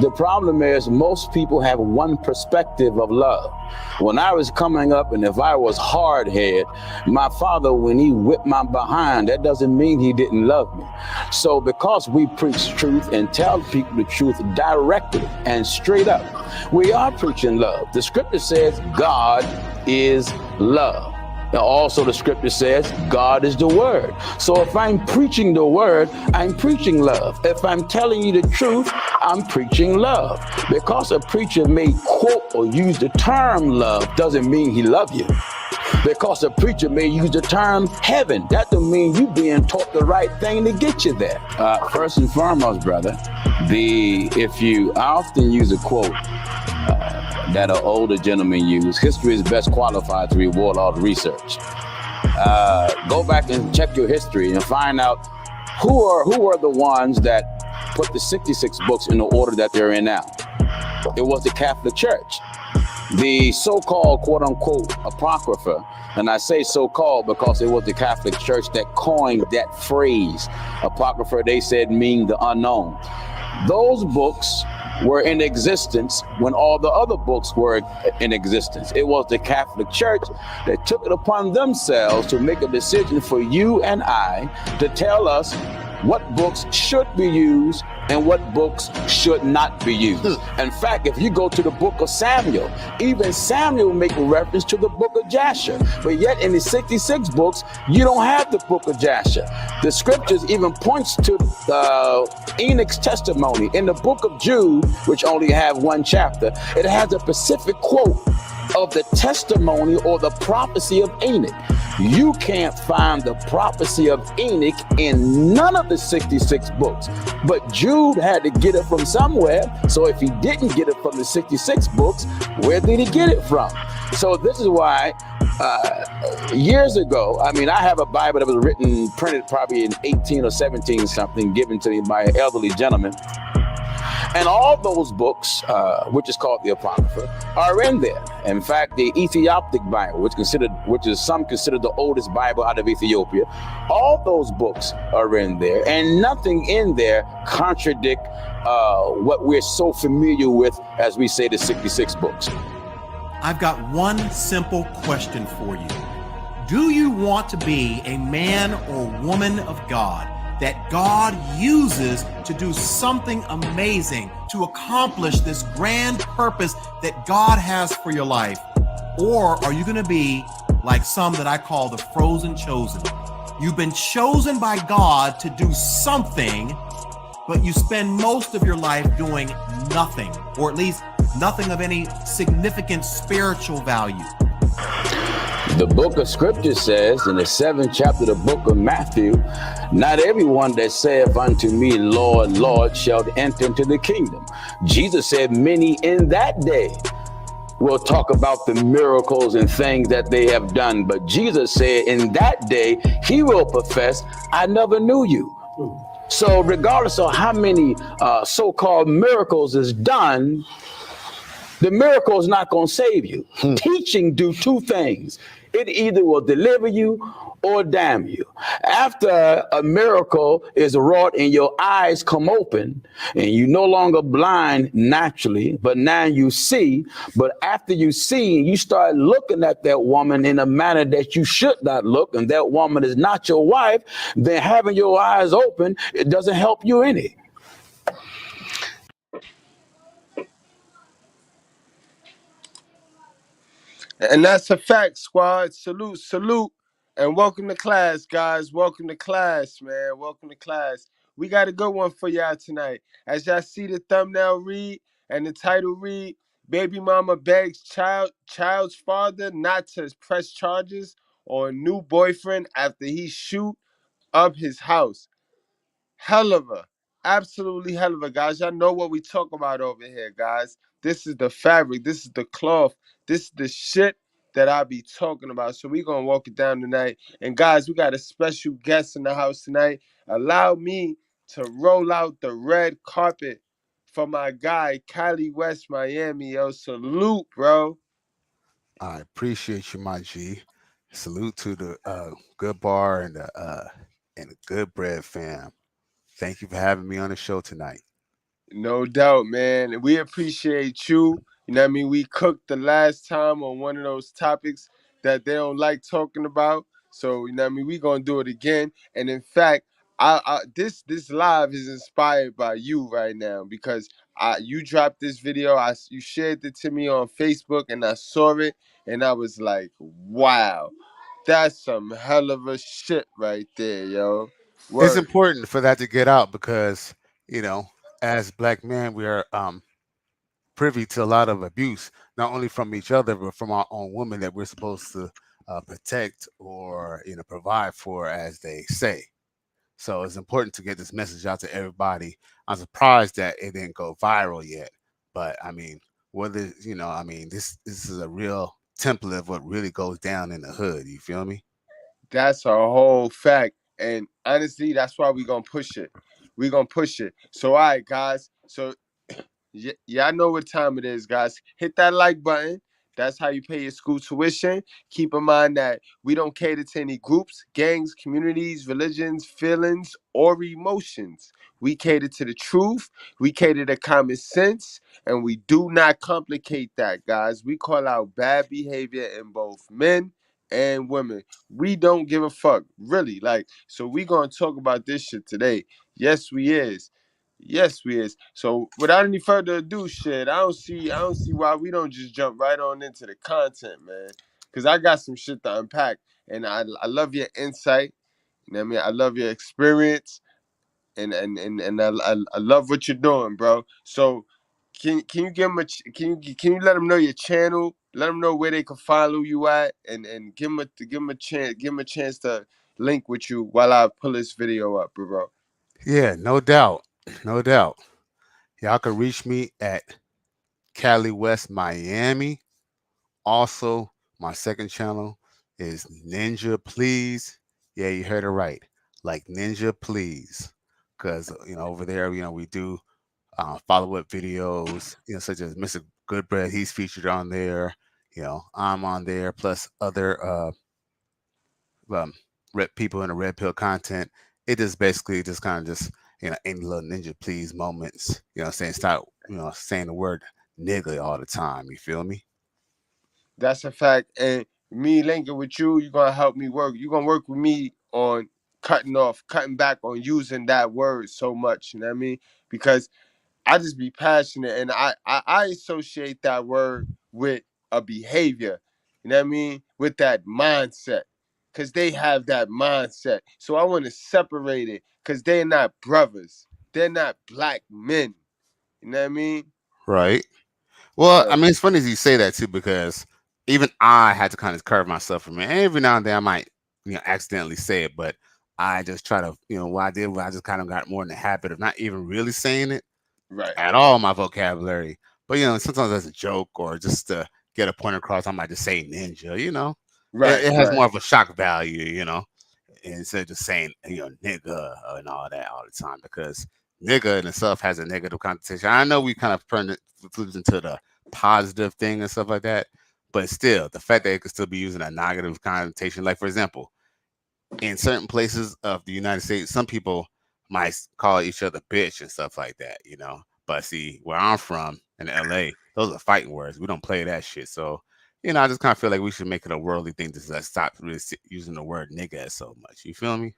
The problem is most people have one perspective of love. When I was coming up, and if I was hard-headed, my father, when he whipped my behind, that doesn't mean he didn't love me. So because we preach truth and tell people the truth directly and straight up, we are preaching love. The scripture says God is love. Now also the scripture says God is the word. So if I'm preaching the word, I'm preaching love. If I'm telling you the truth, I'm preaching love. Because a preacher may quote or use the term love doesn't mean he loves you. Because a preacher may use the term heaven, that doesn't mean you being taught the right thing to get you there. First and foremost, brother, I often use a quote that an older gentleman used. History is best qualified to reward all the research. Go back and check your history and find out who are the ones that put the 66 books in the order that they're in now. It was the Catholic Church. The so-called quote-unquote apocrypha, and I say so-called because it was the Catholic Church that coined that phrase. Apocrypha, they said, mean the unknown. Those books were in existence when all the other books were in existence. It was the Catholic Church that took it upon themselves to make a decision for you and I to tell us what books should be used and what books should not be used. In fact, if you go to the book of Samuel, even Samuel make a reference to the book of Jasher. But yet in the 66 books, you don't have the book of Jasher. The scriptures even points to Enoch's testimony. In the book of Jude, which only have one chapter, it has a specific quote of the testimony or the prophecy of Enoch. You can't find the prophecy of Enoch in none of the 66 books, but Jude had to get it from somewhere. So if he didn't get it from the 66 books, where did he get it from? So this is why years ago, I have a Bible that was printed probably in 18 or 17 something, given to me by an elderly gentleman. And all those books, which is called the Apocrypha, are in there. In fact, the Ethiopic Bible, which is some consider the oldest Bible out of Ethiopia, all those books are in there, and nothing in there contradict what we're so familiar with as we say the 66 books. I've got one simple question for you. Do you want to be a man or woman of God that God uses to do something amazing, to accomplish this grand purpose that God has for your life? Or are you going to be like some that I call the frozen chosen? You've been chosen by God to do something, but you spend most of your life doing nothing, or at least nothing of any significant spiritual value. The book of scripture says in the 7th chapter of the book of Matthew, not everyone that saith unto me, Lord, Lord, shall enter into the kingdom. Jesus said many in that day will talk about the miracles and things that they have done. But Jesus said in that day, he will profess, I never knew you. So regardless of how many so-called miracles is done, the miracle is not going to save you. Teaching do two things. It either will deliver you or damn you. After a miracle is wrought and your eyes come open and you no longer blind naturally, but now you see. But after you see, you start looking at that woman in a manner that you should not look, and that woman is not your wife, then having your eyes open, it doesn't help you any. And that's a fact, squad. Salute, salute. And welcome to class, guys. Welcome to class, man. Welcome to class. We got a good one for y'all tonight. As y'all see the thumbnail read and the title read, baby mama begs child's father not to press charges on new boyfriend after he shoot up his house. Hell of a, absolutely hell of a, guys. Y'all know what we talk about over here, guys. This is the fabric. This is the cloth. This is the shit that I be talking about. So we going to walk it down tonight. And guys, we got a special guest in the house tonight. Allow me to roll out the red carpet for my guy, Cali West, Miami. Yo, salute, bro. I appreciate you, my G. Salute to the Good Bar and the Good Bread fam. Thank you for having me on the show tonight. No doubt, man. And we appreciate you. You know what I mean? We cooked the last time on one of those topics that they don't like talking about. So, you know what I mean? We gonna do it again. And in fact, this live is inspired by you right now because you dropped this video. You shared it to me on Facebook and I saw it and I was like, wow, that's some hell of a shit right there, yo. It's Word. important for that to get out because, you know, as black men, we are privy to a lot of abuse, not only from each other, but from our own women that we're supposed to protect or, provide for, as they say. So it's important to get this message out to everybody. I'm surprised that it didn't go viral yet, but I mean, whether this is a real template of what really goes down in the hood. You feel me? That's a whole fact. And honestly, that's why we gonna push it. We gonna push it. So all right, guys. So y'all know what time it is, guys. Hit that like button. That's how you pay your school tuition. Keep in mind that we don't cater to any groups, gangs, communities, religions, feelings, or emotions. We cater to the truth. We cater to common sense. And we do not complicate that, guys. We call out bad behavior in both men and women. We don't give a fuck. Really. Like, so we gonna talk about this shit today. Yes, we is. Yes, we is. So without any further ado, shit, I don't see why we don't just jump right on into the content, man. Cause I got some shit to unpack. And I love your insight. You know what I mean? I love your experience and I love what you're doing, bro. So can you give them can you let them know your channel? Let them know where they can follow you at and give them a chance to link with you while I pull this video up, bro. Yeah, no doubt, no doubt. Y'all can reach me at Cali West Miami. Also, my second channel is Ninja Please. Yeah, you heard it right. Like Ninja Please. Because, over there, we do follow up videos, such as Mr. Goodbread. He's featured on there. I'm on there, plus other um, red people in the red pill content. It is basically just kind of just, any little Ninja Please moments, saying, stop, saying the word nigga all the time. You feel me? That's a fact. And me linking with you, you're gonna help me work. You're gonna work with me on cutting back on using that word so much. You know what I mean? Because I just be passionate and I associate that word with a behavior. You know what I mean? With that mindset. Cause they have that mindset. So I want to separate it because they're not brothers. They're not black men. You know what I mean? Right. Well, I So mean, it's funny as you say that too, because even I had to kind of curve myself from it. And every now and then I might, accidentally say it, but I just try to, what I did was I just kind of got more in the habit of not even really saying it right, at all in my vocabulary. But sometimes as a joke or just to get a point across, I might just say ninja. right, It has right, more of a shock value. Instead of just saying nigga and all that all the time, because nigga in itself has a negative connotation. I know we kind of flipped into the positive thing and stuff like that, but still the fact that it could still be using a negative connotation, like for example, in certain places of the United States, some people might call each other bitch and stuff like that, but see, where I'm from in LA, those are fighting words. We don't play that shit. So I just kind of feel like we should make it a worldly thing to stop really using the word nigga so much. You feel me?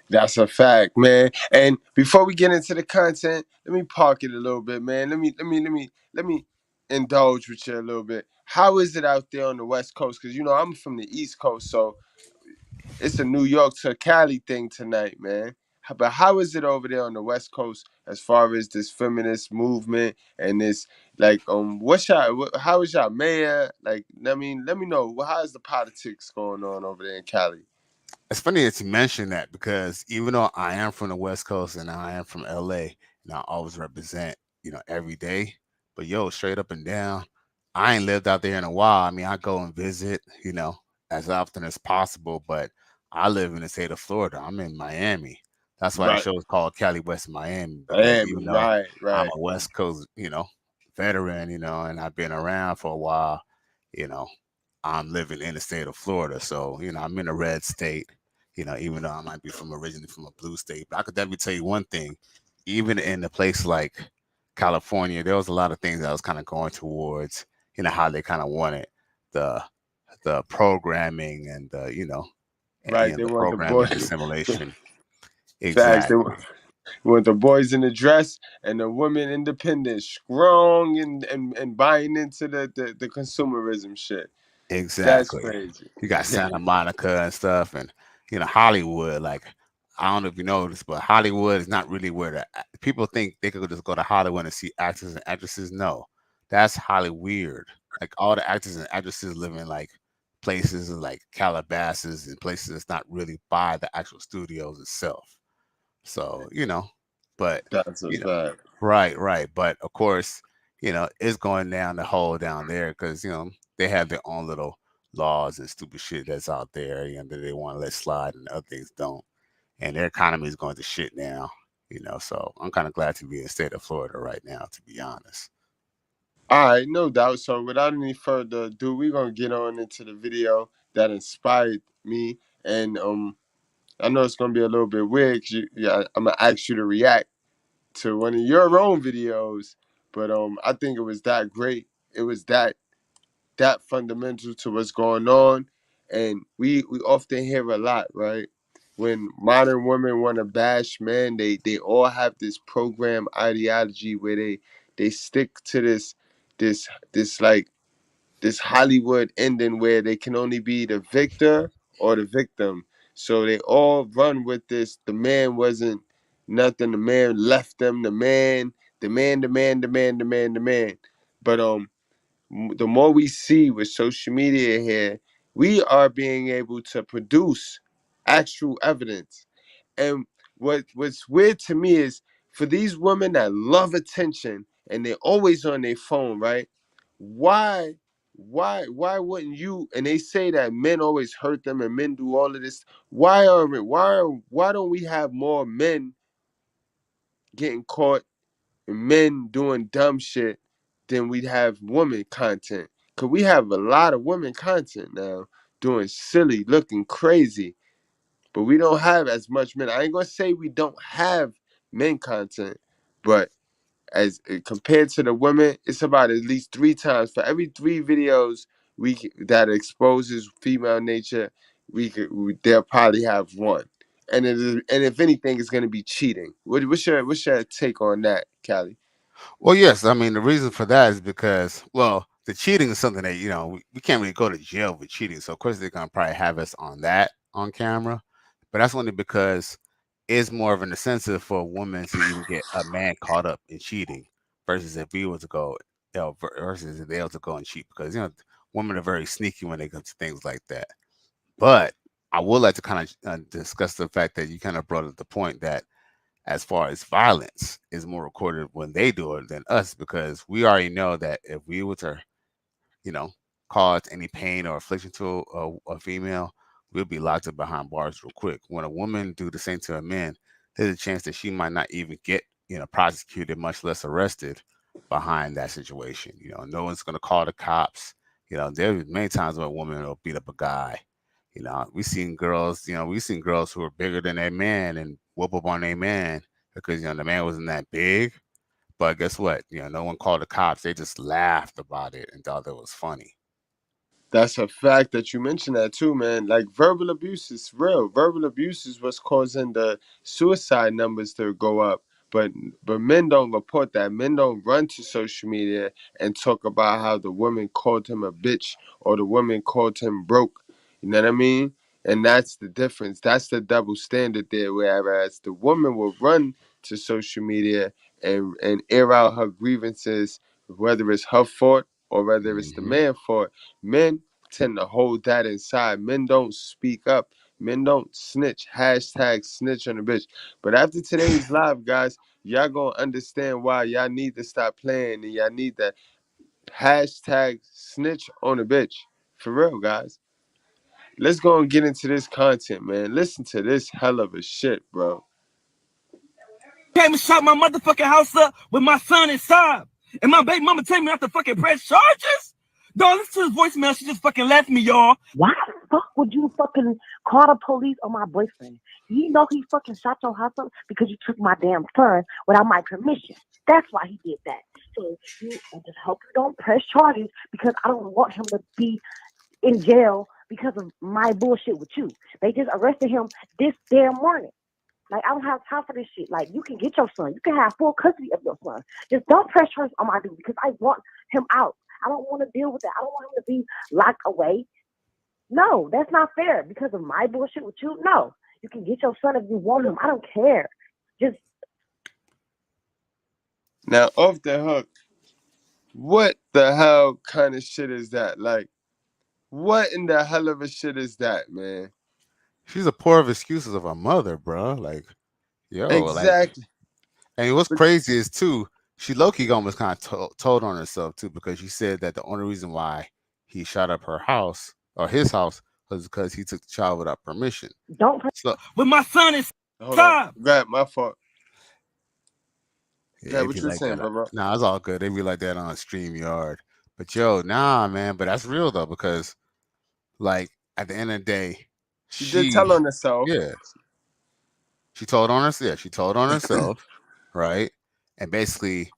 That's a fact, man. And before we get into the content, let me park it a little bit, man. Let me indulge with you a little bit. How is it out there on the West Coast? Because I'm from the East Coast, so it's a New York to Cali thing tonight, man. But how is it over there on the West Coast as far as this feminist movement and this how is y'all mayor? Like, I mean, let me know. How is the politics going on over there in Cali? It's funny that you mentioned that because even though I am from the West Coast and I am from LA, and I always represent, every day, but yo, straight up and down, I ain't lived out there in a while. I mean, I go and visit, as often as possible, but I live in the state of Florida. I'm in Miami. That's why the Right. show is called Cali West Miami, because Miami, even though right, I'm right. a West Coast, veteran, and I've been around for a while, you know, I'm living in the state of Florida. So, I'm in a red state, even though I might be originally from a blue state. But I could definitely tell you one thing, even in a place like California, there was a lot of things that was kind of going towards, how they kind of wanted the programming and Right, they the want the programming and boys. assimilation. Facts. They Exactly. want the boys in the dress and the women independent, strong and buying into the consumerism shit. That's Exactly. crazy. You got Santa Monica and stuff, and Hollywood. Like, I don't know if you know this, but Hollywood is not really where people think they could just go to Hollywood and see actors and actresses. No, that's Hollyweird. Like, all the actors and actresses live in like places like Calabasas and places that's not really by the actual studios itself. So, but That's a you know, fact. right, right. But of course, it's going down the hole down there because they have their own little laws and stupid shit that's out there, that they want to let slide and other things don't. And their economy is going to shit now, So I'm kind of glad to be in the state of Florida right now, to be honest. All right, no doubt. So without any further ado, we're gonna get on into the video that inspired me. And I know it's gonna be a little bit weird because I'm gonna ask you to react to one of your own videos, but I think it was that great. It was that fundamental to what's going on, and we often hear a lot, right? When modern women want to bash men, they all have this program ideology where they stick to this like this Hollywood ending where they can only be the victor or the victim. So they all run with this. The man wasn't nothing. The man left them. The man. But the more we see with social media here, we are being able to produce actual evidence. And what's weird to me is for these women that love attention and they're always on their phone, right? Why why wouldn't you, and they say that men always hurt them and men do all of this. Why don't we have more men getting caught and men doing dumb shit than we have women content? Cause we have a lot of women content now doing silly, looking crazy, but we don't have as much men. I ain't gonna say we don't have men content, but as compared to the women, it's about at least 3 times for every 3 videos that exposes female nature. They'll probably have one, and if anything, it's gonna be cheating. What's your take on that, Callie? Well, yes, I mean the reason for that is because, well, the cheating is something that we can't really go to jail for cheating, so of course they're gonna probably have us on that on camera, but that's only because it's more of an incentive for a woman to even get a man caught up in cheating versus if we were to go, versus if they were to go and cheat, because women are very sneaky when they come to things like that. But I would like to kind of discuss the fact that you kind of brought up the point that as far as violence is more recorded when they do it than us, because we already know that if we were to you know, cause any pain or affliction to a female, we'll be locked up behind bars real quick. When a woman do the same to a man, there's a chance that she might not even get, prosecuted, much less arrested behind that situation. No one's gonna call the cops. There's many times where a woman will beat up a guy. We've seen girls who are bigger than their man and whoop up on their man because the man wasn't that big. But guess what? No one called the cops. They just laughed about it and thought it was funny. That's a fact that you mentioned that too, man. Like verbal abuse is real. Verbal abuse is what's causing the suicide numbers to go up. But men don't report that. Men don't run to social media and talk about how the woman called him a bitch or the woman called him broke. You know what I mean? And that's the difference. That's the double standard there. Whereas the woman will run to social media and air out her grievances, whether it's her fault or whether it's the Hmm. man's fault. Men tend to hold that inside. Men don't speak up. Men don't snitch. Hashtag snitch on the bitch. But after today's live, guys, y'all gonna understand why y'all need to stop playing and y'all need that hashtag snitch on the bitch. For real, guys. Let's go and get into this content, man. Listen to this hell of a shit, bro. Came and shot my motherfucking house up with my son inside. And my baby mama tell me not to fucking press charges? Don't listen to his voicemail. She just fucking left me, y'all. Why the fuck would you fucking call the police on my boyfriend? You know he fucking shot your house up because you took my damn son without my permission. That's why he did that. So I just hope you don't press charges because I don't want him to be in jail because of my bullshit with you. They just arrested him this damn morning. Like, I don't have time for this shit. Like, you can get your son. You can have full custody of your son. Just don't press charges on my dude because I want him out. I don't want to deal with that. I don't want him to be locked away. No, that's not fair because of my bullshit with you. No, you can get your son if you want him. I don't care. Just Now, off the hook, what the hell kind of shit is that? Like, what in the hell of a shit is that, man? She's a poor of excuses of a mother, bro. Like, yo, like, Exactly. and what's But crazy is too, she low-key almost kind of told on herself too, because she said that the only reason why he shot up her house or his house was because he took the child without permission. don't press. So But my son is hold on. time. Go ahead, my fault. yeah, Go ahead, it'd what be you were like saying, that. bro? Nah, it's all good. They be like that on a StreamYard. But yo, nah, man. But that's real though, because like at the end of the day, She did tell on herself. yeah, she told on herself. Yeah, she told on herself, right? And basically,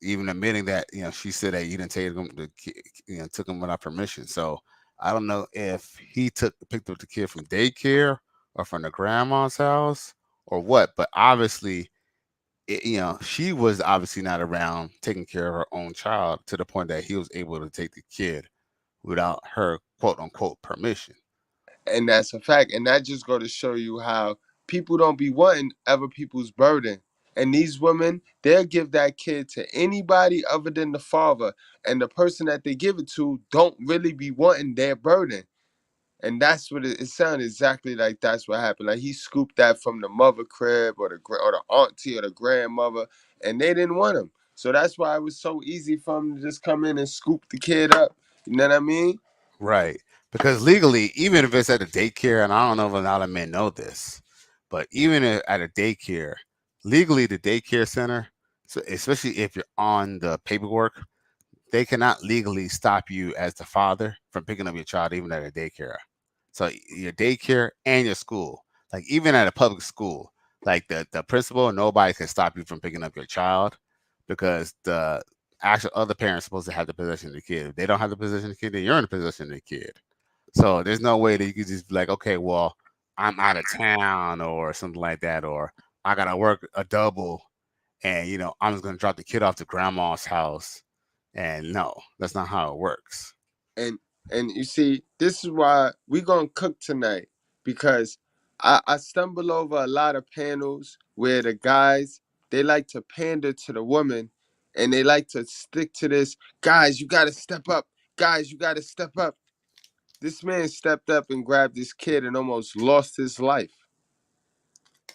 even admitting that she said that you didn't take him took him without permission. So I don't know if he picked up the kid from daycare or from the grandma's house or what, but obviously she was obviously not around taking care of her own child to the point that he was able to take the kid without her quote unquote permission. And that's a fact. And that just go to show you how people don't be wanting other people's burden. And these women, they'll give that kid to anybody other than the father. And the person that they give it to don't really be wanting their burden. And that's what it sounded exactly like. That's what happened. Like he scooped that from the mother crib or the auntie or the grandmother, and they didn't want him. So that's why it was so easy for him to just come in and scoop the kid up. You know what I mean? Right. Because legally, even if it's at a daycare, and I don't know if a lot of men know this, but even at a daycare, legally, the daycare center, so especially if you're on the paperwork, they cannot legally stop you as the father from picking up your child, even at a daycare. So your daycare and your school, like even at a public school, like the principal, nobody can stop you from picking up your child because the actual other parent's supposed to have the possession of the kid. If they don't have the possession of the kid, then you're in the possession of the kid. So there's no way that you could just be like, okay, well, I'm out of town or something like that, or I gotta work a double, and I'm just gonna drop the kid off to grandma's house. And no, that's not how it works. And and you see, this is why we gonna cook tonight because I stumble over a lot of panels where the guys they like to pander to the woman and they like to stick to this. Guys, you gotta step up. Guys, you gotta step up. This man stepped up and grabbed this kid and almost lost his life.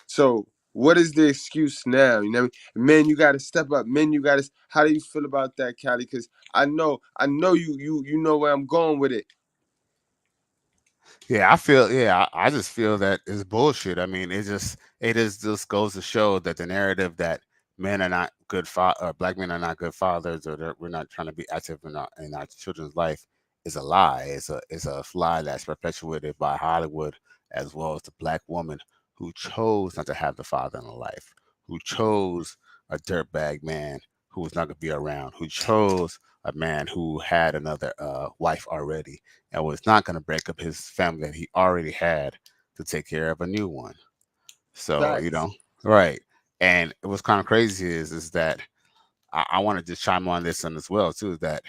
So what is the excuse now? You know, what I mean? Men, you got to step up. Men, you got to. How do you feel about that, Callie? Because I know you know where I'm going with it. Yeah, I just feel that it's bullshit. I mean, it just goes to show that the narrative that men are not good or black men are not good fathers, or that we're not trying to be active in our children's life is a lie. It's a lie that's perpetuated by Hollywood as well as the black woman who chose not to have the father in her life, who chose a dirtbag man who was not going to be around, who chose a man who had another wife already and was not going to break up his family that he already had to take care of a new one. So, Facts. right. And what's kind of crazy is that I want to just chime on this one as well too. Is that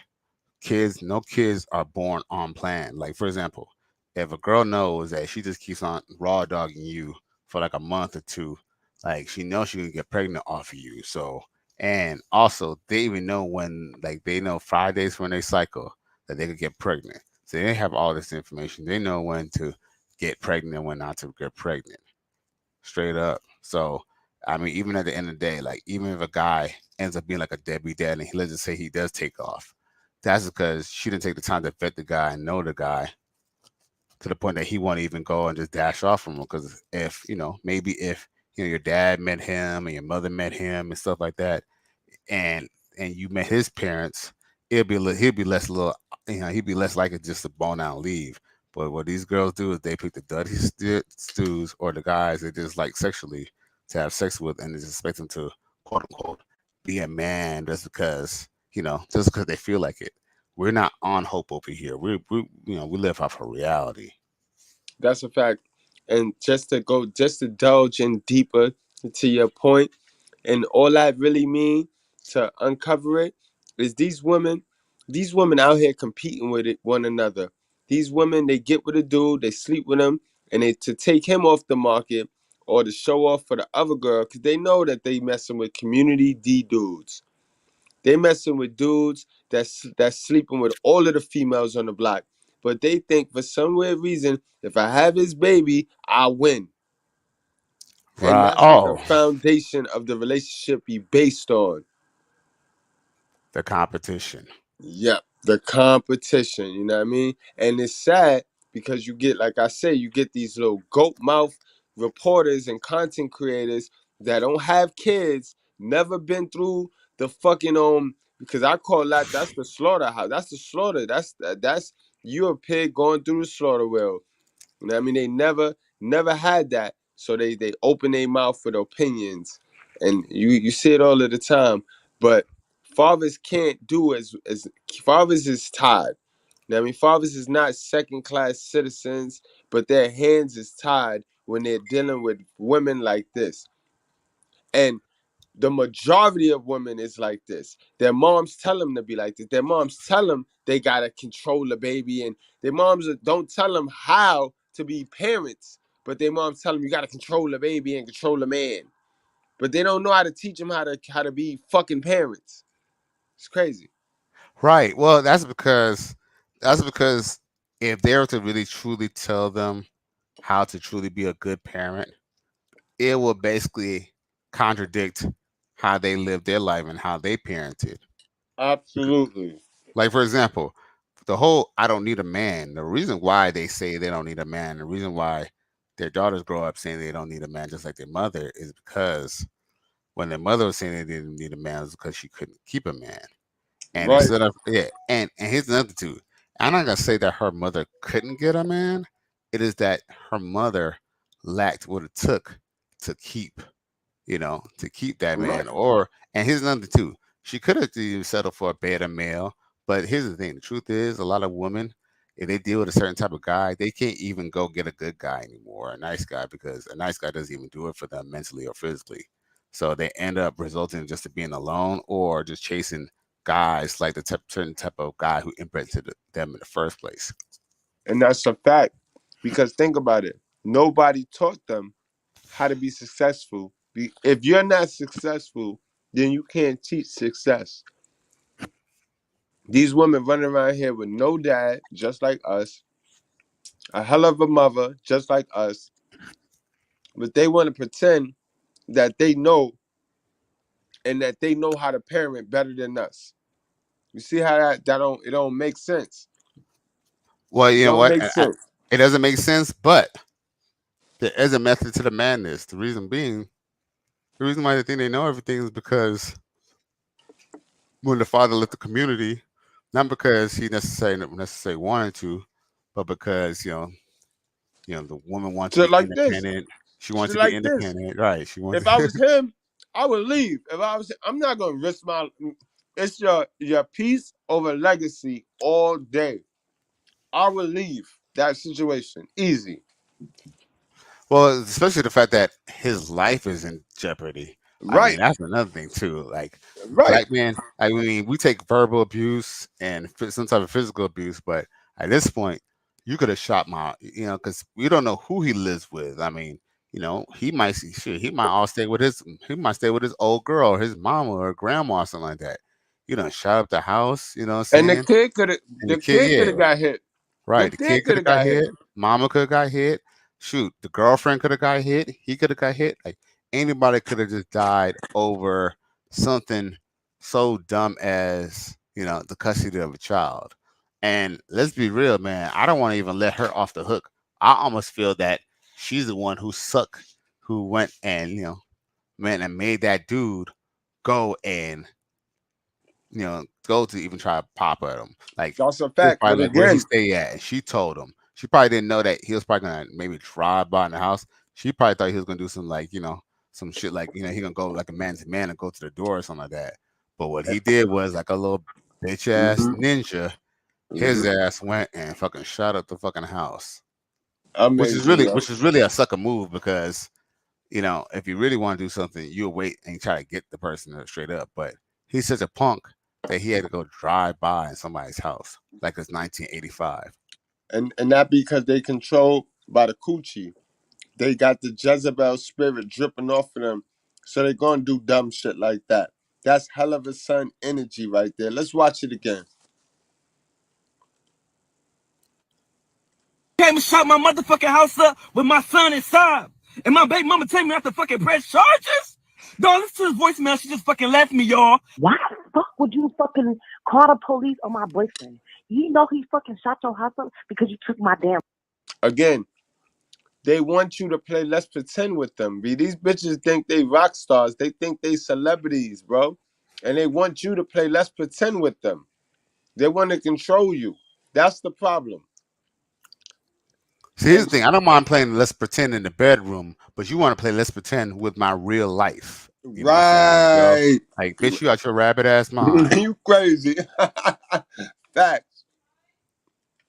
no kids are born on plan. Like for example, if a girl knows that she just keeps on raw dogging you for like a month or two, like she knows she can get pregnant off of you. So and also they even know when like they know 5 days when they cycle that they could get pregnant. So they have all this information. They know when to get pregnant and when not to get pregnant. Straight up. So I mean, even at the end of the day, like even if a guy ends up being like a deadbeat dad and let's just say he does take off, that's because she didn't take the time to vet the guy and know the guy to the point that he won't even go and just dash off from him. Because if maybe if your dad met him and your mother met him and stuff like that, and you met his parents, he'll be less little he'd be less likely just to bone out and leave. But what these girls do is they pick the dirty stews or the guys they just like sexually to have sex with, and they just expect them to quote unquote be a man just because they feel like it. We're not on hope over here. We live off of reality. That's a fact. And just to delve in deeper to your point, and all I really mean to uncover it is these women out here competing with one another. These women, they get with a dude, they sleep with him, and they to take him off the market or to show off for the other girl, because they know that they messing with community D dudes. They messing with dudes that's sleeping with all of the females on the block. But they think for some weird reason, if I have his baby, I win. And Right. that's what the Oh, foundation of the relationship be based on. the competition. Yep, the competition, you know what I mean? And it's sad because you get, like I say, you get these little goat mouth reporters and content creators that don't have kids, never been through the fucking because I call that's the slaughterhouse. That's the slaughter. That's you a pig going through the slaughter well. You know what I mean? They never had that. So they open their mouth with opinions. And you see it all of the time. But fathers can't do as fathers is tied. You know what I mean? Fathers is not second class citizens, but their hands is tied when they're dealing with women like this. And the majority of women is like this. Their moms tell them to be like this. Their moms tell them they gotta control the baby, and their moms don't tell them how to be parents, but their moms tell them you gotta control the baby and control the man. But they don't know how to teach them how to be fucking parents. It's crazy. Right. Well, that's because if they were to really truly tell them how to truly be a good parent, it will basically contradict how they live their life and how they parented. Absolutely. Like for example, the whole "I don't need a man." The reason why they say they don't need a man, the reason why their daughters grow up saying they don't need a man, just like their mother, is because when their mother was saying they didn't need a man, it was because she couldn't keep a man. And Right. instead of yeah, and here's another too. I'm not gonna say that her mother couldn't get a man. It is that her mother lacked what it took to keep that Right. man. And here's another too. She could have settled for a better male, but here's the thing: the truth is, a lot of women, if they deal with a certain type of guy, they can't even go get a good guy anymore, a nice guy, because a nice guy doesn't even do it for them mentally or physically. So they end up resulting in just being alone or just chasing guys like the certain type of guy who imprinted them in the first place. And that's a fact. Because think about it. Nobody taught them how to be successful. If you're not successful, then you can't teach success. These women running around here with no dad, just like us, a hell of a mother, just like us, but they want to pretend that they know and that they know how to parent better than us. You see how that don't make sense. Well, It you know don't what? make sense. It doesn't make sense, but there is a method to the madness. The reason why they think they know everything is because when the father left the community, not because he necessarily wanted to, but because the woman wants to Shit be like this. independent. She wants Shit to be like this. independent, right? She wants. If I was him, I would leave. If I was, I'm not gonna risk my. It's your peace over legacy all day. I would leave that situation easy. Well, especially the fact that his life is in jeopardy. I mean, Right, that's another thing too. Like right. black men, I mean, we take verbal abuse and some type of physical abuse, but at this point, you could have shot because we don't know who he lives with. I mean, he might see shit. He might stay with his old girl, or his mama or grandma, or something like that. You know, shot up the house. You know what I'm And the saying? kid could have, And the the kid, kid could yeah, have got hit. The right. The kid kid could could have have got got hit. hit. Mama could have got hit. Shoot, the girlfriend could have got hit. He could have got hit. Like anybody could have just died over something so dumb as the custody of a child. And let's be real, man. I don't want to even let her off the hook. I almost feel that she's the one who went and man and made that dude go and go to even try to pop at him. Like That's a he was fact. But probably like, "Where he again, stay at?" And she told him. She probably didn't know that he was probably gonna maybe drive by in the house. She probably thought he was gonna do some like some shit like he gonna go like a man to man and go to the door or something like that. But what he did was like a little bitch ass hmm ninja. hmm His ass went and fucking shot up the fucking house, amazing, yo. which is really a sucker move because if you really want to do something, you'll wait and try to get the person straight up. But he's such a punk that he had to go drive by in somebody's house like it's 1985. And that because they controlled by the coochie. They got the Jezebel spirit dripping off of them. So they're gonna do dumb shit like that. That's hell of a son energy right there. Let's watch it again. Came and shot my motherfucking house up with my son inside. And my baby mama tell me not to fucking press charges? Dog, listen to his voicemail. She just fucking left me, y'all. Why the fuck would you fucking call the police on my boyfriend? You know he fucking shot your house up because you took my damn. Again, they want you to play let's pretend with them. These bitches think they rock stars. They think they celebrities, bro. And they want you to play let's pretend with them. They want to control you. That's the problem. See, here's the And thing. I don't mind playing Let's Pretend in the bedroom, but you want to play Let's Pretend with my real life. You know what I'm saying, yo? right. Like, bitch, you out your rabbit ass mind. You crazy. Facts.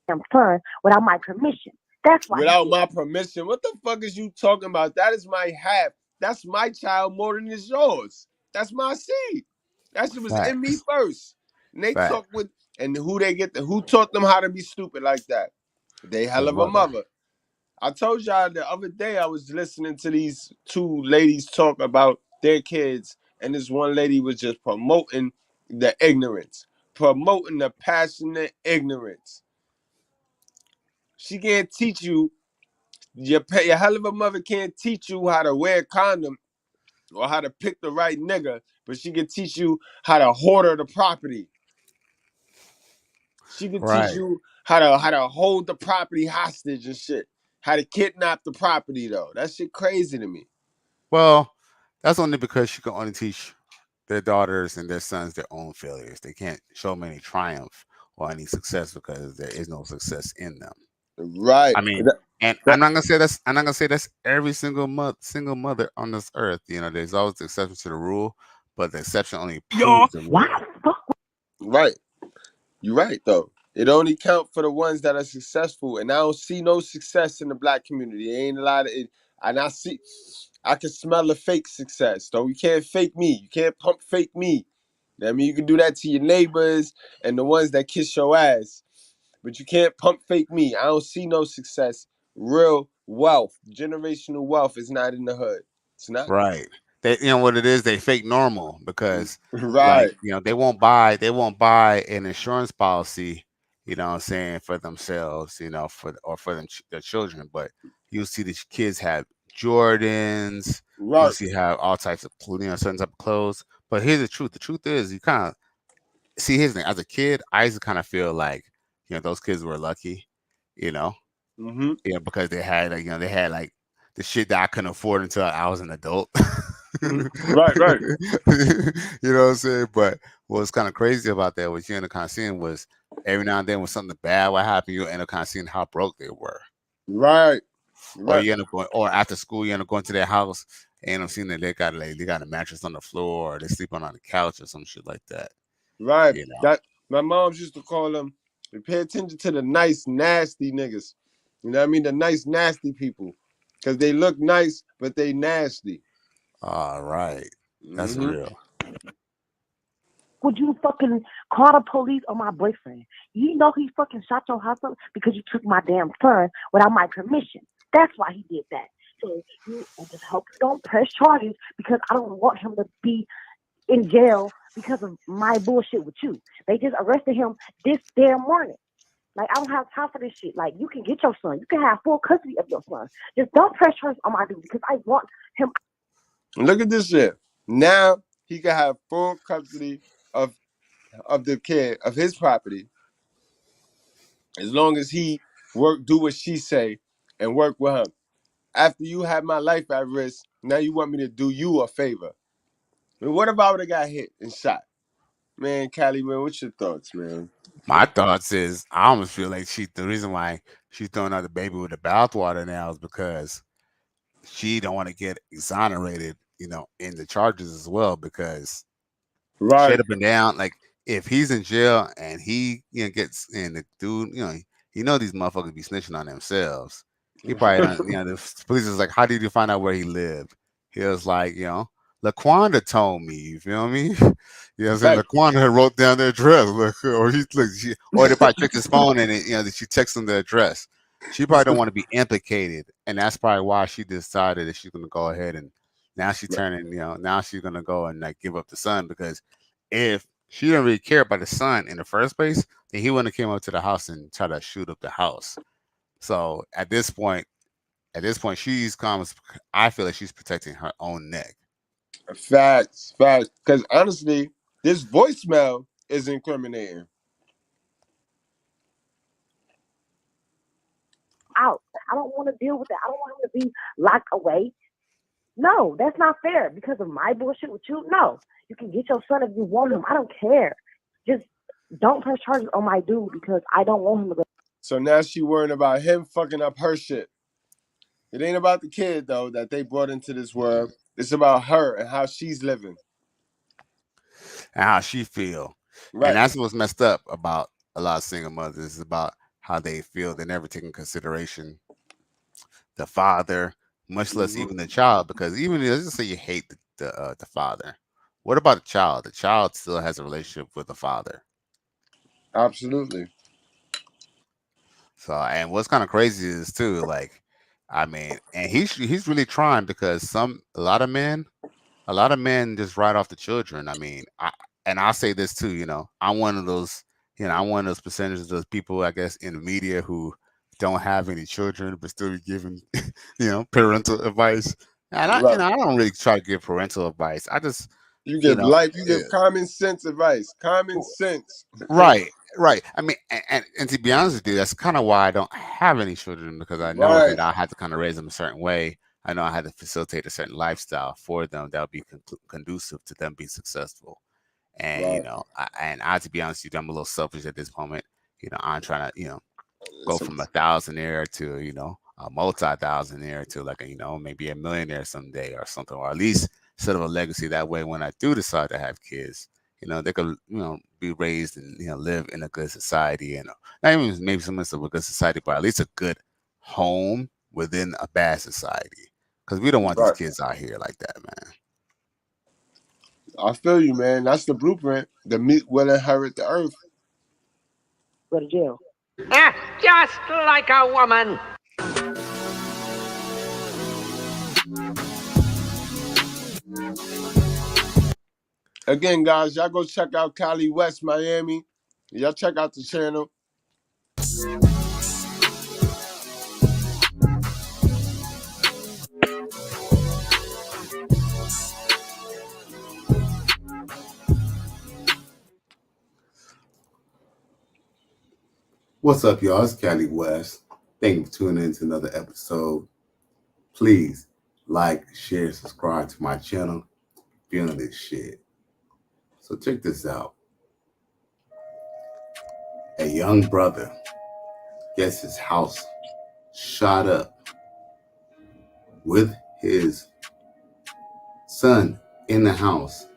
Damn son without my permission. That's why he Without did my that. permission. What the fuck is you talking about? That is my half. That's my child more than it's yours. That's my seed. That shit was in me Facts. first. And they talk Facts. with and who taught them how to be stupid like that? They hell Their of a mother. mother. I told y'all the other day I was listening to these two ladies talk about their kids, and this one lady was just promoting the ignorance, promoting the passionate ignorance. She can't teach you. Your hell of a mother can't teach you how to wear a condom or how to pick the right nigga, but she can teach you how to hoard the property. She can teach Right. you how to hold the property hostage and shit. How to kidnap the property though. That shit crazy to me. Well, that's only because she can only teach their daughters and their sons their own failures. They can't show them any triumph or any success because there is no success in them. Right. I mean, That- and that- I'm not gonna say that's every single mother on this earth. There's always the exception to the rule, but the exception only Y'all. proves the Why rule. the fuck right. You're right though. It only count for the ones that are successful, and I don't see no success in the black community. There ain't a lot of it, and I can smell the fake success. Though you can't fake me. You can't pump fake me. I mean, you can do that to your neighbors and the ones that kiss your ass, but you can't pump fake me. I don't see no success. Real wealth, generational wealth, is not in the hood. It's not. Right. They what it is, they fake normal because like, Right. they won't buy an insurance policy, what I'm saying, for themselves, for their children, but you'll see these kids have Jordans, you'll Right. see have all types of certain type of clothes. But here's the truth. The truth is you kind of see here's the thing. As a kid, I used to kind of feel like, those kids were lucky, you know, Mm-hmm. because they had like, they had like the shit that I couldn't afford until I was an adult. Right. Right. You know what I'm saying? But what's kind of crazy about that, what you end up kind of seeing was every now and then when something bad would happen, you end up kind of seeing how broke they were. Right. Or Right. you end up going, or after school, you end up going to their house and I'm seeing that they got a mattress on the floor or they sleeping on the couch or some shit like that. Right. You know. That my moms used to call them. Pay attention to the nice, nasty niggas. You know what I mean? The nice, nasty people, because they look nice, but they nasty. All right. That's Mm-hmm. real. would you fucking call the police on my boyfriend? You know he fucking shot your house up because you took my damn son without my permission. That's why he did that. So you I just hope you don't press charges because I don't want him to be in jail because of my bullshit with you. They just arrested him this damn morning. Like I don't have time for this shit. Like you can get your son. You can have full custody of your son. Just don't press charges on my dude because I want him. Look at this shit. Now he can have full custody of the kid of his property as long as he do what she say, and work with him. After you have my life at risk, now you want me to do you a favor. I mean, what if I would have got hit and shot? Man, Cali, man, what's your thoughts, man? My thoughts is I almost feel like the reason why she's throwing out the baby with the bathwater now is because she don't want to get exonerated, in the charges as well because Right. straight up and down. Like if he's in jail and he gets in the dude, these motherfuckers be snitching on themselves. He probably don't. The police is like, how did you find out where he lived? He was like, Laquanda told me. You feel me? You know what I'm saying? Right. Laquanda had wrote down the address, or they probably checked his phone and she texted him the address. She probably don't want to be implicated, and that's probably why she decided that she's going to go ahead and now she's turning, now she's gonna go and like give up the son because if she didn't really care about the son in the first place, then he wouldn't have came up to the house and try to shoot up the house. So at this point, she's calm. I feel like she's protecting her own neck. Facts. Because honestly, this voicemail is incriminating. Out. I don't want to deal with that. I don't want him to be locked away. No, that's not fair because of my bullshit with you. No, you can get your son if you want him. I don't care. Just don't press charges on my dude because I don't want him to go. So now she worrying about him fucking up her shit. It ain't about the kid though that they brought into this world. It's about her and how she's living. And how she feel. And Right. that's what's messed up about a lot of single mothers is about how they feel. They never take in consideration the father, much less even the child. Because even let's just say you hate the father, what about the child? The child still has a relationship with the father. Absolutely. So, and what's kind of crazy is too, like, I mean, and he's really trying because a lot of men just write off the children. I mean, I'll say this too, I'm one of those, I'm one of those percentages of those people, I guess, in the media who don't have any children but still be giving, parental advice. And Right. I don't really try to give parental advice. I just, You you give know, life, you give common sense advice. Common sense. right, right. I mean, and to be honest with you, that's kind of why I don't have any children because I know Right. that I had to kind of raise them a certain way. I know I had to facilitate a certain lifestyle for them that would be conducive to them being successful. And Right. to be honest with you, I'm a little selfish at this moment. I'm trying to go So, from a thousandaire to a multi-thousandaire to like maybe a millionaire someday or something, or at least set of a legacy. That way, when I do decide to have kids, they could be raised and live in a good society, and not even maybe so much of a good society, but at least a good home within a bad society. Because we don't want these right. kids out here like that, man. I feel you, man. That's the blueprint. The meat will inherit the earth. Go to jail. Just like a woman. Again, guys, y'all go check out Cali West, Miami. Y'all check out the channel. What's up, y'all? It's Cali West. Thank you for tuning in to another episode. Please like, share, subscribe to my channel. Feeling this shit. So check this out. A young brother gets his house shot up with his son in the house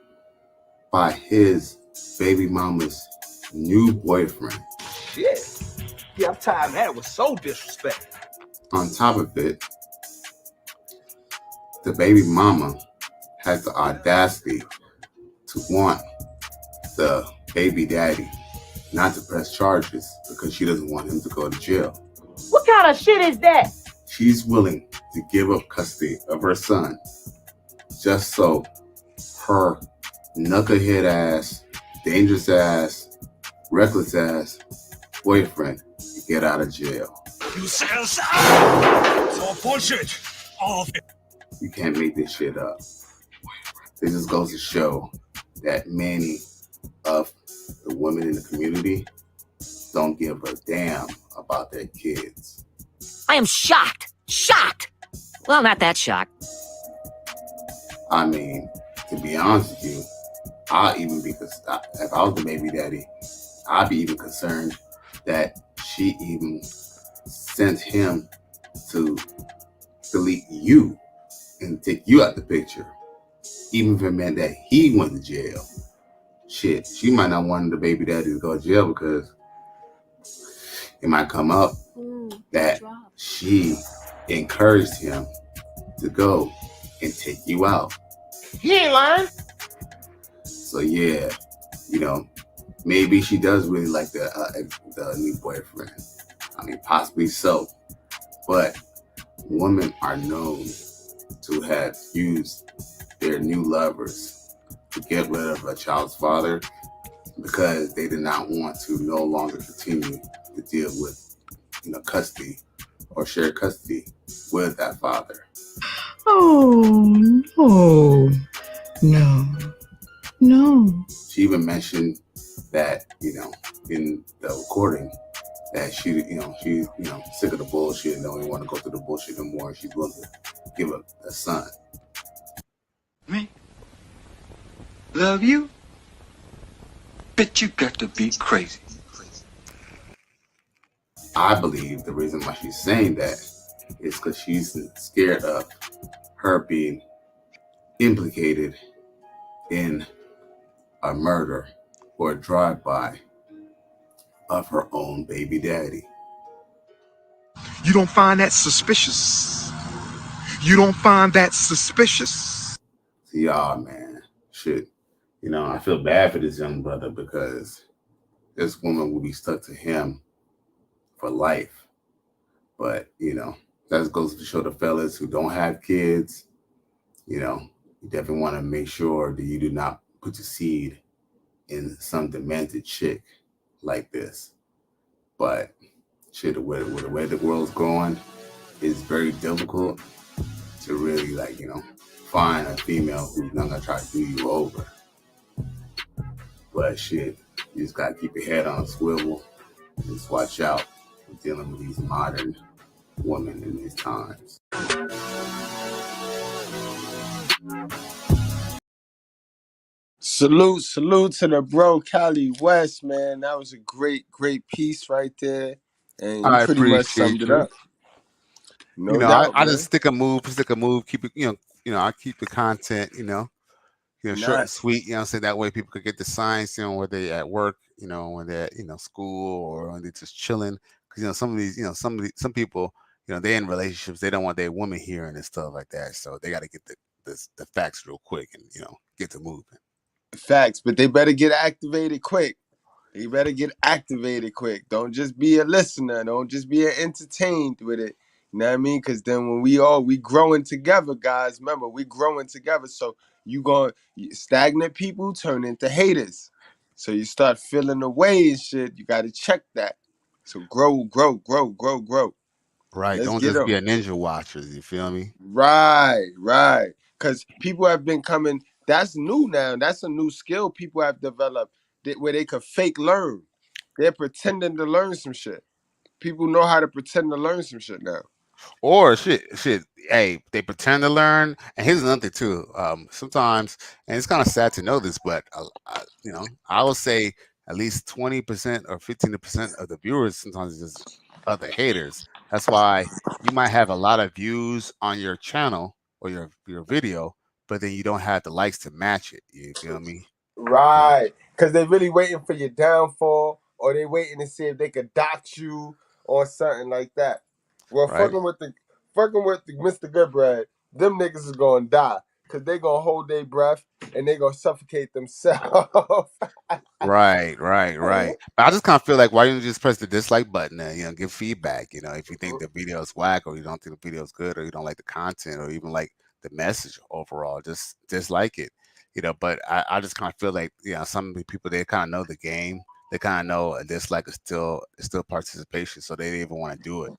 by his baby mama's new boyfriend. Shit. Yeah, I'm tired of that. It was so disrespectful. On top of it, the baby mama has the audacity to want the baby daddy not to press charges because she doesn't want him to go to jail. What kind of shit is that? She's willing to give up custody of her son just so her knucklehead ass, dangerous ass, reckless ass boyfriend can get out of jail. You sense? So bullshit. All of it. You can't make this shit up. This just goes to show that many of the women in the community don't give a damn about their kids. I am shocked. Shocked. Well, not that shocked. I mean, to be honest with you, I even because if I was the baby daddy, I'd be even concerned that she even sent him to delete you and take you out the picture, even if it meant that he went to jail. Shit, she might not want the baby daddy to go to jail because it might come up that she encouraged him to go and take you out. He ain't lying. So yeah, you know, maybe she does really like the new boyfriend. I mean, possibly so, but women are known to have used their new lovers to get rid of a child's father because they did not want to no longer continue to deal with, custody or share custody with that father. Oh, no. No. No. She even mentioned that, in the recording that she's sick of the bullshit and don't even want to go through the bullshit no more. She's willing to give up a son. Me? Love you? Bitch, you got to be crazy. I believe the reason why she's saying that is because she's scared of her being implicated in a murder or a drive-by of her own baby daddy. You don't find that suspicious? You don't find that suspicious? Y'all, man, shit. I feel bad for this young brother because this woman will be stuck to him for life. But, that goes to show the fellas who don't have kids, you definitely want to make sure that you do not put your seed in some demented chick like this. But shit, with the way the world's going, it's very difficult to really find a female who's not gonna try to do you over. But shit, you just gotta keep your head on a swivel. Just watch out for dealing with these modern women in these times. Salute to the bro Cali West, man. That was a great piece right there, and you I pretty much appreciate summed it you. up. No doubt, I man. just stick a move, keep it, I keep the content, short Not and sweet, so that way people could get the signs, where they at work, when they're at, school or when they're just chilling. Because, some of these, some people, they're in relationships, they don't want their woman hearing and stuff like that. So they got to get the facts real quick and, get to moving. facts, but they better get activated quick. You better get activated quick. Don't just be a listener. Don't just be entertained with it. You know what I mean? Because then when we growing together, guys. Remember, we growing together. So stagnant people turn into haters. So you start feeling away and shit. You got to check that. So grow. Right. Let's Don't get just them. be a ninja watcher. You feel me? Right. Because people have been coming. That's new now. That's a new skill people have developed where they could fake learn. They're pretending to learn some shit. People know how to pretend to learn some shit now. Or shit. Hey, they pretend to learn. And here's another thing too. Sometimes, and it's kind of sad to know this, but I would say at least 20% or 15% of the viewers sometimes is just other haters. That's why you might have a lot of views on your channel or your video, but then you don't have the likes to match it. You feel me? So, Right. Because they really waiting for your downfall, or they waiting to see if they could dox you or something like that. Well, right. fucking with the Mr. Goodbread, them niggas is gonna die. Cause they gonna hold their breath and they gonna suffocate themselves. Right. But I just kind of feel like why don't you just press the dislike button and give feedback. If you think the video is whack or you don't think the video is good or you don't like the content or even like the message overall, just dislike it. But I just kind of feel like some of the people they kind of know the game. They kind of know a dislike is still participation, so they didn't even want to do it.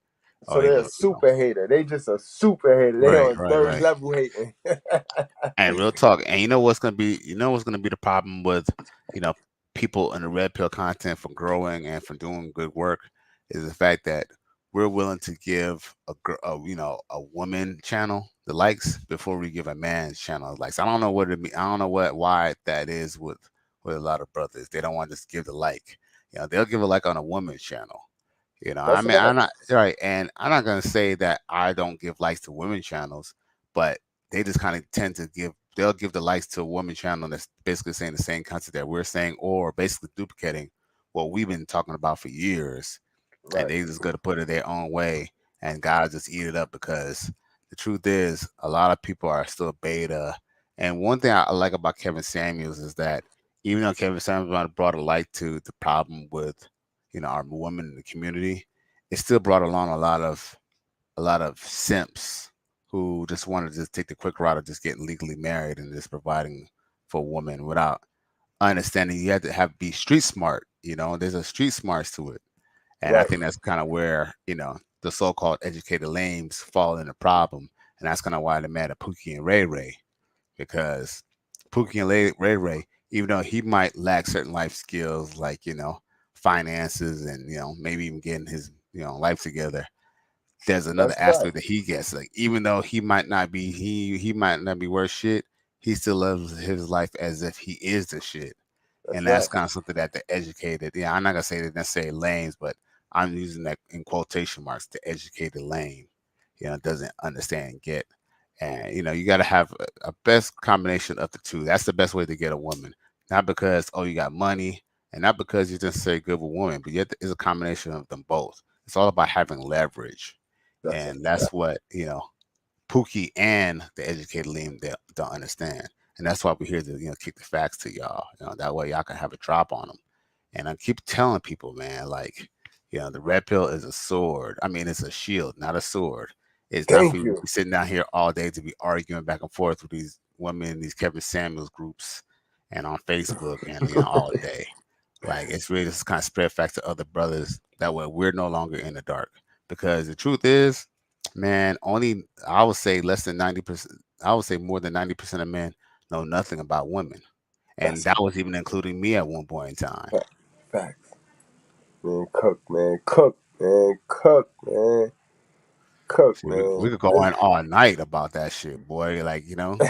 So Or they're a even super hater. They just a super hater. They right, on right, third right. level hating. And real talk, and you know what's gonna be the problem with people in the red pill content for growing and for doing good work is the fact that we're willing to give a woman channel the likes before we give a man's channel likes. I don't know what it mean. I don't know why that is with a lot of brothers. They don't want to just give the like. They'll give a like on a woman's channel. I That's a mean, I'm fact. not right, and I'm not gonna say that I don't give likes to women channels, but they just kind of tend to give. They'll give the likes to a woman channel that's basically saying the same concept that we're saying, or basically duplicating what we've been talking about for years, and Right. they just got to put it their own way, and guys just eat it up because the truth is, a lot of people are still beta. And one thing I like about Kevin Samuels is that even though Kevin Samuels might have brought a light to the problem with our women in the community, it still brought along a lot of simps who just wanted to just take the quick route of just getting legally married and just providing for women without understanding you have to be street smart. There's a street smarts to it. And I Right. think that's kind of where, the so-called educated lames fall in the problem. And that's kind of why they're mad at Pookie and Ray Ray, because Pookie and Ray Ray, even though he might lack certain life skills like, finances and, maybe even getting his, life together, there's another That's a fact. aspect that he gets. Like, even though he might not be worth shit, he still lives his life as if he is the shit. That's And that's right. kind of something that the educated, I'm not gonna say they're necessarily lames, but I'm using that in quotation marks, the educated lame, doesn't understand and get. And you got to have a best combination of the two. That's the best way to get a woman, not because you got money, and not because you just say good with woman, but yet it's a combination of them both. It's all about having leverage, That's a and fact. that's what Pookie and the educated lame they don't understand. And that's why we're here to kick the facts to y'all. That way y'all can have a drop on them. And I keep telling people, man, like, the red pill is a sword. I mean, it's a shield, not a sword. It's not for Thank you to you. be sitting down here all day to be arguing back and forth with these women, these Kevin Samuels groups, and on Facebook, and all day. Like, it's really just kind of spread facts to other brothers. That way, we're no longer in the dark. Because the truth is, man, only I would say less than 90%. I would say more than 90% of men know nothing about women, and That's a that was even including me at one point in time. fact. Facts. Man, cook, man. Cook, man. Cook, man. Cook, See, we man. could go on all night about that shit, boy. Like, and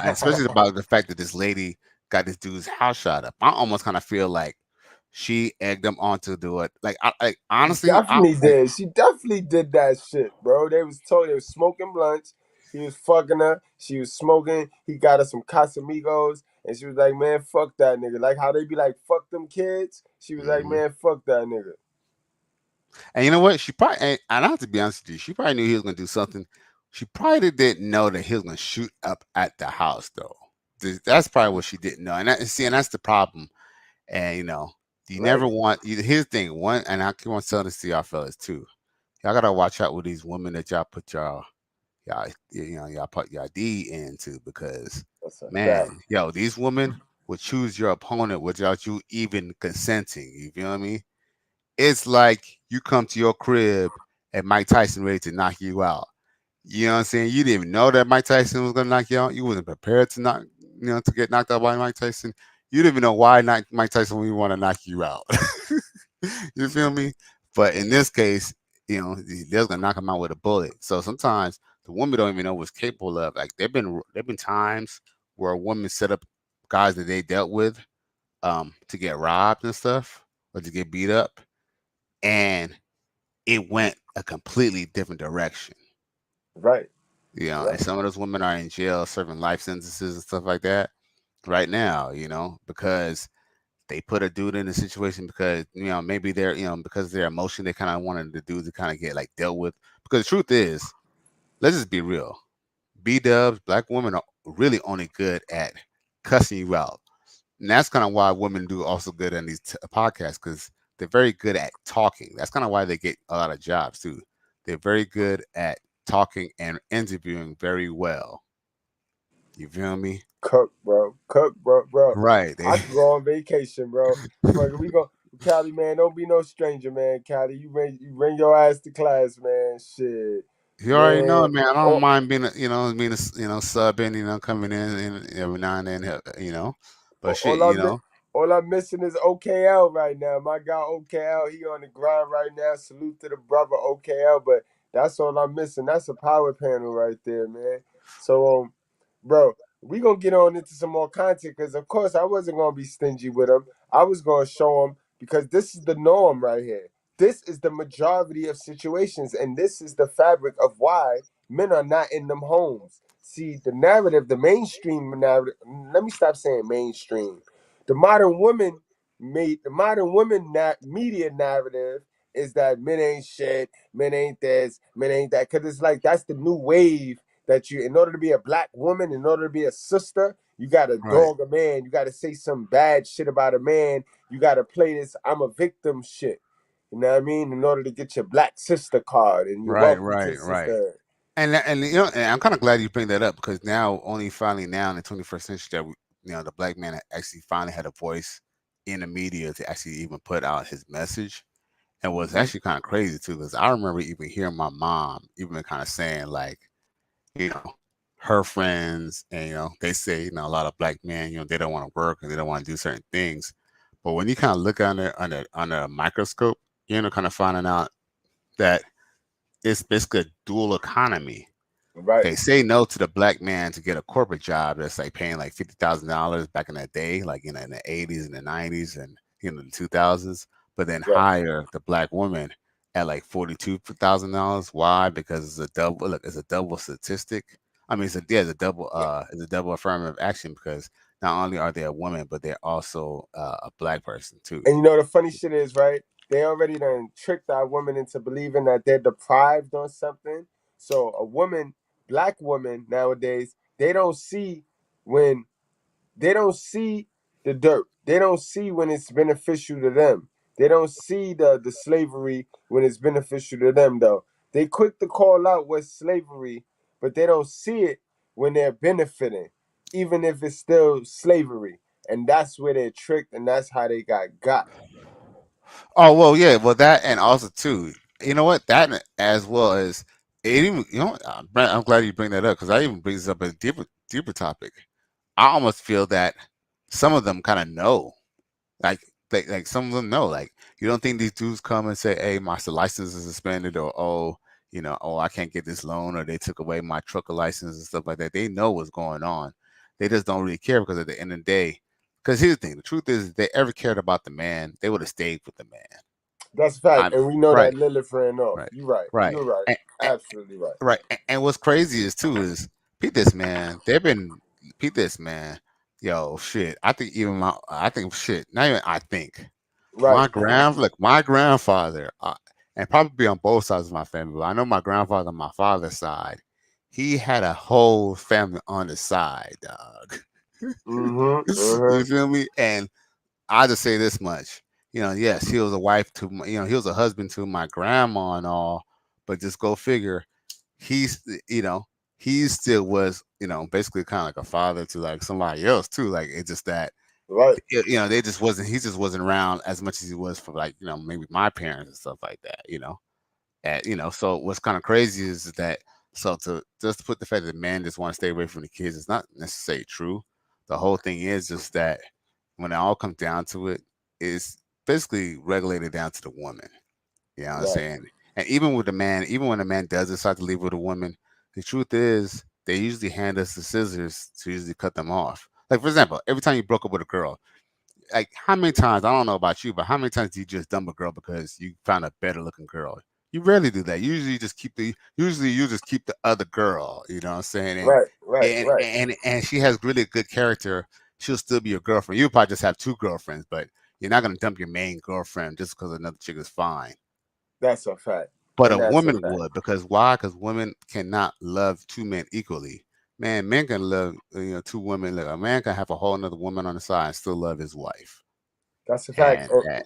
especially about the fact that this lady got this dude's house shot up. I almost kind of feel like she egged him on to do it. Like honestly, I Definitely like. did. She definitely did that shit, bro. They was smoking blunts. He was fucking her. She was smoking. He got her some Casamigos. And she was like, man, fuck that nigga. Like how they be like, fuck them kids. She was like, Mhm. man, fuck that nigga. And you know what? She probably, and I have to be honest with you, she probably knew he was gonna do something. She probably didn't know that he was gonna shoot up at the house, though. That's probably what she didn't know, and that's the problem. And you Right. never want. Here's the thing, one, and I keep on telling this to y'all fellas too. Y'all gotta watch out with these women that y'all put y'all put your D into, because That's a fact. man, these women will choose your opponent without you even consenting. You feel what I mean? It's like you come to your crib and Mike Tyson ready to knock you out. You know what I'm saying? You didn't even know that Mike Tyson was gonna knock you out. You wasn't prepared to get knocked out by Mike Tyson. You didn't even know why Mike Tyson would want to knock you out. You feel me? But in this case, they're gonna knock him out with a bullet. So sometimes the women don't even know what's capable of. Like there've been times where a woman set up guys that they dealt with to get robbed and stuff, or to get beat up, and it went a completely different direction. Right. And Right. some of those women are in jail serving life sentences and stuff like that right now, because they put a dude in a situation because, maybe they're, because of their emotion, they kind of wanted the dude to kind of get like dealt with. Because the truth is, let's just be real. B dubs, black women are really only good at cussing you out. And that's kind of why women do also good on these podcasts, because they're very good at talking. That's kind of why they get a lot of jobs too. They're very good at talking and interviewing very well. You feel me? Cook, bro. Cook, bro, bro. Right. I could go on vacation, bro. Fuck it, we go, Cali, man. Don't be no stranger, man. Cali, you bring your ass to class, man. Shit, You already know, man. man. I don't All, mind being, subbing, coming in and every now and then, But shit, all I'm missing is OKL right now. My guy OKL, he on the grind right now. Salute to the brother OKL, but That's all I'm missing. That's a power panel right there, man. So bro, we gonna get on into some more content because of course I wasn't gonna be stingy with them. I was gonna show them because this is the norm right here. This is the majority of situations, and this is the fabric of why men are not in them homes. See, the narrative, the mainstream narrative. Let me stop saying mainstream. The modern woman media narrative is that men ain't shit, men ain't this, men ain't that. Cause it's like that's the new wave that you, in order to be a black woman, in order to be a sister, you gotta Right, dog a man, you gotta say some bad shit about a man, you gotta play this I'm a victim shit. You know what I mean? In order to get your black sister card and you're right, welcome to right, right. sisterhood. And you know, and I'm kind of glad you bring that up because now, only finally now in the 21st century, that the black man actually finally had a voice in the media to actually even put out his message. And was Mm-hmm. actually kind of crazy too, because I remember even hearing my mom even kind of saying like, you know, her friends, and they say, a lot of black men, they don't want to work and they don't want to do certain things. But when you kind of look under a microscope, kind of finding out that it's basically a dual economy. Right, They say no to the black man to get a corporate job that's like paying like $50,000 back in that day, like in the '80s and the '90s and the 2000s, but then right. hire the black woman at like $42,000. Why? Because it's a double. Look, it's a double statistic. I mean, it's a double affirmative action because not only are they a woman, but they're also a black person too. And you know the funny shit is, right? They already done tricked our women into believing that they're deprived on something. So a woman, black woman nowadays, when they don't see the dirt. They don't see when it's beneficial to them. They don't see the slavery when it's beneficial to them though. They quick to call out what's slavery, but they don't see it when they're benefiting, even if it's still slavery. And that's where they're tricked and that's how they got. Oh well, yeah, well that, and also too, you know what, that as well as it even, Brent, I'm glad you bring that up because that even brings up a deeper topic. I almost feel that some of them kind of know, like like some of them know, like you don't think these dudes come and say, "Hey, my license is suspended," or "Oh, oh, I can't get this loan," or "They took away my trucker license," and stuff like that. They know what's going on. They just don't really care because at the end of the day, because here's the thing: the truth is, if they ever cared about the man, they would have stayed with the man. That's a fact. I'm And we know right, that Lilith ran off. right, You're right. right, You're right. and, Absolutely right. right. And what's crazy is too is Pete this man. They've been Pete this man. Yo, shit. I think shit. Not even I think Right. my grandfather, and probably on both sides of my family. But I know my grandfather on my father's side, he had a whole family on the side, dog. Mm-hmm. You Mm-hmm. feel me? And I just say this much. Yes, he was a wife to he was a husband to my grandma and all, but just go figure, he's he still was, basically kind of like a father to like somebody else too. Like it's just that Right. they just wasn't he just wasn't around as much as he was for like, maybe my parents and stuff like that. So what's kind of crazy is that, so to just put the fact that men just want to stay away from the kids is not necessarily true. The whole thing is just that when it all comes down to it, it's basically regulated down to the woman. You know what I'm Right. saying? And even with the man, even when a man does decide to leave with a woman, the truth is they usually hand us the scissors to usually cut them off. Like for example, every time you broke up with a girl, like how many times, I don't know about you, but how many times do you just dump a girl because you found a better looking girl? You rarely do that. Usually you just keep the other girl, you know what I'm saying? And Right. Right. and Right. and, and she has really good character, she'll still be your girlfriend. You'll probably just have two girlfriends, but you're not gonna dump your main girlfriend just because another chick is fine. That's a fact. But a And that's a woman fact. would, because why? Because women cannot love two men equally. Man, men can love two women. Like a man can have a whole another woman on the side and still love his wife. That's a fact. And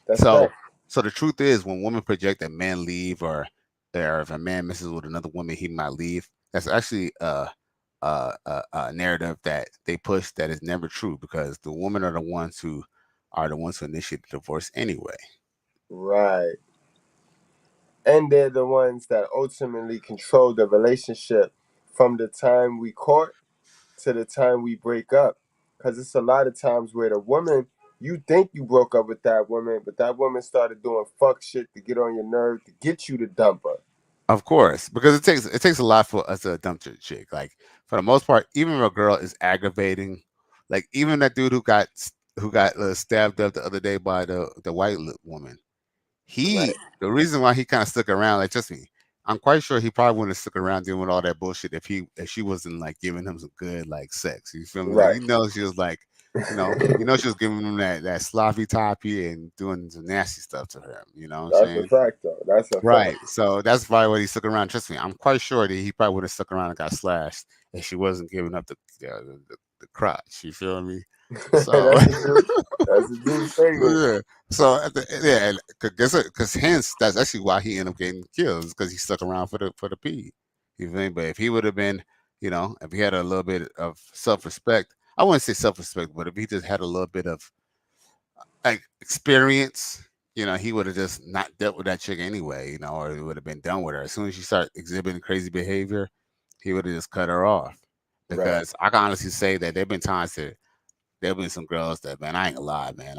That's a so fact. so the truth is, when women project that men leave, or if a man misses with another woman, he might leave. That's actually a narrative that they push that is never true because the women are the ones who initiate the divorce anyway. Right. And they're the ones that ultimately control the relationship from the time we court to the time we break up. Because it's a lot of times where the woman, you think you broke up with that woman, but that woman started doing fuck shit to get on your nerve to get you to dump her. Of course, because it takes a lot for us to dump a chick. Like for the most part, even if a girl is aggravating, like even that dude who got stabbed up the other day by the white woman, Right. the reason why he kind of stuck around, like just me, I'm quite sure he probably wouldn't have stuck around dealing with all that bullshit if she wasn't like giving him some good like sex. You feel me? Like Right. she was like, she was giving him that sloppy toppy and doing some nasty stuff to her. You know what I'm That's a saying? fact, though. That's a fact. Right. So that's probably what he stuck around. Trust me, I'm quite sure that he probably would have stuck around and got slashed if she wasn't giving up the crotch. You feel me? So That's a dude statement. yeah. So yeah, because hence that's actually why he ended up getting killed because he stuck around for the pee. You feel me? But if he would have been, if he had a little bit of self respect, I wouldn't say self respect, but if he just had a little bit of like experience, he would have just not dealt with that chick anyway, or he would have been done with her. As soon as she started exhibiting crazy behavior, he would have just cut her off. Right. Because I can honestly say that there've been times that there've been some girls that, man, I ain't gonna lie, man.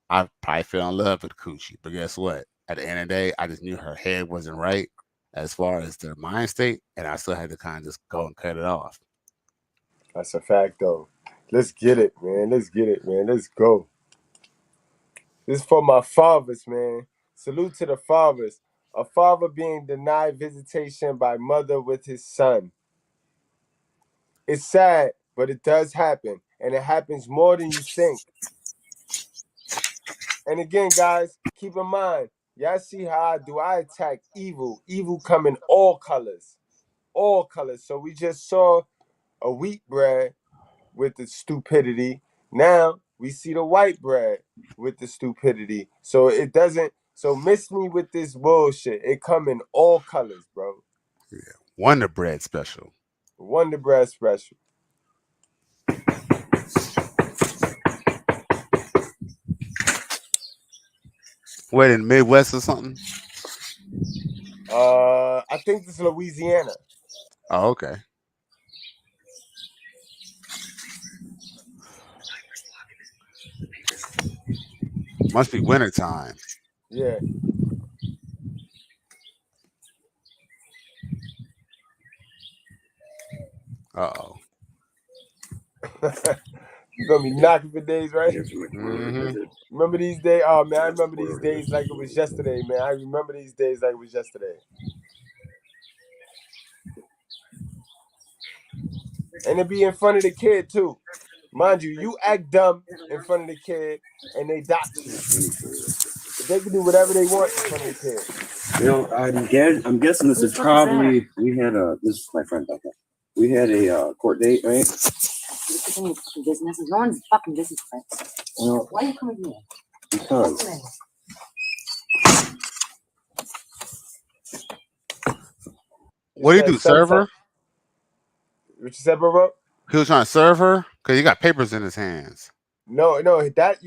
I probably fell in love with Coochie, but guess what? At the end of the day, I just knew her head wasn't right as far as their mind state, and I still had to kind of just go and cut it off. That's a fact, though. Let's get it, man. Let's get it, man. Let's go. This is for my fathers, man. Salute to the fathers. A father being denied visitation by mother with his son. It's sad, but it does happen, and it happens more than you think. And again, guys, keep in mind, y'all see how I attack evil. Evil come in all colors. All colors. So we just saw a wheat bread with the stupidity. Now we see the white bread with the stupidity. So it doesn't. So miss me with this bullshit. It come in all colors, bro. Wonder Bread special. Wonder bread special. What, in the Midwest or something? I think this is Louisiana. Oh, okay. Must be wintertime. Yeah. Uh-oh. You gonna be knocking for days, right? Mm-hmm. Remember these days? Oh man, I remember these days like it was yesterday, man. I remember these days like it was yesterday. And it be in front of the kid too. Mind you, you act dumb in front of the kid and they dox you. They can do whatever they want in front of the kid. I'm guessing this is probably we had a this is my friend Becca. We had a court date, right? Business. No one's fucking business friends. Well, Why are you coming here? because You What do you said do, server? what you said, bro? He was trying to serve her because he got papers in his hands. No, that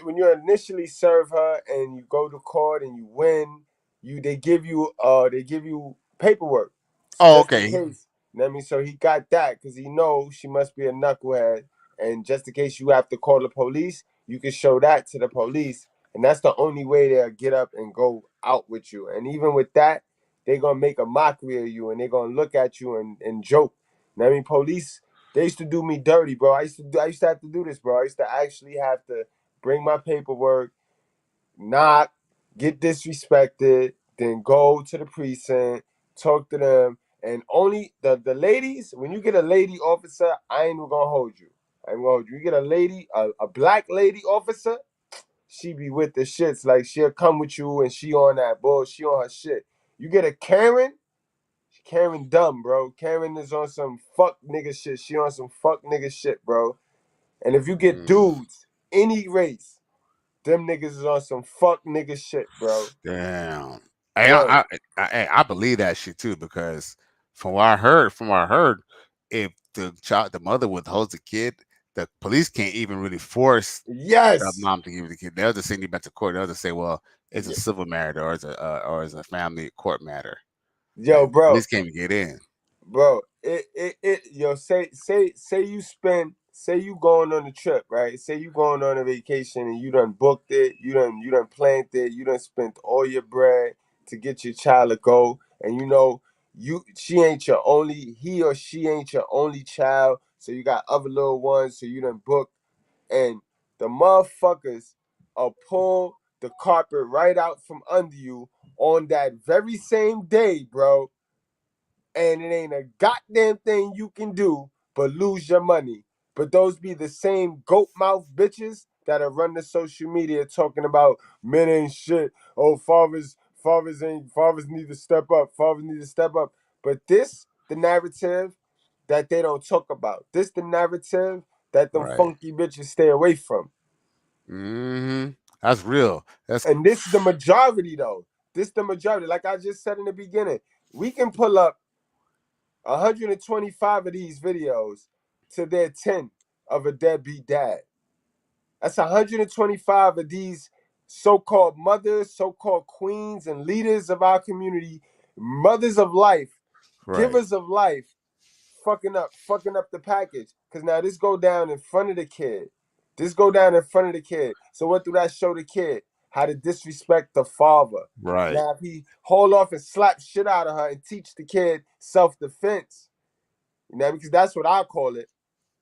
when you initially serve her and you go to court and you win, they give you paperwork Oh, just in okay. case. You know what I mean? So he got that because he knows she must be a knucklehead, and just in case you have to call the police, you can show that to the police, and that's the only way they'll get up and go out with you. And even with that, they're gonna make a mockery of you, and they're gonna look at you and joke. You know what I mean? Police, they used to do me dirty, bro. I used to have to do this, bro. I used to actually have to bring my paperwork, knock, get disrespected, then go to the precinct, talk to them, and only the ladies. When you get a lady officer, I ain't even gonna hold you. I ain't gonna hold you. You get a lady, a black lady officer, she be with the shits. Like she'll come with you and she on that bull, she on her shit. You get a Karen dumb, bro. Karen is on some fuck nigga shit. She on some fuck nigga shit, bro. And if you get Mm, dudes, any race, them niggas is on some fuck nigga shit, bro. damn. Hey, Word. I believe that shit too because from what I heard, if the mother withholds the kid, the police can't even really force the Yes. mom to give the kid. They'll just send you back to court. They'll just say, well, it's a Y- civil matter or it's a family court matter. Yo, Like the bro. police can't even get in. Bro. Yo, say you say you going on a trip, right? Say you going on a vacation and you done booked it, you done planned it, you done spent all your bread, to get your child to go, and you know she ain't your only, he or she ain't your only child, so you got other little ones, so you done booked, and the motherfuckers pull the carpet right out from under you on that very same day, bro, and it ain't a goddamn thing you can do but lose your money. But those be the same goat mouth bitches that are running social media talking about men ain't shit. Oh, fathers need to step up. Fathers need to step up. But this the narrative that they don't talk about. This the narrative that them Right. funky bitches stay away from. Mm-hmm. That's real. That's And this the majority though. This the majority. Like I just said in the beginning, we can pull up 125 of these videos to their 10 of a deadbeat dad. That's 125 of these so-called mothers, so-called queens and leaders of our community, mothers of life, right. givers of life, fucking up the package. Cause now this go down in front of the kid. This go down in front of the kid. So what do that show the kid? How to disrespect the father. Right. Now if he hold off and slap shit out of her and teach the kid self-defense, you know, because that's what I call it.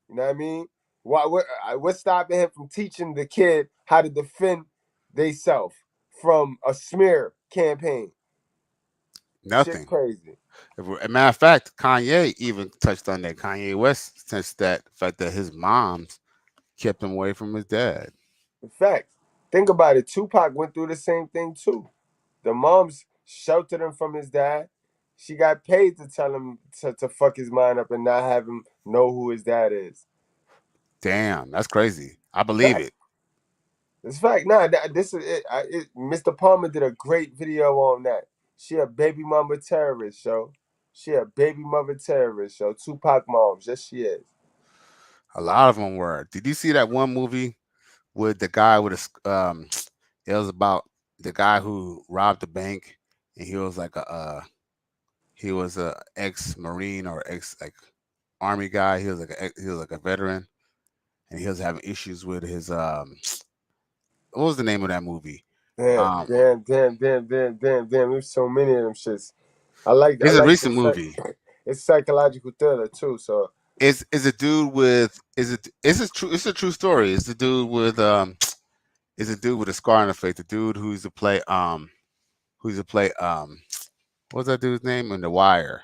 You know what I mean? What's stopping him from teaching the kid how to defend theyself from a smear campaign? Shit Nothing. crazy. As a matter of fact, Kanye even touched on that. Kanye West since that fact that his moms kept him away from his dad. In fact, think about it. Tupac went through the same thing too. The moms sheltered him from his dad. She got paid to tell him to fuck his mind up and not have him know who his dad is. Damn, that's crazy. I believe Fact. it. It's fact. Nah, this is it. Mr. Palmer did a great video on that. She a baby mama terrorist, yo. She a baby mother terrorist, yo. Tupac moms, yes she is. A lot of them were. Did you see that one movie with the guy with a it was about the guy who robbed the bank, and he was like he was a ex marine or ex like army guy. He was like a veteran, and he was having issues with his what was the name of that movie? Damn, Um, damn, damn, damn, damn, damn, damn. There's so many of them shits. I it's a like the recent movie. it's psychological thriller too. So Is a dude with it's a true story. It's the dude with is a dude with a scar on the face. The dude who's to play what's that dude's name in The Wire?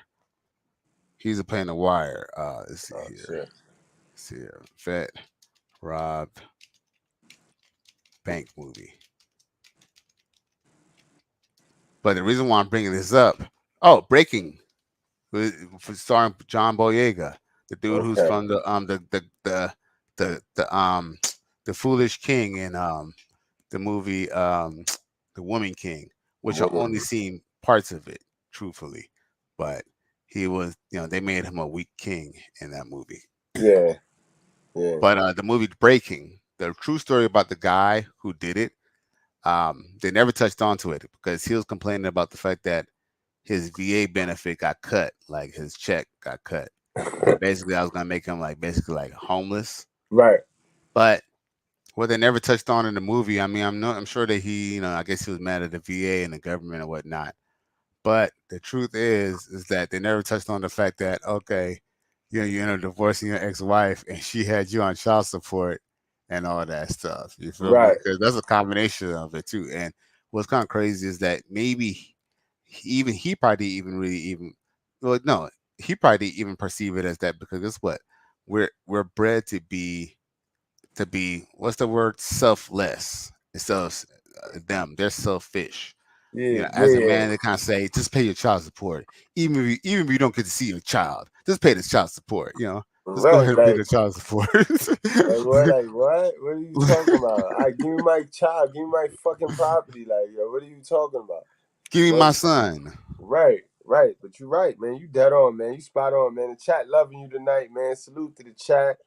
He's a play in The Wire. Let's see oh here. shit. Let's see here. Vet robbed bank movie. But the reason why I'm bringing this up, oh, Breaking, for starring John Boyega, the dude who's Okay. from the the Foolish King in the movie The Woman King, which I only Woman. seen parts of it, truthfully, but he was, they made him a weak king in that movie. Yeah, yeah. But the movie Breaking, the true story about the guy who did it, they never touched onto it because he was complaining about the fact that his VA benefit got cut, like his check got cut, and basically I was gonna make him like basically like homeless. Right. But what they never touched on in the movie, I mean, I'm sure that he, I guess he was mad at the VA and the government and whatnot. But the truth is that they never touched on the fact that okay, you end up divorcing your ex-wife and she had you on child support and all that stuff. You feel me? Right. Because that's a combination of it too. And what's kind of crazy is that maybe he probably even really even well no he probably didn't even perceive it as that because guess what, we're bred to be what's the word, selfless instead of them. They're selfish. Yeah, As a yeah. man, they kind of say, just pay your child support. Even if you don't get to see your child, just pay the child support. Just go Right. ahead and pay the child support. Like what? Like what? What are you talking about? I give me my child, give me my fucking property. Like, yo, what are you talking about? Give me What? my son. Right, right. But you're right, man. You dead on, man. You spot on, man. The chat loving you tonight, man. Salute to the chat.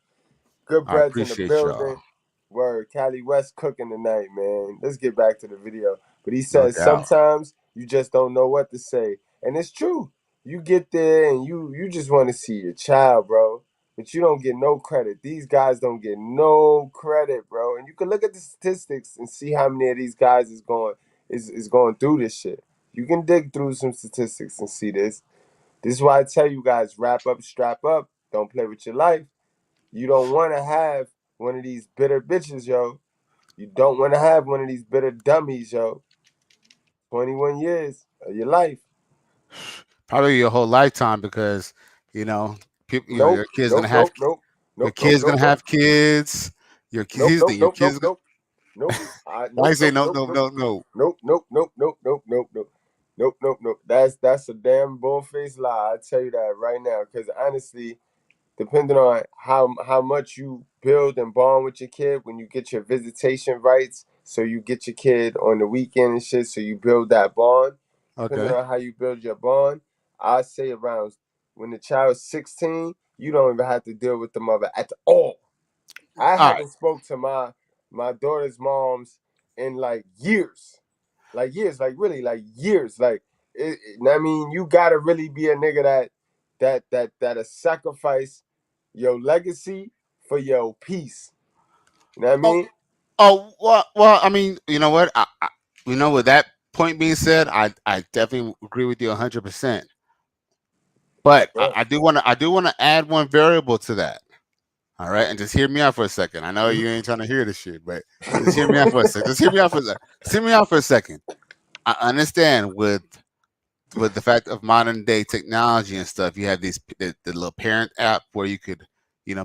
Good I breads in the appreciate building. y'all, Word, Cali West cooking tonight, man. Let's get back to the video. But he no says doubt. sometimes you just don't know what to say, and it's true. You get there and you just want to see your child, bro. But you don't get no credit. These guys don't get no credit, bro. And you can look at the statistics and see how many of these guys is going through this shit. You can dig through some statistics and see this. This is why I tell you guys, wrap up, strap up. Don't play with your life. You don't want to have one of these bitter bitches, yo. You don't want to have one of these bitter dummies, yo. 21 years of your life. Probably your whole lifetime because people, Nope, your kids gonna nope, have nope, nope, your nope, nope, kids nope, gonna nope, have kids. nope, Here's the nope, thing, your nope, nope, kids. nope, nope. Why you Nope, say nope, no, nope, no, nope, no, no? nope, nope, nope, nope, nope, nope, nope, nope, nope, nope. That's a damn bull-faced lie. I tell you that right now, because honestly, depending on how much you build and bond with your kid, when you get your visitation rights, so you get your kid on the weekend and shit, so you build that bond. Depending Okay. on how you build your bond, I say around when the child's 16, you don't even have to deal with the mother at all. I All right. haven't spoke to my daughter's moms in like years, like really like years. Like I mean, you gotta really be a nigga that'll sacrifice your legacy for your peace. You know what I Oh, mean? well. I mean, you know what? With that point being said, I definitely agree with you 100%. But Yeah. I do want to add one variable to that. All right, and just hear me out for a second. I know you ain't trying to hear this shit, but just hear me out for a second. Just hear me out for a second. Just hear me out for a second. I understand with the fact of modern day technology and stuff, you have the little parent app where you could,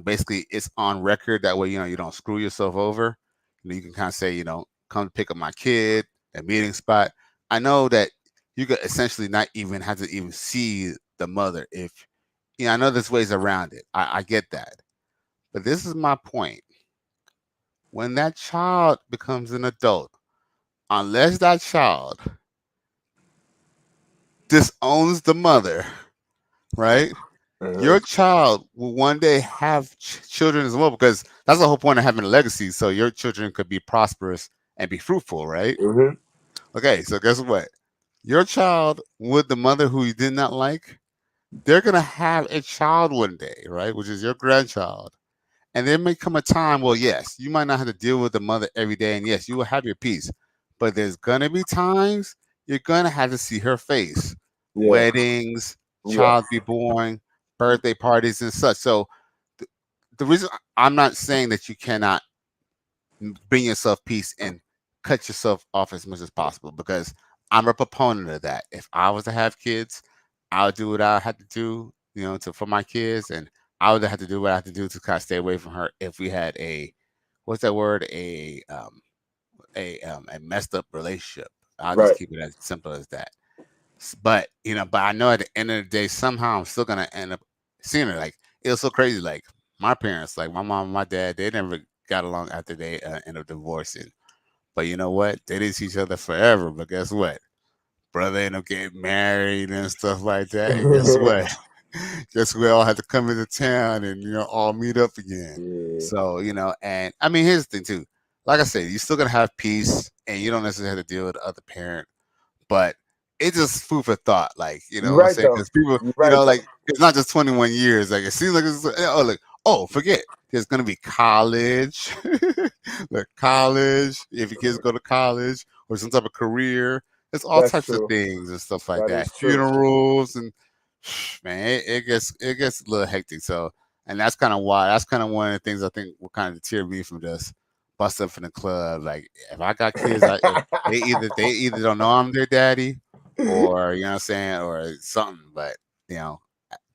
basically it's on record. That way, you don't screw yourself over. You can kind of say, come pick up my kid at meeting spot. I know that you could essentially not even have to even see the mother if, I know there's ways around it. I get that. But this is my point. When that child becomes an adult, unless that child disowns the mother, right? Your child will one day have children as well, because that's the whole point of having a legacy. So your children could be prosperous and be fruitful, right? Mm-hmm. Okay, so guess what? Your child with the mother who you did not like, they're gonna have a child one day, right? Which is your grandchild. And there may come a time, well, yes, you might not have to deal with the mother every day, and yes, you will have your peace. But there's gonna be times you're gonna have to see her face. Yeah. Weddings, Yeah. child be born, birthday parties and such. So the reason I'm not saying that you cannot bring yourself peace and cut yourself off as much as possible, because I'm a proponent of that. If I was to have kids, I would do what I had to do, for my kids, and I would have to do what I have to do to kind of stay away from her if we had a what's that word a messed up relationship. I'll just Right. keep it as simple as that. But I know at the end of the day, somehow I'm still gonna end up seeing her. Like, it was so crazy. Like, my parents, like my mom and my dad, they never got along after they ended up divorcing. But you know what? They didn't see each other forever. But guess what? Brother ended up getting married and stuff like that. And guess what? Guess we all had to come into town and all meet up again. Yeah. So and I mean, here's the thing too. Like I said, you're still gonna have peace, and you don't necessarily have to deal with the other parent, but it's just food for thought. Like, You what I'm right saying? though. Because people, You right though. like, it's not just 21 years. Like, it seems like it's, forget. There's going to be college, like college, if your kids go to college, or some type of career. There's all That's types of true. things and stuff like That is that. true. Funerals and, man, it gets a little hectic. So, and that's kind of one of the things I think will kind of deter me from just bust up in the club. Like, if I got kids, they either don't know I'm their daddy, or what I'm saying, or something. But you know,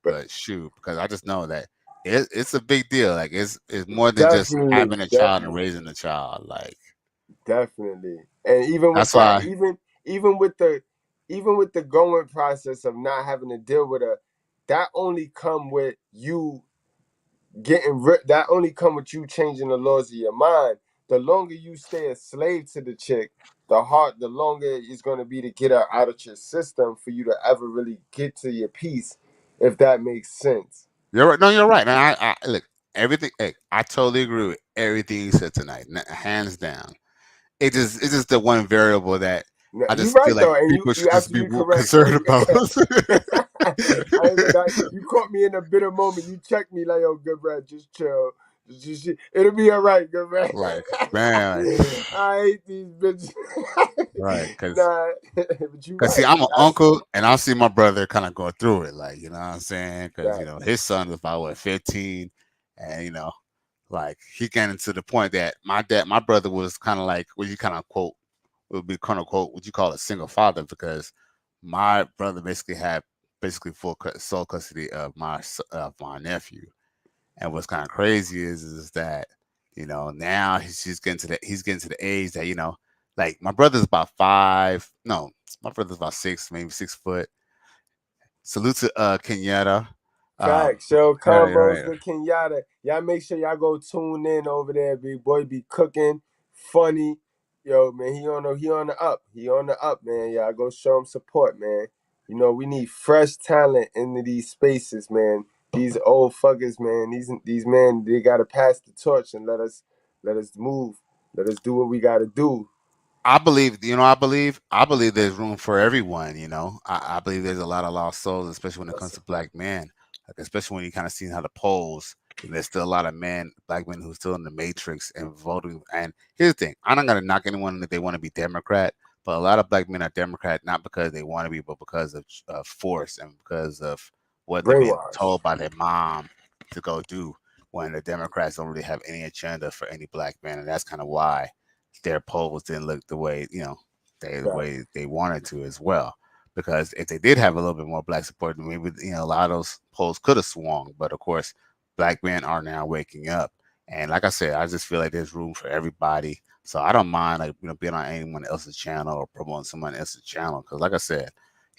But but shoot, because I just know that it's a big deal. Like, it's more than just definitely, having a child and definitely. raising a child. Like, Definitely. And even with that's that, why. even with the even with the going process of not having to deal with a that only come with you that only come with you changing the laws of your mind. The longer you stay a slave to the chick, the longer it's gonna be to get her out of your system for you to ever really get to your peace, if that makes sense. You're right. No, you're right. And I look, everything. Hey, I totally agree with everything you said tonight, hands down. It's just the one variable that No, I you just feel right like though, and people you should just be absolutely more correct. concerned about. I ain't that you caught me in a bitter moment. You checked me like, yo, good bro, just chill. It'll be all right, good man. Like, man, I hate these bitches. right? Because Nah, but you see, right. I'm an That's uncle, and I see my brother kind of go through it, like, you know what I'm saying? Because that. his son is about what 15, and like he getting to the point that my brother was kind of like what you kind of quote would be kind of quote what you call a single father, because my brother basically had basically sole custody of of my nephew. And what's kind of crazy is that now he's getting to the age that like my brother's about 5, no, my brother's about 6, maybe 6 foot. Salute to Kenyatta. Facts, yo. Right, Combos right. with Kenyatta. Y'all make sure y'all go tune in over there. Big boy be cooking, funny. Yo, man, he on the up. He on the up, man. Y'all go show him support, man. We need fresh talent into these spaces, man. These old fuckers, man. These men, they gotta pass the torch and let us move. Let us do what we gotta do. I believe, I believe there's room for everyone. I believe there's a lot of lost souls, especially when it comes That's a to black men. Like, especially when you kind of see how the polls, there's still a lot of black men who's still in the matrix and voting. And here's the thing: I'm not gonna knock anyone that they want to be Democrat, but a lot of black men are Democrat not because they want to be, but because of force and because of what they've been brainwash. told by their mom to go do. When the Democrats don't really have any agenda for any black man, and that's kind of why their polls didn't look the Facts. way they wanted to as well. Because if they did have a little bit more black support, maybe a lot of those polls could have swung. But of course, black men are now waking up, and like I said, I just feel like there's room for everybody. So I don't mind like being on anyone else's channel or promoting someone else's channel because, like I said,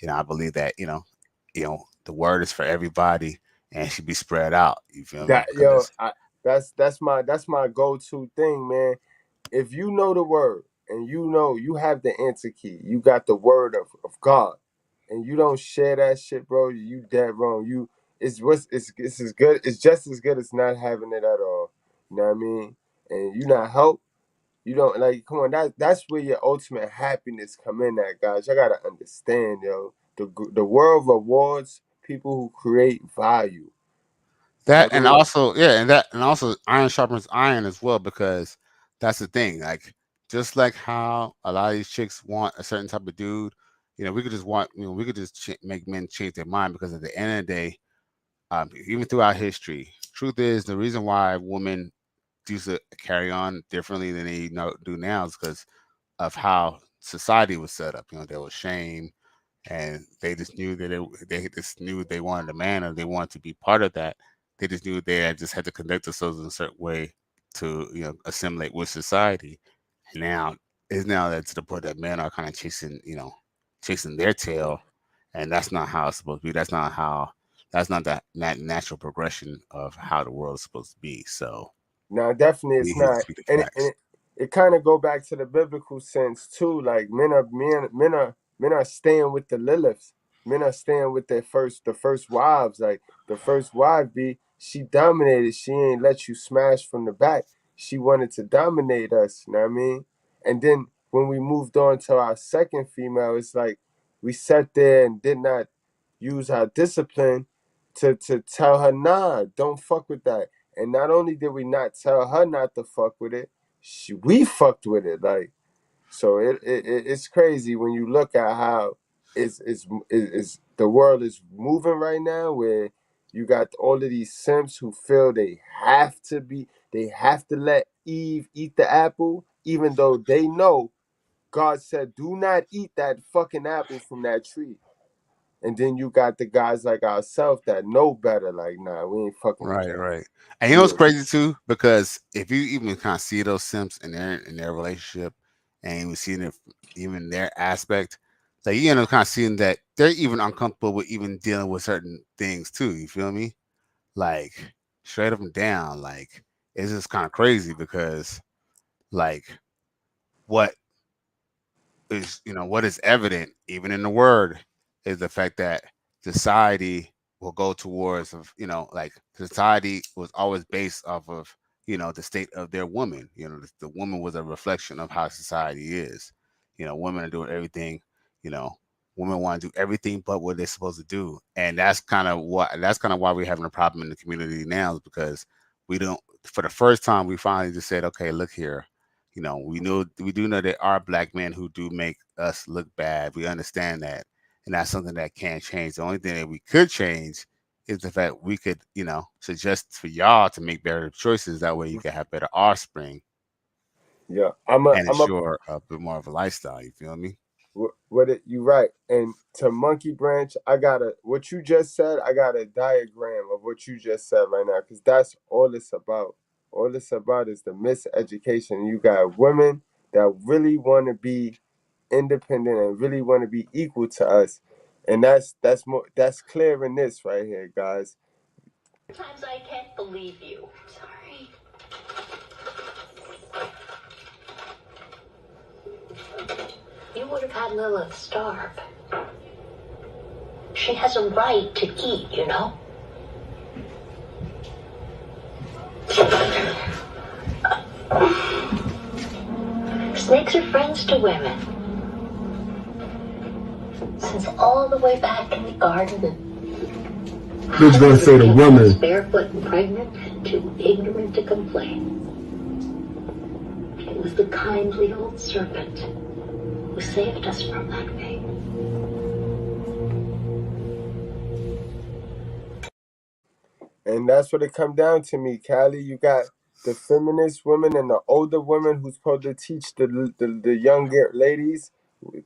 I believe that the word is for everybody and it should be spread out. You feel me? That yo, Because that's my go-to thing, man. If you know the word and you have the answer key, you got the word of God, and you don't share that shit, bro, you dead wrong. It's as good, it's just as good as not having it at all. You know what I mean? And you not help, you don't like come on, that's where your ultimate happiness come in at, guys. I gotta understand, yo. The world rewards people who create value. You know that, what I and mean? also, yeah, and also iron sharpens iron as well, because that's the thing. Like, just like how a lot of these chicks want a certain type of dude, we could just make men change their mind, because at the end of the day, even throughout history, truth is the reason why women used to carry on differently than they do now is because of how society was set up. There was shame, and they just knew that they just knew they wanted a man or they wanted to be part of that. They just knew they just had to conduct themselves in a certain way to assimilate with society. And now it's now that to the point that men are kind of chasing their tail, and that's not how it's supposed to be. That's not that natural progression of how the world is supposed to be. So No, definitely we it's here to not, speak the and facts. it kind of go back to the biblical sense too. Like men are staying with the Liliths. Men are staying with the first wives. Like the first wife, she dominated. She ain't let you smash from the back. She wanted to dominate us. You know what I mean? And then when we moved on to our second female, it's like we sat there and did not use our discipline to tell her, nah, don't fuck with that. And not only did we not tell her not to fuck with it, we fucked with it. Like, so it's crazy when you look at how the world is moving right now, where you got all of these simps who feel they have to let Eve eat the apple, even though they know God said, do not eat that fucking apple from that tree. And then you got the guys like ourselves that know better, like, nah, we ain't fucking with Right, that. right. And Yeah. what's crazy too, because if you even kind of see those simps in their relationship, and even seeing it, even their aspect, like you end up kind of seeing that they're even uncomfortable with even dealing with certain things too. You feel me? Like, straight up and down. Like, it's just kind of crazy because, like, what what is evident even in the word is the fact that society will go towards like society was always based off of the state of their woman. The woman was a reflection of how society is. Women are doing everything. you know Women want to do everything but what they're supposed to do, and that's kind of why we're having a problem in the community now, is because we don't for the first time, we finally just said, okay, look here. We do know there are black men who do make us look bad. We understand that, and that's something that can't change. The only thing that we could change is the fact we could, suggest for y'all to make better choices. That way, you can have better offspring Yeah, and ensure a bit more of a lifestyle. You feel me? You right. And to Monkey Branch, what you just said, I got a diagram of what you just said right now, because that's all it's about. All it's about is the miseducation. You got women that really want to be independent and really want to be equal to us. And that's clear in this right here, guys. Sometimes I can't believe you. Sorry. You would have had Lilith starve. She has a right to eat, you know? Snakes are friends to women. Since all the way back in the garden. Who's gonna say the woman? Barefoot and pregnant, too ignorant to complain. It was the kindly old serpent who saved us from that fate. And that's what it come down to me, Callie. You got the feminist women and the older women who's supposed to teach the younger ladies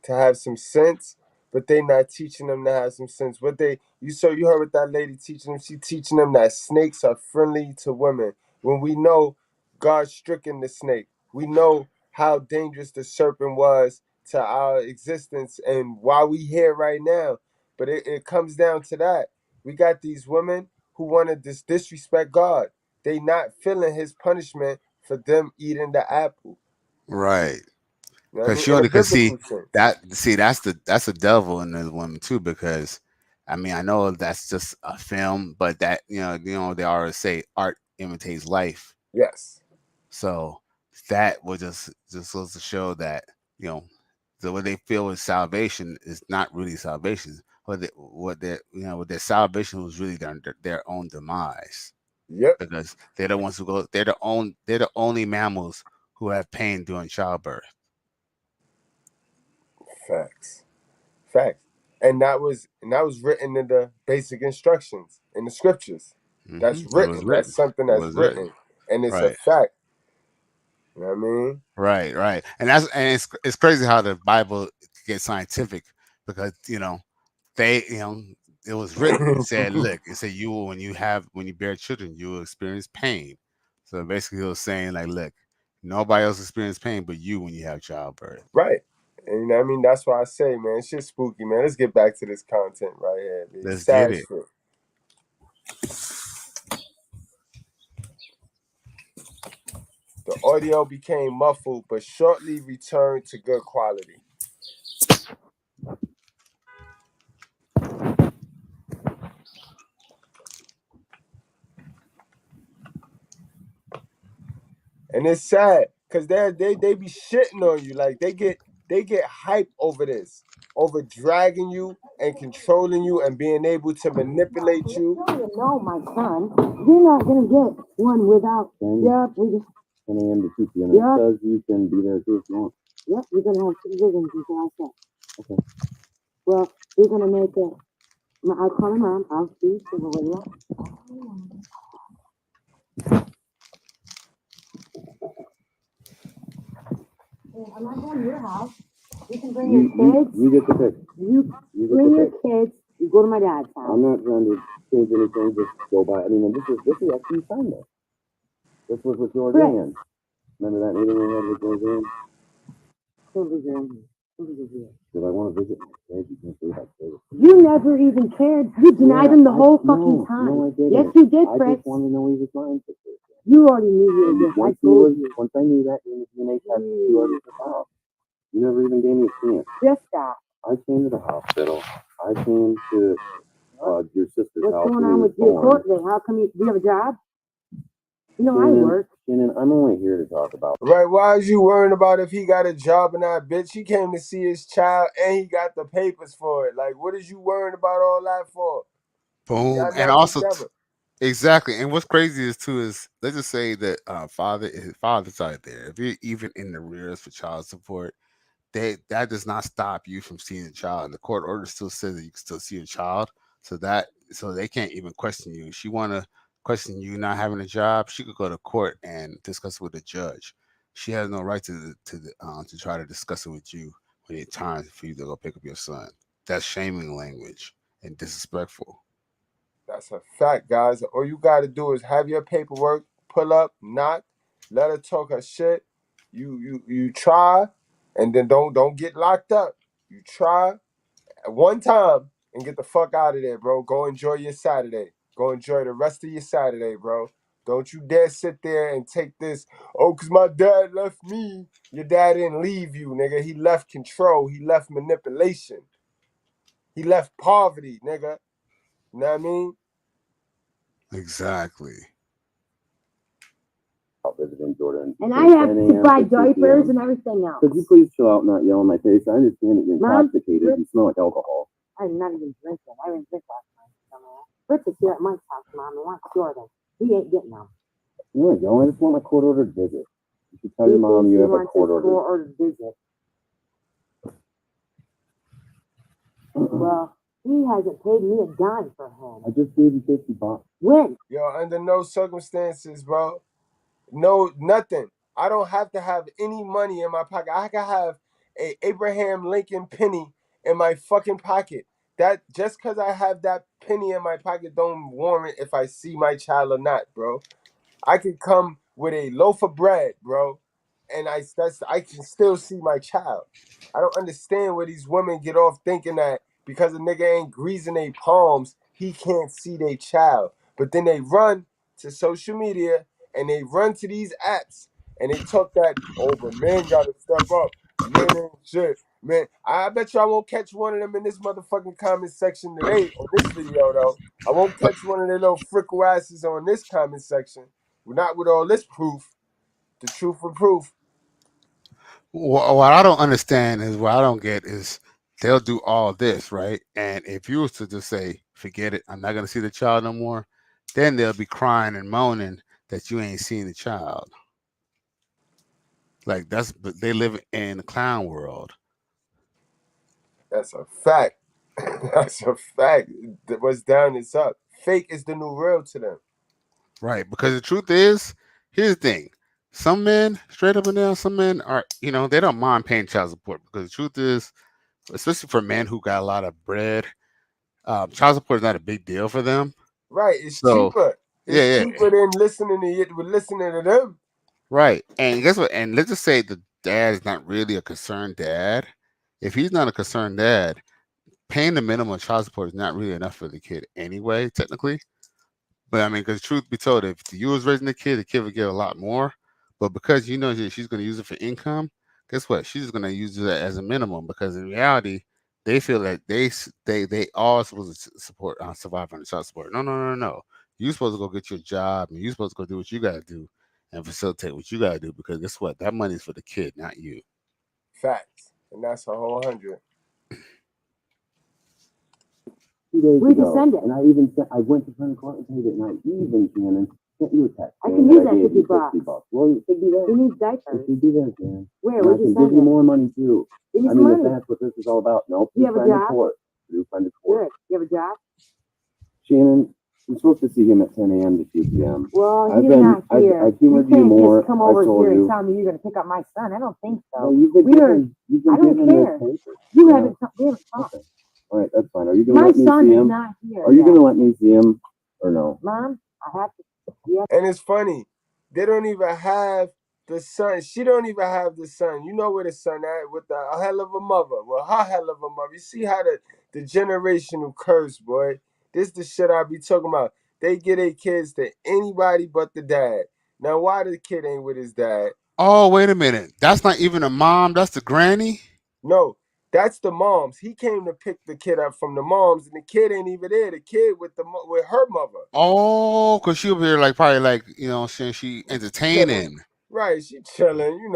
to have some sense, but they not teaching them to have some sense. You heard what that lady teaching them? She teaching them that snakes are friendly to women. When we know God stricken the snake, we know how dangerous the serpent was to our existence and why we here right now. But it comes down to that. We got these women who want to disrespect God. They not feeling his punishment for them eating the apple. Right. You know what I Because mean? she In a only could biblical sense. that's the devil in the woman too. Because I mean, I know that's just a film, but that they always say art imitates life. Yes. So that was just goes to show that the what they feel is salvation is not really salvation. What their salvation was really their own demise. Yep. Because they're the ones who go. They're the only mammals who have pain during childbirth. Facts. And that was written in the basic instructions in the scriptures. That's It was written. That's written. something It that's was written. written. And it's a Right. fact. You know what I mean? Right. And it's crazy how the Bible gets scientific because they it was written. It said, look, it said when you bear children, you will experience pain. So basically, it was saying like, look, nobody else experiences pain but you when you have childbirth. Right. And you know what I mean? That's why I say, man, it's just spooky, man. Let's get back to this content right here. Let's get Sad it. shit. The audio became muffled, but shortly returned to good quality. And it's sad because they be shitting on you. Like they get hype over this, over dragging you and controlling you and being able to manipulate you. No, my son, you're not gonna get one without. Yep, we just. 10 a.m. to 2 p.m. Yep. Because you can be there too if you want. Yep, you're gonna have supervision until I say. Okay. Well, you're gonna make it. I'll call him mom. I'll speak to the radio. I'm not going to your house. You can bring your kids. You get the pick. You bring your kids. You go to my dad's house. I'm not trying to change anything. Just go by. I mean, this is after you signed this. This was with George Ann. Remember that meeting we had with George Ann? Because I want to visit my kids. You can't believe I cared. You never even cared. You denied him the whole fucking time. No, I didn't. Yes, you did, Fritz. I just wanted to know he was mine. You already knew he was. I told you. Once I knew that in the DNA test, you already took off. You never even gave me a chance. Just stop. I came to the hospital. I came to your sister's house. What's going on with your court today? How come do you have a job? You know, I work. Shannon, I'm only here to talk about. Right, why is you worrying about if he got a job or not, bitch? He came to see his child and he got the papers for it. Like, what is you worrying about all that for? Boom. Y'all And not also together. Exactly. And what's crazy is too is let's just say that father's out there. If you're even in the rears for child support, that does not stop you from seeing the child. The court order still says that you can still see a child. So they can't even question you. If she wanna question you not having a job, she could go to court and discuss it with the judge. She has no right to try to discuss it with you when it's time for you to go pick up your son. That's shaming language and disrespectful. That's a fact, guys. All you got to do is have your paperwork, pull up, knock, let her talk her shit. You try, and then don't get locked up. You try at one time and get the fuck out of there, bro. Go enjoy your Saturday. Go enjoy the rest of your Saturday, bro. Don't you dare sit there and take this. Oh, cause my dad left me. Your dad didn't leave you, nigga. He left control. He left manipulation. He left poverty, nigga. You know what I mean? Exactly. Visiting Jordan. And I have to buy diapers and everything else. Could you please chill out and not yell in my face? I understand that you're intoxicated. You smell like alcohol. I'm not even drinking. I didn't drink last night. Fritz is here at Mike's house, Mom, and wants Jordan. He ain't getting them. You know, I just want my court-ordered visit. You should tell your mom you have a court-ordered visit. Well, he hasn't paid me a dime for him. I just gave you $50. When? Yo, under no circumstances, bro. No, nothing. I don't have to have any money in my pocket. I can have a Abraham Lincoln penny in my fucking pocket. That just because I have that penny in my pocket don't warrant if I see my child or not, bro. I could come with a loaf of bread, bro, and I can still see my child. I don't understand where these women get off thinking that because a nigga ain't greasing their palms, he can't see their child. But then they run to social media and they run to these apps and they talk that, oh, but men gotta step up. Men ain't shit. Man, I bet you I won't catch one of them in this motherfucking comment section today on this video, though. I won't catch one of their little frickle asses on this comment section. Not with all this proof. The truth and proof. What I don't understand is what I don't get is they'll do all this, right? And if you was to just say, forget it, I'm not going to see the child no more, then they'll be crying and moaning that you ain't seen the child. Like but they live in a clown world. That's a fact. That's a fact. What's down is up. Fake is the new real to them. Right. Because the truth is, here's the thing. Some men, straight up and down, some men are, they don't mind paying child support because the truth is, especially for men who got a lot of bread, child support is not a big deal for them. Right. It's So, cheaper. It's yeah. cheaper than listening to them. Right. And guess what? And let's just say the dad is not really a concerned dad. If he's not a concerned dad, paying the minimum child support is not really enough for the kid anyway, technically. But I mean, because truth be told, if you was raising the kid would get a lot more. But because you know that she's going to use it for income, guess what? She's going to use it as a minimum because in reality, they feel that they all supposed to support survive on the child support. No. You're supposed to go get your job and you're supposed to go do what you got to do and facilitate what you got to do because guess what? That money's for the kid, not you. Facts. And that's a whole 100. 2 days ago, and I went to Planet Court and paid it, and I even, Shannon, sent you a text. I can use that $50. Well, it should be there. He needs diapers. It should be there, Shannon. Where? And I can give you more money, too. Give me I some mean, money. if that's what this is all about. Nope. Do you have a job? Do friend of court. Good. You have a job? Shannon, I'm supposed to see him at 10 a.m. to 2 p.m. Well, he's not here. I've humored you more. Just come over here and tell me you're going to pick up my son. I don't think so. No, you've been given You haven't talked. Okay. All right, that's fine. Are you going to let me see him? My son is not here. Are you going to let me see him or no? Mom, I have to. Yeah. And it's funny. They don't even have the son. She don't even have the son. You know where the son at with a hell of a mother. Well, her hell of a mother. You see how the generational curse, boy. This the shit I be talking about. They get their kids to anybody but the dad. Now, why the kid ain't with his dad? Oh, wait a minute. That's not even a mom. That's the granny? No, that's the moms. He came to pick the kid up from the moms, and the kid ain't even there. The kid with her mother. Oh, because she'll be there probably saying she entertaining. Right, she chilling,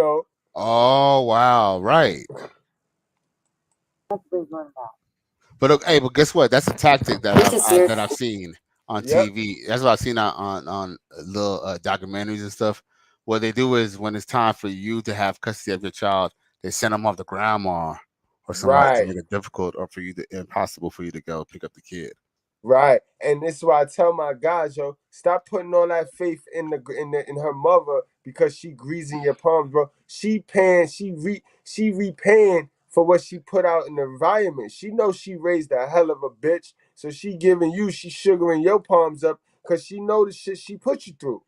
Oh, wow, right. But guess what? That's a tactic that I've seen on Yep. TV. That's what I've seen on little documentaries and stuff. What they do is when it's time for you to have custody of your child, they send them off to grandma or somebody to Right. make it difficult or for you to impossible for you to go pick up the kid. Right, and this is why I tell my guys, yo, stop putting all that faith in her mother because she greasing your palms, bro. She repaying for what she put out in the environment. She knows she raised a hell of a bitch, so she sugaring your palms up because she know the shit she put you through.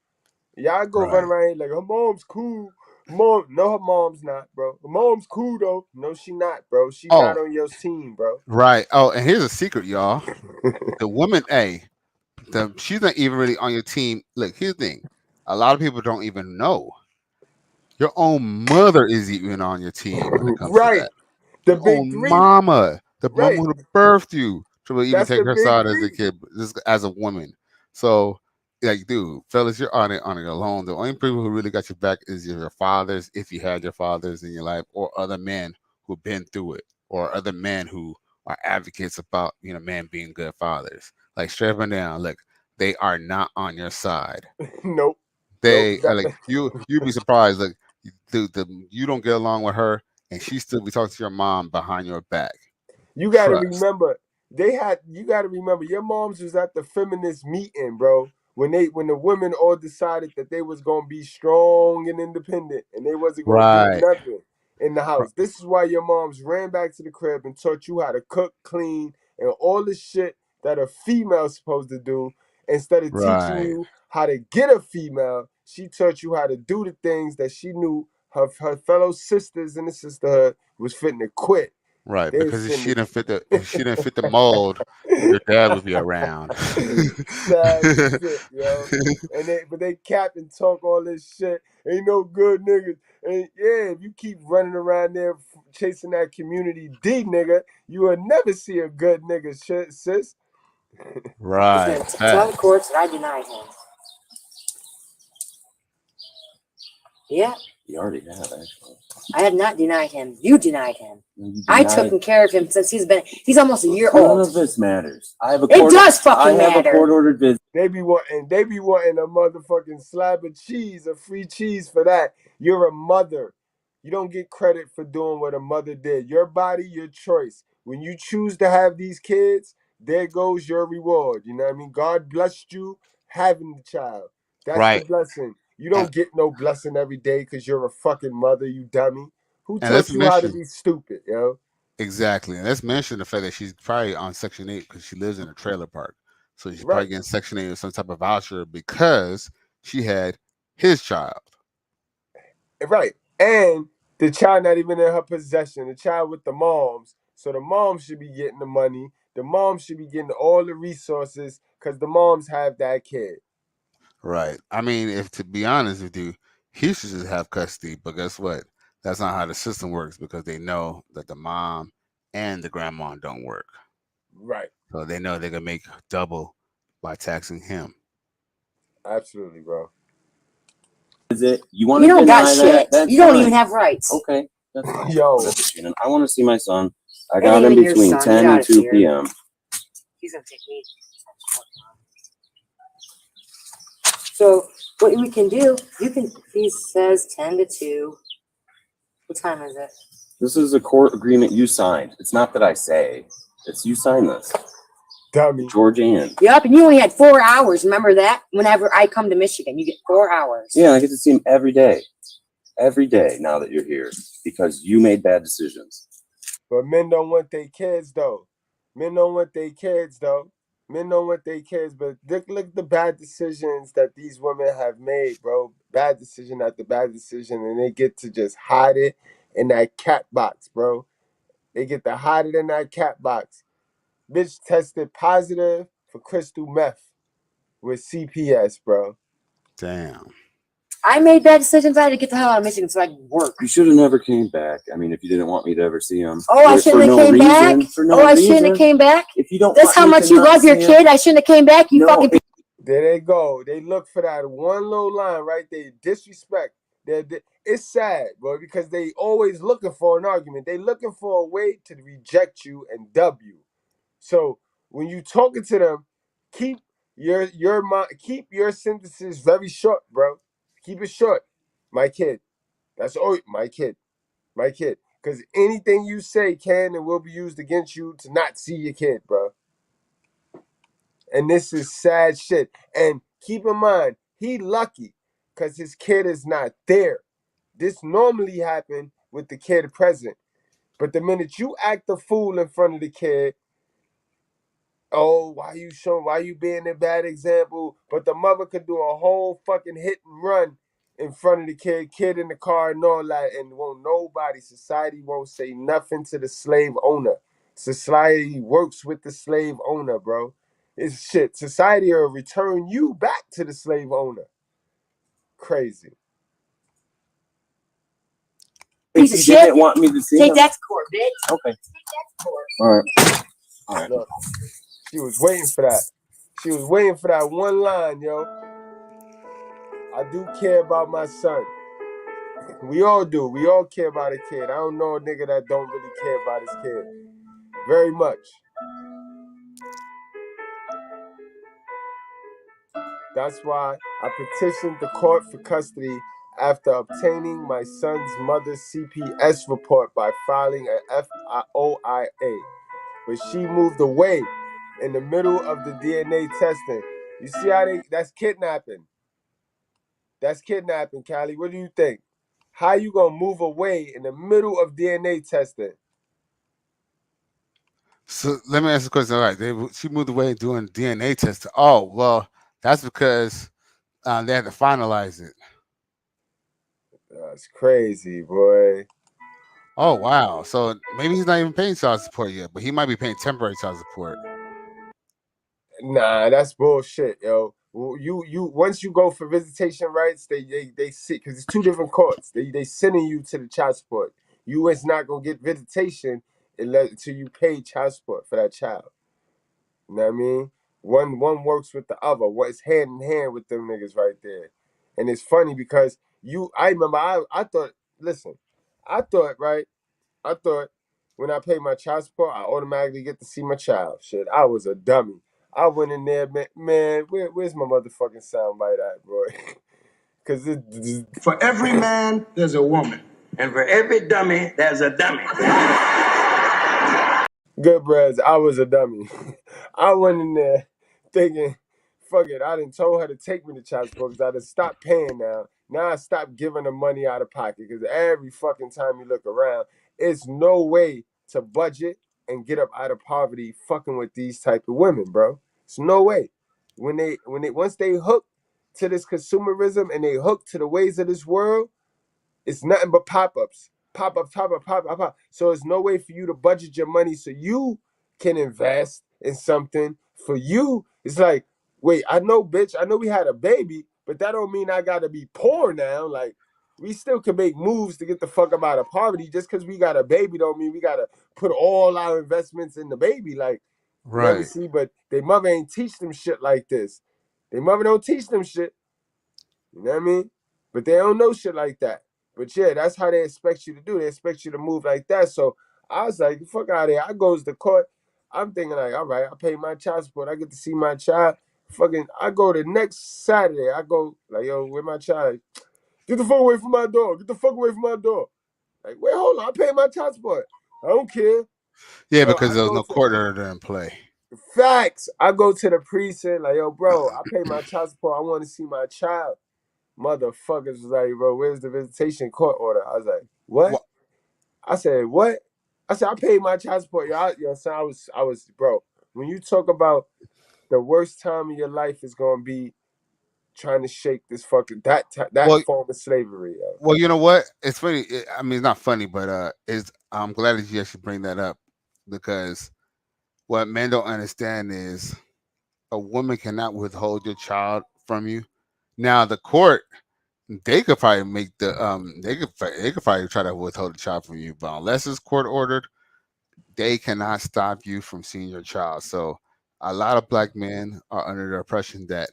Y'all go run Right. around here like her mom's cool. Mom, no, her mom's not, bro. Her mom's cool though. No, she not, bro. She Oh, not on your team, bro. right. Oh, and here's a secret, y'all. The woman she's not even really on your team. Look, here's the thing. A lot of people don't even know. Your own mother is even on your team when it comes to Right, that. the Your big own three. mama, the mama Right, who birthed you, to even that's take the her big side as a three. kid, just as a woman. So, like, dude, fellas, you're on it alone. The only people who really got your back is your fathers, if you had your fathers in your life, or other men who've been through it, or other men who are advocates about men being good fathers. Like straight up and down, look, they are not on your side. Nope, nope. They are like you'd be surprised. Like you don't get along with her, and she still be talking to your mom behind your back. You got to Trust. remember, you got to remember, your moms was at the feminist meeting, bro. When the women all decided that they was gonna be strong and independent, and they wasn't gonna do Right. nothing in the house. This is why your moms ran back to the crib and taught you how to cook, clean, and all the shit that a female's supposed to do. Instead of teaching Right. you how to get a female, she taught you how to do the things that she knew her fellow sisters in the sisterhood was fitting to quit. Right. They was Because fitting if she didn't fit the mold, your dad would be around. sad as shit, yo. But they cap and talk all this shit. Ain't no good niggas. And yeah, if you keep running around there chasing that community D nigga, you will never see a good nigga shit, sis. Right. Tell the Facts. courts that I denied him. Yeah. You already have, actually. I have not denied him. You denied him. You I denied- taken care of him since he's almost a year None old. of this matters. I have a It court, does fucking I have matter. a court-ordered visit. They be wanting a motherfucking slab of cheese, a free cheese for that. You're a mother. You don't get credit for doing what a mother did. Your body, your choice. When you choose to have these kids, there goes your reward. You know what I mean? God blessed you having the child. That's the Right. blessing. You And don't get no blessing every day because you're a fucking mother, you dummy. Who and let's taught you how to mention be stupid, yo? exactly. And let's mention the fact that she's probably on Section 8 because she lives in a trailer park. So she's probably Right, getting Section 8 or some type of voucher because she had his child. right. And the child not even in her possession. The child with the moms. So the mom should be getting the money. The mom should be getting all the resources because the moms have that kid. Right. I mean, if to be honest with you, he should just have custody. But guess what? That's not how the system works because they know that the mom and the grandma don't work. Right. So they know they can make double by taxing him. Absolutely, bro. Is it? You want You to don't deny got that? shit. That's You don't fine. even have rights. Okay, that's fine. Yo. Whatever, Shannon. I want to see my son. I Ain't got him even your between son. 10 Get out and of 2 here. p.m. He's gonna take me. So what we can do, he says 10 to 2. What time is it? This is a court agreement you signed. It's not that I say. It's you signed this. Dummy. Georgian. Yep, and you only had 4 hours. Remember that? Whenever I come to Michigan, you get 4 hours. Yeah, I get to see him every day. Every day now that you're here because you made bad decisions. But men don't want their kids, though. Men don't want their kids, though. Men don't want their kids, but look at the bad decisions that these women have made, bro. Bad decision after bad decision, and they get to just hide it in that cat box, bro. They get to hide it in that cat box. Bitch tested positive for crystal meth with CPS, bro. Damn. I made bad decisions. I had to get the hell out of Michigan so I could work. You should have never came back. I mean, if you didn't want me to ever see him. Oh, I shouldn't have came back. I shouldn't have came back. If you don't, that's how much you love your kid. I shouldn't have came back. You fucking. There they go. They look for that one little line right there. Disrespect. It's sad, boy, because they always looking for an argument. They looking for a way to reject you and dub you. So when you talking to them, keep Your mind. Keep your sentences very short, bro. Keep it short. My kid. That's all. My kid. My kid. Because anything you say can and will be used against you to not see your kid, bro. And this is sad shit. And keep in mind, he lucky because his kid is not there. This normally happen with the kid present. But the minute you act a fool in front of the kid, oh, why you being a bad example? But the mother could do a whole fucking hit and run in front of the kid in the car and all that, and society won't say nothing to the slave owner. Society works with the slave owner, bro. It's shit. Society will return you back to the slave owner. Crazy. Piece of shit. Didn't want me to see Take him. that to court, bitch. Okay. Take that to court. All right. All right. Look, she was waiting for that. She was waiting for that one line, yo. I do care about my son. We all do. We all care about a kid. I don't know a nigga that don't really care about his kid. Very much. That's why I petitioned the court for custody after obtaining my son's mother's CPS report by filing a FOIA. But she moved away in the middle of the DNA testing. You see how that's kidnapping. That's kidnapping, Callie. What do you think? How you gonna move away in the middle of DNA testing? So let me ask a question. All right, she moved away doing DNA testing. Oh, well, that's because they had to finalize it. That's crazy, boy. Oh, wow. So maybe he's not even paying child support yet, but he might be paying temporary child support. Nah, that's bullshit, yo. You once you go for visitation rights, they sit because it's two different courts. They sending you to the child support. You is not gonna get visitation until you pay child support for that child. You know what I mean? One works with the other. It's hand in hand with them niggas right there. And it's funny because I remember I thought, listen, I thought, right? I thought when I pay my child support, I automatically get to see my child. Shit, I was a dummy. I went in there, man, where's my motherfucking soundbite at, bro? Because For every man, there's a woman. And for every dummy, there's a dummy. Goodbread, I was a dummy. I went in there thinking, fuck it, I done told her to take me to child support because I done stopped paying now. Now I stopped giving her money out of pocket because every fucking time you look around, it's no way to budget and get up out of poverty fucking with these type of women, bro. It's no way. Once they hook to this consumerism and they hook to the ways of this world, it's nothing but pop-ups. Pop-up, pop-up, pop-up, pop. So there's no way for you to budget your money so you can invest in something. For you, it's like, wait, I know, bitch, I know we had a baby, but that don't mean I gotta be poor now. Like, we still can make moves to get the fuck up out of poverty. Just because we got a baby don't mean we gotta put all our investments in the baby. Like, you know what I Right. see? But they mother ain't teach them shit like this. They mother don't teach them shit. You know what I mean? But they don't know shit like that. But yeah, that's how they expect you to do. They expect you to move like that. So I was like, fuck out of here. I goes to court. I'm thinking like, all right, I pay my child support. I get to see my child. Fucking, I go the next Saturday. I go like, yo, where my child? Get the fuck away from my door. Get the fuck away from my door. Like, wait, hold on. I pay my child support. I don't care. Yeah, So because I there was go no to court order in play. facts. I go to the precinct like, yo, bro, I pay my child support. I want to see my child. Motherfuckers was like, bro, where's the visitation court order? I was like, what? I said, what? I said, I paid my child support. Son, I was, bro. When you talk about the worst time of your life is gonna be trying to shake this fucking that Well, form of slavery. Yo. well, you know what? It's funny. I mean, it's not funny, but I'm glad that you actually bring that up because what men don't understand is a woman cannot withhold your child from you. Now, the court, they could probably make they could probably try to withhold the child from you, but unless it's court ordered, they cannot stop you from seeing your child. So a lot of black men are under the impression that,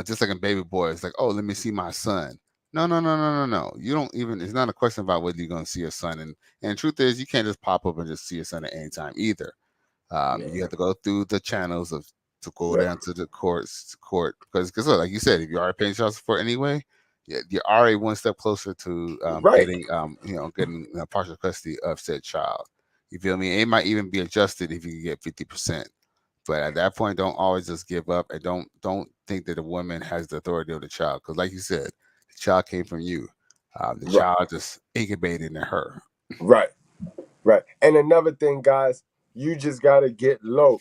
just like a baby boy, it's like, oh, let me see my son. No, no, no, no, no, no. You don't even. It's not a question about whether you're going to see your son, and the truth is, you can't just pop up and just see your son at any time either. You have to go through the channels of to go down to the court because like you said, if you are paying child support anyway, you're already one step closer to getting getting partial custody of said child. You feel me? It might even be adjusted if you can get 50%. But at that point, don't always just give up, and don't think that a woman has the authority of the child, because like you said, the child came from you. The child just incubated in her. Right. And another thing, guys, you just gotta get low.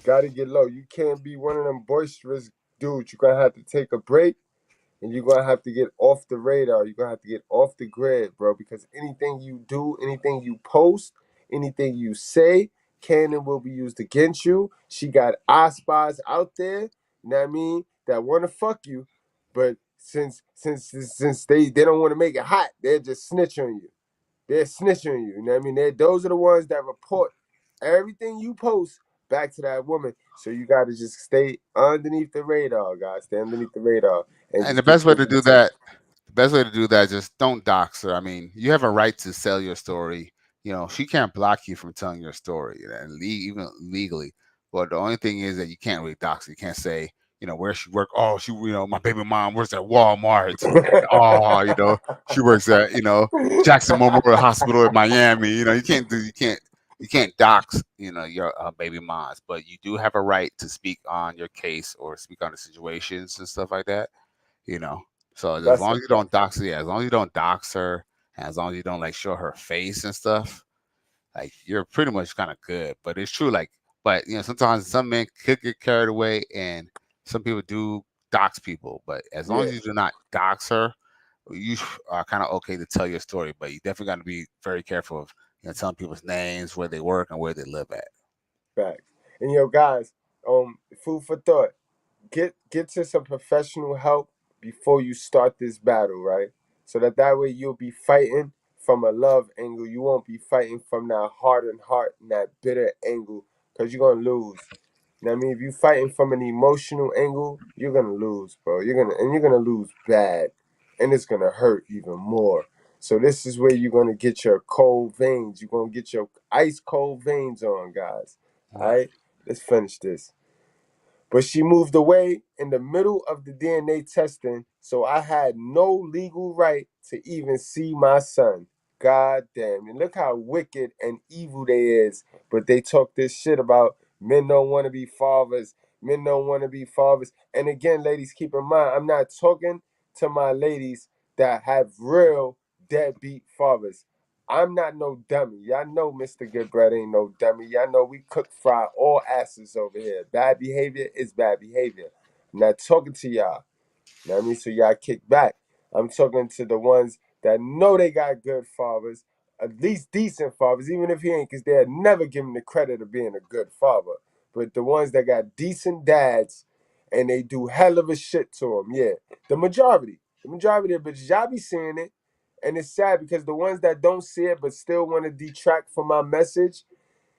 You can't be one of them boisterous dudes. You're gonna have to take a break, and you're gonna have to get off the radar. You're gonna have to get off the grid, bro, because anything you do, anything you post, anything you say, can and will be used against you. She got eye spies out there, you know what I mean, that wanna fuck you, but since they don't want to make it hot, they're just snitch on you. They're snitching on you. You know what I mean? Those are the ones that report everything you post back to that woman. So you got to just stay underneath the radar, guys. Stay underneath the radar and And just keep pushing the tape. the best way to do that, just don't dox her. I mean, you have a right to sell your story. She can't block you from telling your story, and even legally. But the only thing is that you can't really dox her. You can't say, where she work. Oh, my baby mom works at Walmart. Oh, she works at, Jackson Memorial Hospital in Miami. You can't dox, your baby moms, but you do have a right to speak on your case or speak on the situations and stuff like that. you know. So as That's long a as you fact. don't dox her, as long as you don't dox her, and as long as you don't like show her face and stuff, like you're pretty much kind of good. But it's true, like, but sometimes some men could get carried away, and some people do dox people. But as long Yeah, as you do not dox her, you are kind of okay to tell your story. But you definitely got to be very careful of telling people's names, where they work, and where they live at. facts. And guys, food for thought. Get to some professional help before you start this battle, right? So that way you'll be fighting from a love angle. You won't be fighting from that hardened heart and that bitter angle, because you're gonna lose. You know what I mean? If you're fighting from an emotional angle, you're gonna lose, bro. You're gonna lose bad, and it's gonna hurt even more. So this is where you're gonna get your cold veins. You're gonna get your ice cold veins on, guys. All Right. right, let's finish this. But she moved away in the middle of the DNA testing, so I had no legal right to even see my son. God damn. And look how wicked and evil they is. But they talk this shit about men don't want to be fathers. Men don't want to be fathers. And again, ladies, keep in mind, I'm not talking to my ladies that have real deadbeat fathers. I'm not no dummy. Y'all know Mr. Goodbread ain't no dummy. Y'all know we cook fry all asses over here. Bad behavior is bad behavior. I'm not talking to y'all. You know what I mean? So y'all kick back. I'm talking to the ones that know they got good fathers, at least decent fathers, even if he ain't, because they'll never give him the credit of being a good father. But the ones that got decent dads and they do hell of a shit to them, yeah. The majority of bitches, y'all be seeing it. And it's sad because the ones that don't see it but still want to detract from my message,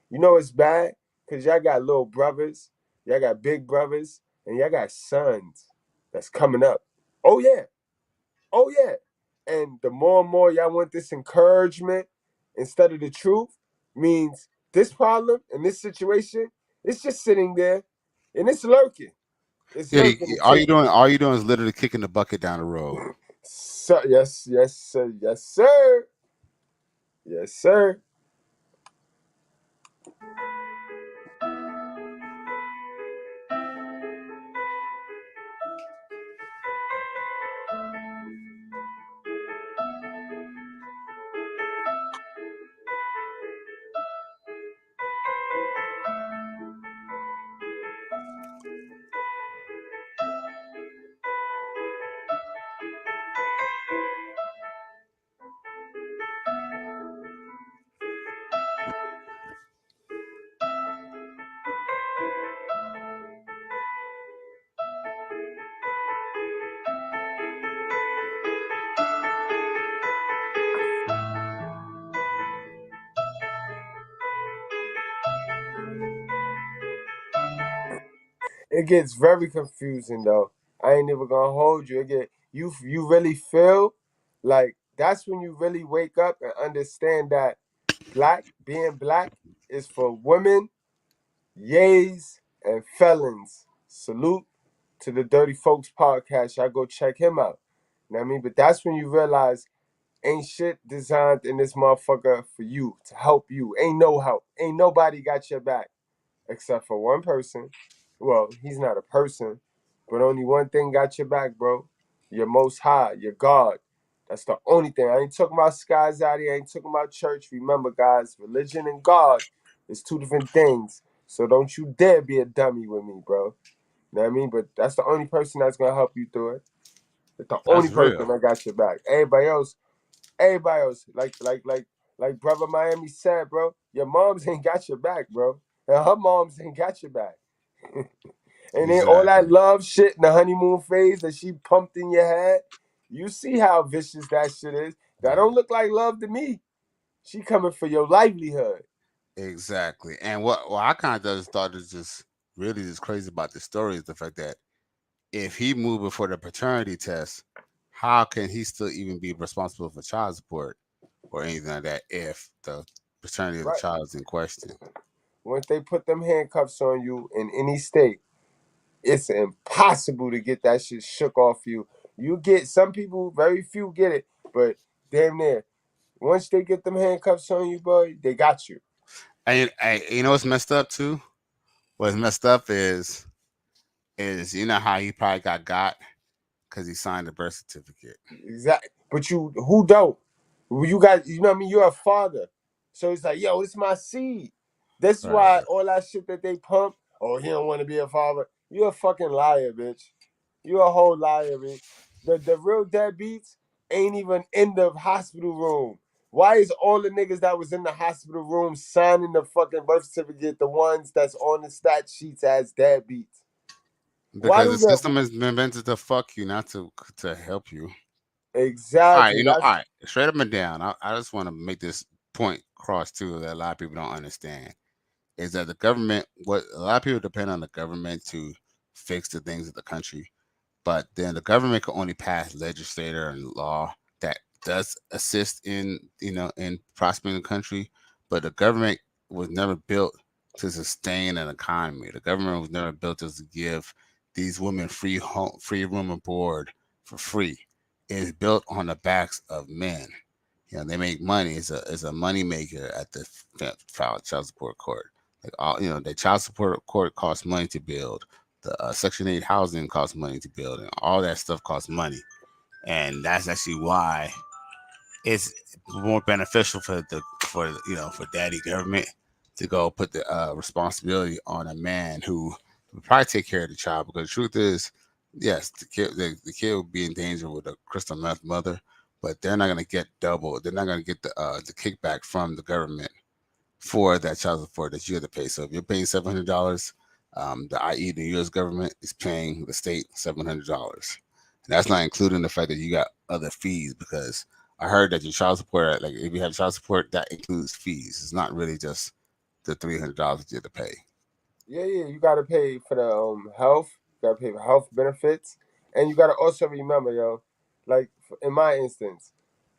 it's bad because y'all got little brothers, y'all got big brothers, and y'all got sons that's coming up. Oh, yeah. Oh, yeah. And the more and more y'all want this encouragement instead of the truth, means this problem and this situation, it's just sitting there and it's lurking. It's Yeah, lurking to all you take. doing, all you doing is literally kicking the bucket down the road. So, yes, sir. Yes, sir. Yes, sir. It gets very confusing though. I ain't even gonna hold you. You really feel like that's when you really wake up and understand that being black is for women, yays, and felons. Salute to the Dirty Folks podcast. Y'all go check him out. You know what I mean? But that's when you realize ain't shit designed in this motherfucker for you, to help you. Ain't no help. Ain't nobody got your back except for one person. Well, he's not a person, but only one thing got your back, bro. Your Most High, your God. That's the only thing. I ain't talking about skies out here. I ain't talking about church. Remember, guys, religion and God is two different things. So don't you dare be a dummy with me, bro. You know what I mean? But that's the only person that's gonna help you through it. It's the only That's person real. that got your back. Everybody else, like brother Miami said, bro, your moms ain't got your back, bro. And her moms ain't got your back. And then all that Exactly. love shit in the honeymoon phase that she pumped in your head, you see how vicious that shit is. That Yeah. don't look like love to me. She coming for your livelihood. Exactly. And what I kind of just thought is just really just crazy about this story is the fact that if he moved before the paternity test, how can he still even be responsible for child support or anything like that if the paternity of the Right. child is in question? Once they put them handcuffs on you in any state, it's impossible to get that shit shook off you. You get some people, very few get it, but damn near. Once they get them handcuffs on you, boy, they got you. And you know what's messed up too? What's messed up is you know how he probably got because he signed the birth certificate. Exactly. But who don't? You got, you know what I mean? You're a father. So it's like, yo, it's my seed. This is why Right. all that shit that they pump, oh, he don't want to be a father. You're a fucking liar, bitch. You're a whole liar, bitch. The real deadbeats ain't even in the hospital room. Why is all the niggas that was in the hospital room signing the fucking birth certificate the ones that's on the stat sheets as deadbeats? Why Because do the the system is invented to fuck you, not to help you. All right, exactly all that's right, straight up and down. I just want to make this point cross too that a lot of people don't understand is that the government, what a lot of people depend on the government to fix the things of the country, but then the government can only pass legislator and law that does assist in in prospering the country, but the government was never built to sustain an economy. The government was never built to give these women free home, free room and board for free. It is built on the backs of men. They make money. It's a money maker at the child support court. Like the child support court costs money to build. The Section 8 housing costs money to build, and all that stuff costs money. And that's actually why it's more beneficial for daddy government to go put the responsibility on a man who would probably take care of the child. Because the truth is, yes, the kid will be in danger with a crystal meth mother, but they're not going to get double. They're not going to get the kickback from the government for that child support that you have to pay. So if you're paying $700, the U.S. government is paying the state $700. That's not including the fact that you got other fees, because I heard that your child support, like if you have child support, that includes fees. It's not really just the $300 that you have to pay. yeah, you gotta pay for the health, you gotta pay for health benefits, and you gotta also remember, yo, like in my instance,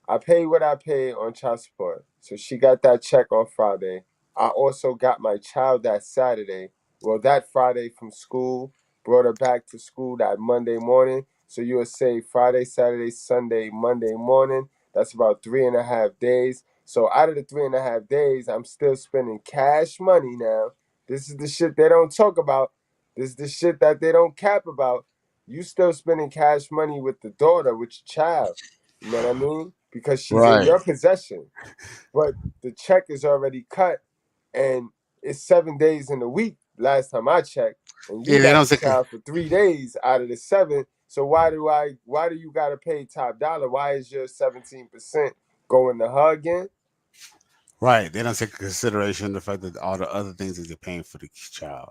I pay what I pay on child support. So she got that check on Friday. I also got my child that Saturday. Well, that Friday from school, brought her back to school that Monday morning. So you would say Friday, Saturday, Sunday, Monday morning. That's about 3.5 days. So out of the 3.5 days, I'm still spending cash money now. This is the shit they don't talk about. This is the shit that they don't cap about. You still spending cash money with the daughter, with your child. You know what I mean? Because she's in Right. your possession. But the check is already cut and it's 7 days in the week, last time I checked. And you Yeah, they got don't the take. child for 3 days out of the seven. So why do you gotta pay top dollar? Why is your 17% going to her again? Right. They don't take into consideration the fact that all the other things that you're paying for the child.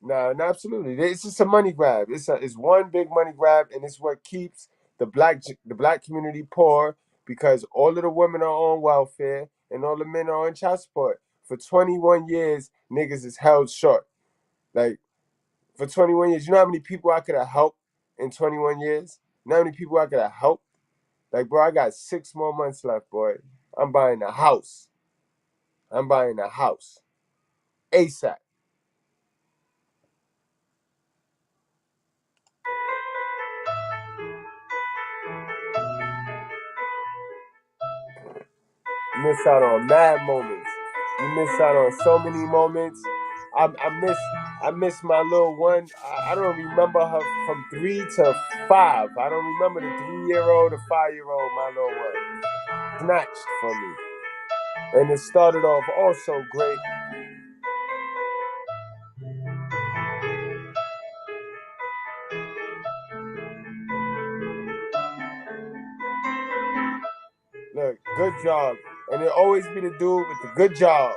No, absolutely. It's just a money grab. It's one big money grab, and it's what keeps the black community poor because all of the women are on welfare and all the men are on child support. For 21 years, niggas is held short. Like for 21 years, you know how many people I could have helped in 21 years? You know how many people I could have helped? Like, bro, I got 6 more months left, boy. I'm buying a house. I'm buying a house ASAP. You miss out on mad moments. You miss out on so many moments. I miss my little one. I don't remember her from 3 to 5. I don't remember the 3-year-old, the 5-year-old, my little one. Snatched from me. And it started off also great. Look, good job. And it always be the dude with the good job.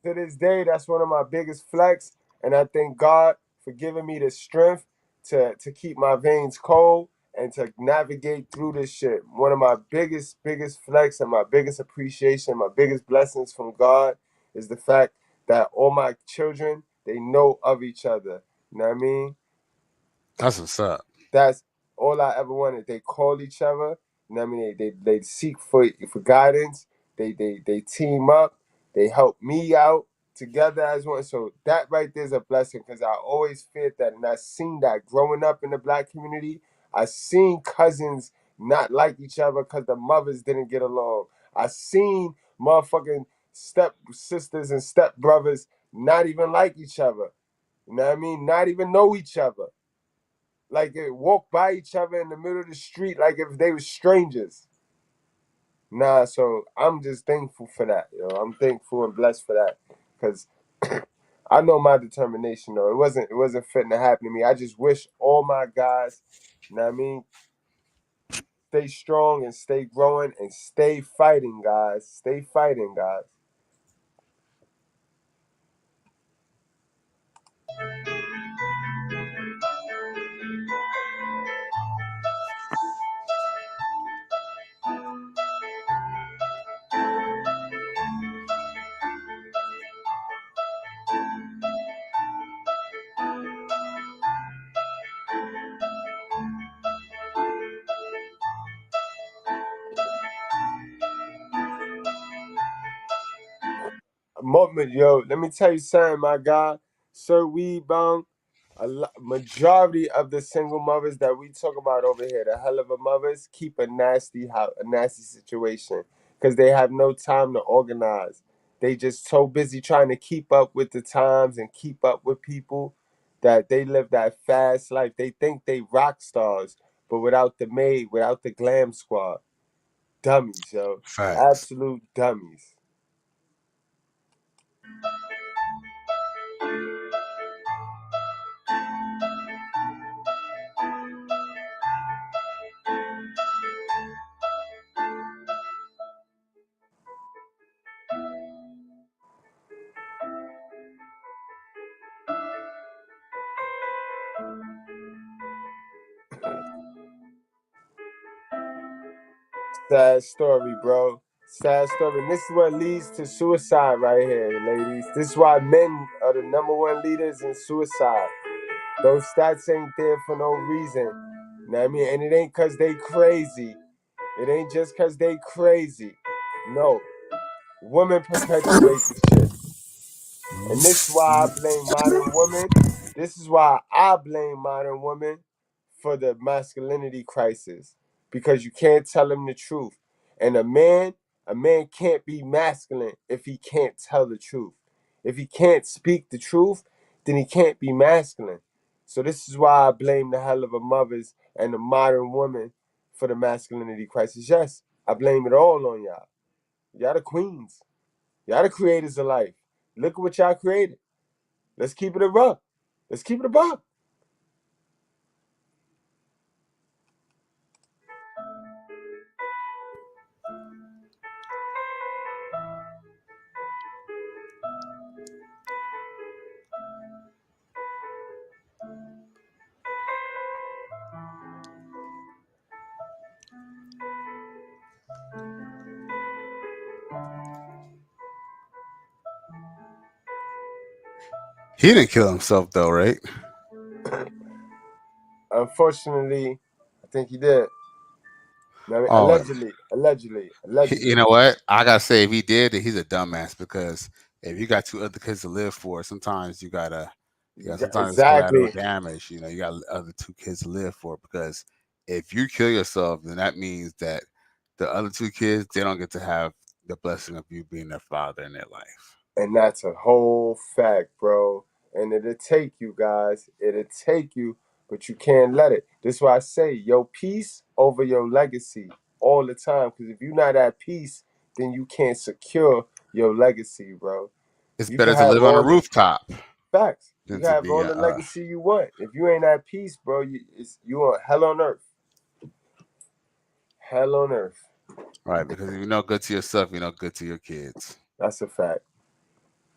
To this day, that's one of my biggest flex, and I thank God for giving me the strength to keep my veins cold and to navigate through this shit. One of my biggest flex and my biggest appreciation, my biggest blessings from God is the fact that all my children, they know of each other. You know what I mean? That's what's up. That's all I ever wanted. They call each other. You know what I mean? They seek for guidance. They team up. They help me out together as one. So that right there is a blessing because I always feared that, and I seen that growing up in the Black community. I seen cousins not like each other because the mothers didn't get along. I seen motherfucking step sisters and step brothers not even like each other. You know what I mean? Not even know each other. Like they walk by each other in the middle of the street like if they were strangers. Nah, so I'm just thankful for that, yo. I'm thankful and blessed for that. Cause I know my determination though. It wasn't fitting to happen to me. I just wish all my guys, you know what I mean, stay strong and stay growing and stay fighting, guys. Stay fighting, guys. Moment, yo, let me tell you something, my guy. Sir Weed Bong, majority of the single mothers that we talk about over here, the hell of a mothers, keep a nasty situation because they have no time to organize. They just so busy trying to keep up with the times and keep up with people that they live that fast life. They think they rock stars, but without the maid, without the glam squad, dummies, yo, Facts. absolute dummies. Sad story, bro. Sad story. And this is what leads to suicide right here, ladies. This is why men are the #1 leaders in suicide. Those stats ain't there for no reason. You know what I mean? And it ain't because they crazy. It ain't just because they crazy. No. Women perpetuate the shit. And this is why I blame modern women. This is why I blame modern women for the masculinity crisis. Because you can't tell them the truth. And a man can't be masculine if he can't tell the truth. If he can't speak the truth, then he can't be masculine. So this is why I blame the hell of a mothers and the modern woman for the masculinity crisis. Yes, I blame it all on y'all. Y'all the queens. Y'all the creators of life. Look at what y'all created. Let's keep it a buck. Let's keep it a buck. He didn't kill himself though, right? Unfortunately, I think he did. I mean, Oh, allegedly. Allegedly. You know what? I gotta say, if he did, he's a dumbass because if you got 2 other kids to live for, sometimes you gotta, sometimes it's collateral Exactly. damage. You know, you got other 2 kids to live for because if you kill yourself, then that means that the other 2 kids they don't get to have the blessing of you being their father in their life. And that's a whole fact, bro. And it'll take you, guys. It'll take you, but you can't let it. This is why I say your peace over your legacy all the time. Because if you're not at peace, then you can't secure your legacy, bro. It's You can better to have live on a all the rooftop facts. You than can to have be all the legacy you want. If you ain't at peace, bro, you on hell on earth. Hell on earth. right. Because if you're not good to yourself, you're not good to your kids. That's a fact.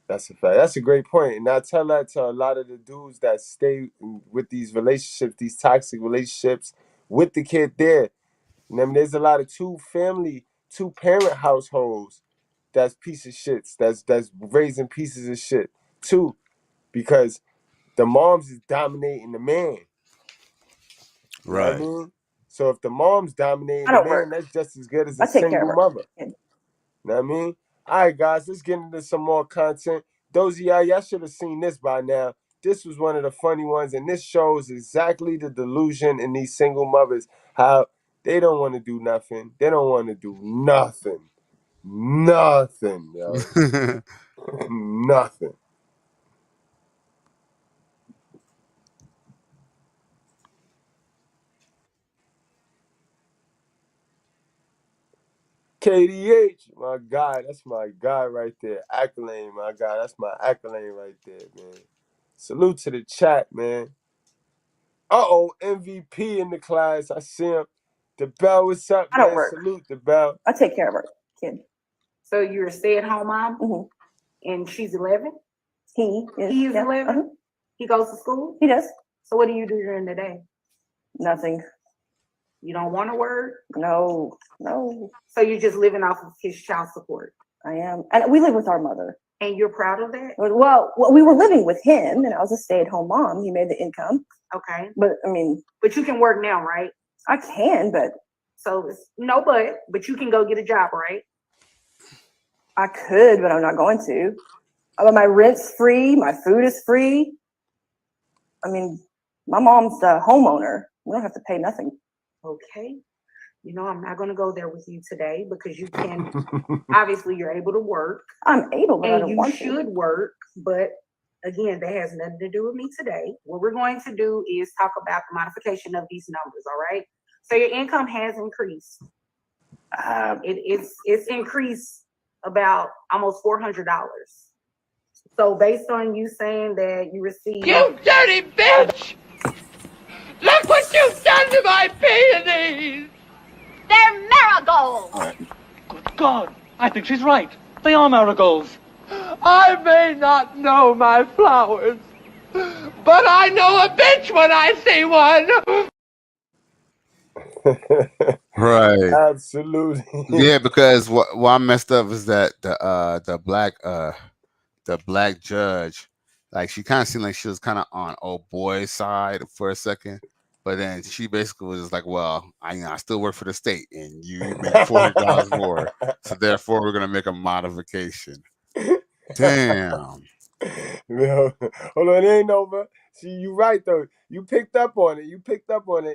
That's a fact. That's a great point. And I tell that to a lot of the dudes that stay with these relationships, these toxic relationships with the kid there. You know what I mean? There's a lot of 2-parent households that's piece of shits, that's raising pieces of shit too, because the moms is dominating the man. You know what I Right. mean? So if the mom's dominating I the don't man, work. that's just as good as I a take care of single her. mother. kid. You know what I mean? All right, guys, let's get into some more content. Those of y'all should have seen this by now. This was one of the funny ones, and this shows exactly the delusion in these single mothers, how they don't want to do nothing. They don't want to do nothing. Nothing, yo. Nothing. KDH, my guy, that's my guy right there. Accolade, my guy, that's my accolade right there, man. Salute to the chat, man. Uh-oh, MVP in the class. I see him. The Bell, what's up, I don't man? work. Salute the Bell. I take care of her kid. So you're a stay-at-home mom, Mm-hmm. and she's 11. He is. He is yeah, 11. He goes to school. He does. So what do you do during the day? Nothing. You don't want to work. No. So you're just living off of his child support. I am, and we live with our mother. And you're proud of that? Well, we were living with him, and I was a stay-at-home mom. He made the income. Okay. But I mean, but you can work now, right? I can, but so it's no but you can go get a job, right? I could, but I'm not going to. My rent's free, my food is free. I mean, my mom's the homeowner. We don't have to pay nothing. Okay. You know, I'm not going to go there with you today because you can, obviously you're able to work. I'm able, but I don't want to. And you should work, but again, that has nothing to do with me today. What we're going to do is talk about the modification of these numbers, all right? So your income has increased. It's increased about almost $400. So based on you saying that you received... You dirty bitch! Look what you've done to my peonies! They're marigolds! Good God, I think she's right. They are marigolds. I may not know my flowers, but I know a bitch when I see one! Right. Absolutely. Yeah, because what I messed up is that the black judge, like she kind of seemed like she was kind of on old boy's side for a second, but then she basically was like, "Well, I still work for the state, and you make $400 more, so therefore we're gonna make a modification." Damn. No, hold on, it ain't over. See, you right though. You picked up on it.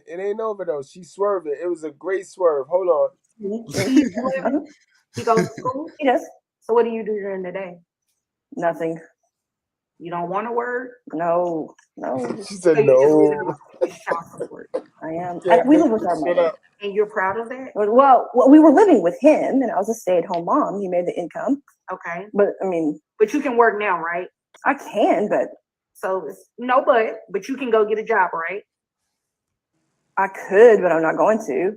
It ain't over though. She swerved it. It was a great swerve. Hold on. He goes to school? He does. So what do you do during the day? Nothing. You don't want to work? No. She said So no. child support. I am. Yeah, And we live with our shut mother. up. And you're proud of that? Well, we were living with him, and I was a stay-at-home mom. He made the income. Okay. But I mean, but you can work now, right? I can, but so it's no but you can go get a job, right? I could, but I'm not going to.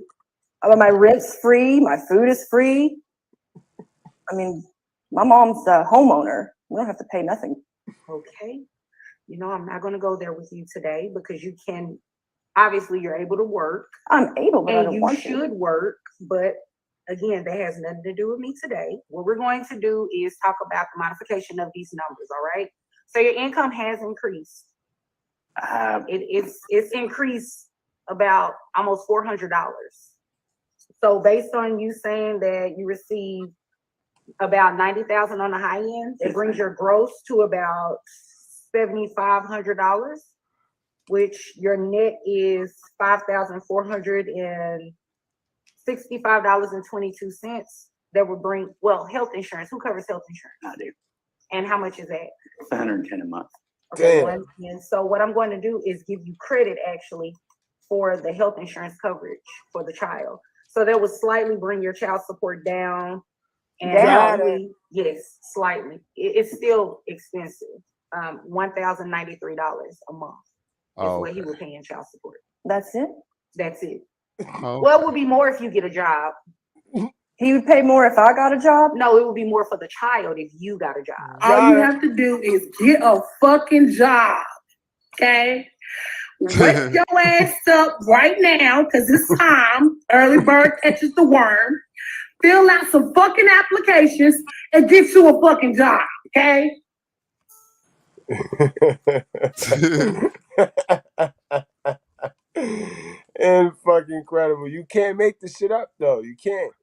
My rent's free, my food is free. I mean, my mom's the homeowner. We don't have to pay nothing. Okay. You know, I'm not going to go there with you today because you can, obviously you're able to work. I'm able, but I don't want to. And you should work, but again, that has nothing to do with me today. What we're going to do is talk about the modification of these numbers, all right? So your income has increased. It's increased about almost $400. So based on you saying that you receive about 90,000 on the high end, it brings your gross to about $7,500, which your net is $5,465.22. That would bring, well, health insurance. Who covers health insurance? I do. And how much is that? 110 a month. Okay, Damn. and so what I'm going to do is give you credit actually for the health insurance coverage for the child. So that would slightly bring your child support down. And Got slightly, yes, slightly. It's still expensive. $1,093 a month is Oh, what he okay. would pay in child support. That's it. That's it. Oh, Well, it would be more if you get a job. He would pay more if I got a job. No, it would be more for the child if you got a job. All you have to do is get a fucking job. Okay? Wake your ass up right now, because it's time. Early bird catches the worm. Fill out some fucking applications and get you a fucking job. Okay? And fucking incredible. You can't make this shit up though. You can't.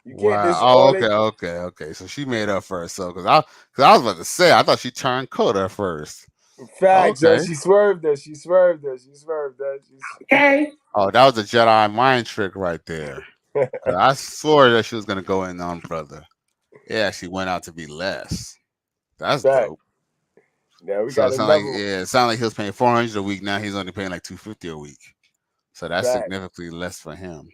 You can't. This wow. Oh, all okay. So she made up first. So because I was about to say I thought she turned cold at first. facts. Okay. She swerved us. She swerved us. She swerved us. Okay? Oh, that was a Jedi mind trick right there. 'Cause I swore that she was gonna go in on brother. Yeah, she went out to be less. That's Fact. dope. Now we So got it sounded like another one. it sounded like he was paying 400 a week. Now he's only paying like 250 a week. So that's Fact. significantly less for him.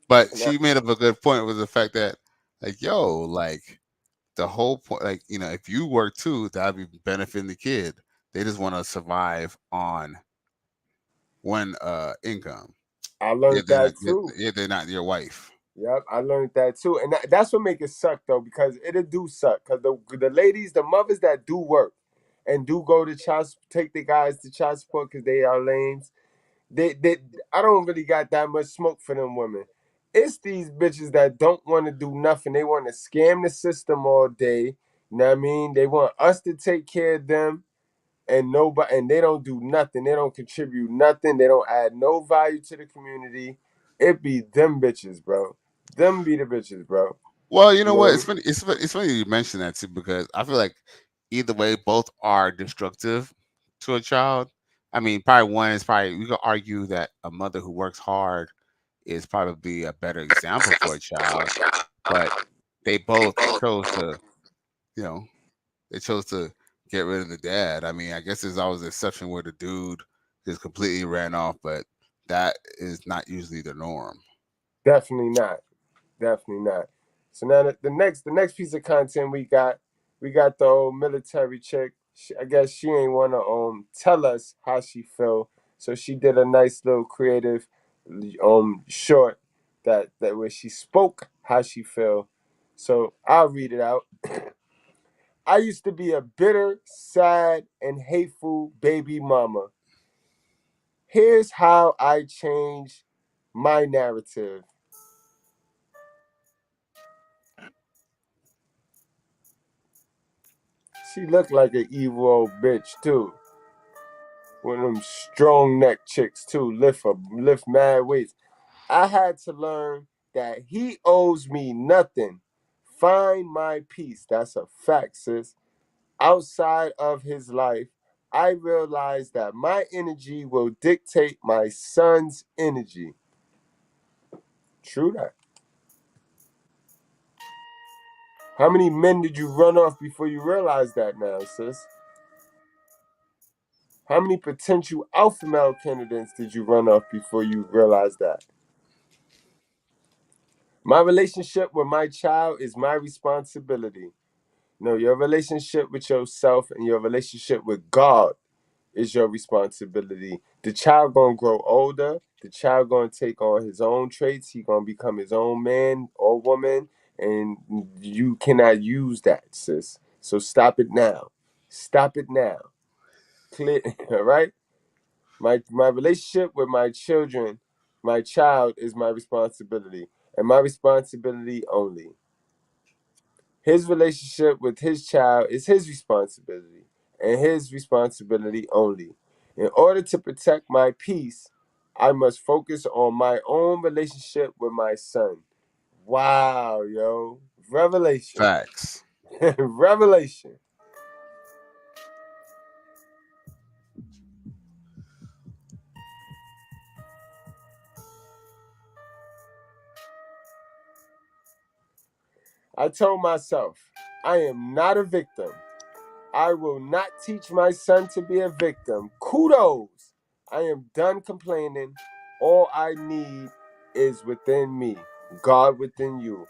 But Now, she made up a good point with the fact that, like, yo, like the whole point, like, you know, if you work too, that'd be benefiting the kid. They just want to survive on one income. I Yeah, learned they're that not. too. Yeah, they're not your wife. Yep, I learned that too, and that's what make it suck though, because it'll do suck. Because the ladies, the mothers that do work and do go to take the guys to child support because they are lames. They I don't really got that much smoke for them women. It's these bitches that don't want to do nothing. They want to scam the system all day. You know what I mean? They want us to take care of them, and they don't do nothing. They don't contribute nothing. They don't add no value to the community. It be them bitches, bro. Them be the bitches, bro. Well, you know You know what? what I It's mean? funny. It's funny you mention that too because I feel like either way, both are destructive to a child. I mean, probably one is probably we could argue that a mother who works hard is probably a better example for a child, but they both chose to, you know, they chose to get rid of the dad. I mean, I guess there's always an exception where the dude just completely ran off, but that is not usually the norm. Definitely not. Definitely not. So now the next piece of content we got the old military chick. I guess she ain't wanna tell us how she feel, so she did a nice little creative short that where she spoke how she feel. So I'll read it out. I used to be a bitter, sad, and hateful baby mama. Here's how I changed my narrative. She looked like an evil old bitch too. One of them strong neck chicks too. Lift mad weights. I had to learn that he owes me nothing. Find my peace. That's a fact, sis. Outside of his life, I realized that my energy will dictate my son's energy. True that. How many men did you run off before you realized that now, sis? How many potential alpha male candidates did you run off before you realized that? My relationship with my child is my responsibility. No, your relationship with yourself and your relationship with God is your responsibility. The child gonna grow older. The child gonna take on his own traits. He gonna become his own man or woman, and you cannot use that, sis. So stop it now. Stop it now. Clear, all right? My relationship with my children, my child is my responsibility, and my responsibility only. His relationship with his child is his responsibility, and his responsibility only. In order to protect my peace, I must focus on my own relationship with my son. Wow, yo. Revelation. Facts. Revelation. I told myself, I am not a victim. I will not teach my son to be a victim. Kudos. I am done complaining. All I need is within me, God within you.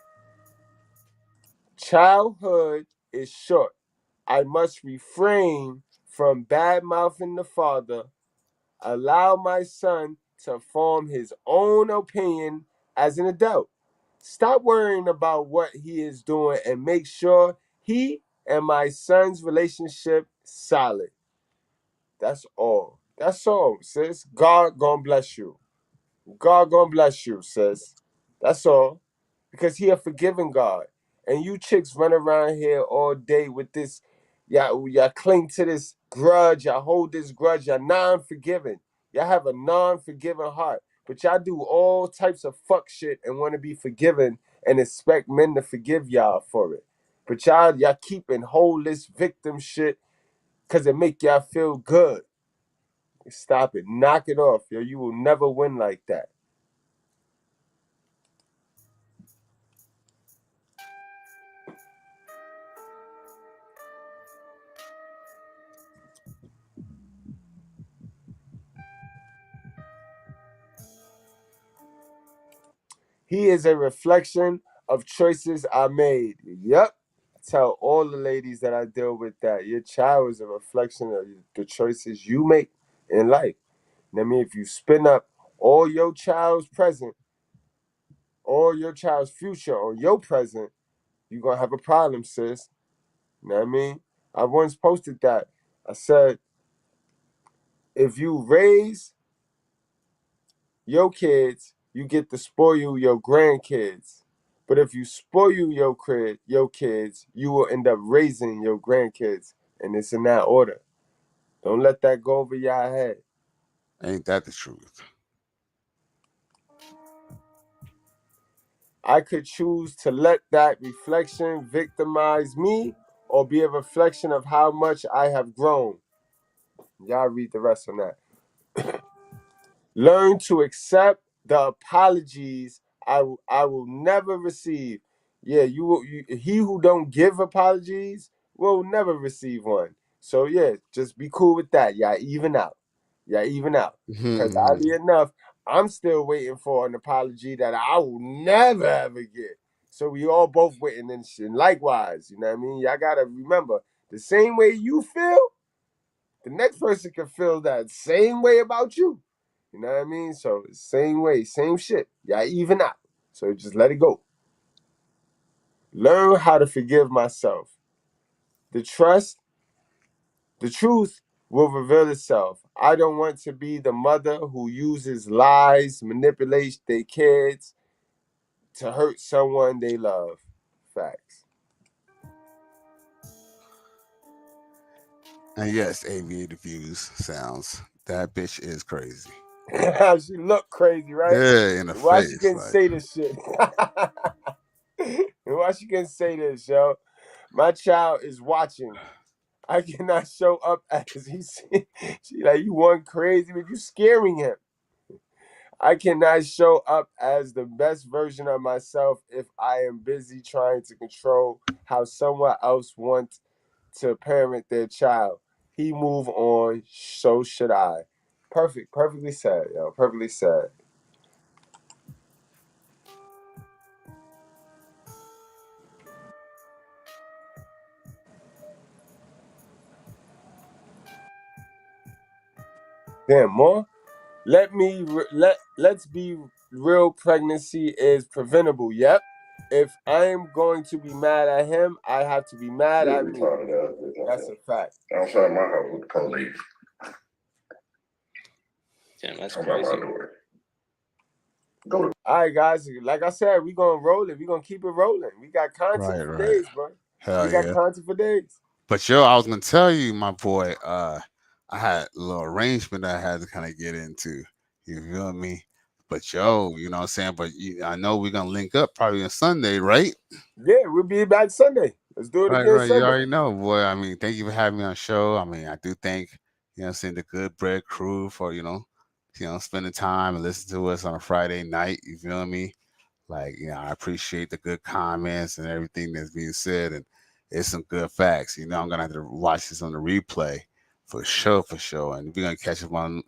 Childhood is short. I must refrain from bad mouthing the father. Allow my son to form his own opinion as an adult. Stop worrying about what he is doing and make sure he and my son's relationship solid. That's all. That's all, sis. God gonna bless you. God gonna bless you, sis. That's all. Because he a forgiving God. And you chicks run around here all day with this, y'all cling to this grudge, y'all hold this grudge, y'all non-forgiving. Y'all have a non-forgiving heart. But y'all do all types of fuck shit and want to be forgiven and expect men to forgive y'all for it. But y'all keeping hold this victim shit because it make y'all feel good. Stop it. Knock it off, yo. You will never win like that. He is a reflection of choices I made. Yep. I tell all the ladies that I deal with that your child is a reflection of the choices you make in life. And I mean, if you spin up all your child's present, all your child's future on your present, you're going to have a problem, sis. You know what I mean? I once posted that. I said, if you raise your kids, you get to spoil your grandkids. But if you spoil your kids, you will end up raising your grandkids. And it's in that order. Don't let that go over your head. Ain't that the truth? I could choose to let that reflection victimize me or be a reflection of how much I have grown. Y'all read the rest on that. Learn to accept the apologies I will never receive. Yeah, he who don't give apologies will never receive one. So yeah, just be cool with that. Y'all even out. Y'all even out. Because oddly enough, I'm still waiting for an apology that I will never ever get. So we all both waiting and shit. Likewise, you know what I mean? Y'all gotta remember, the same way you feel, the next person can feel that same way about you. You know what I mean? So same way, same shit. Y'all even out. So just let it go. Learn how to forgive myself. The truth will reveal itself. I don't want to be the mother who uses lies, manipulates their kids to hurt someone they love. Facts. And yes, aviator views sounds. That bitch is crazy. She look crazy, right? Yeah, in the Why she face. can say this shit? Why she can say this, yo? My child is watching. I cannot show up as she like, you want crazy, but you scaring him. I cannot show up as the best version of myself if I am busy trying to control how someone else wants to parent their child. He move on, so should I. Perfectly said, yo. Perfectly said. Damn, more. Let's be real. Pregnancy is preventable. Yep. If I am going to be mad at him, I have to be mad at me. That's a fact. Outside my house with the police. Damn, that's crazy. All right, guys. Like I said, we gonna roll it. We gonna keep it rolling. We got content for Right. days, bro. Hell We got yeah. content for days. But yo, I was gonna tell you, my boy, I had a little arrangement I had to kind of get into. You feel me? But yo, you know what I'm saying? But I know we're gonna link up probably on Sunday, right? Yeah, we'll be back Sunday. Let's do it Right, again right. You Sunday. already know, boy. I mean, thank you for having me on the show. I mean, I do thank, you know what I'm saying, the Good Bread crew for, spending time and listening to us on a Friday night. You feel me? Like, I appreciate the good comments and everything that's being said, and it's some good facts. I'm gonna have to watch this on the replay for sure, for sure. And we're gonna catch up on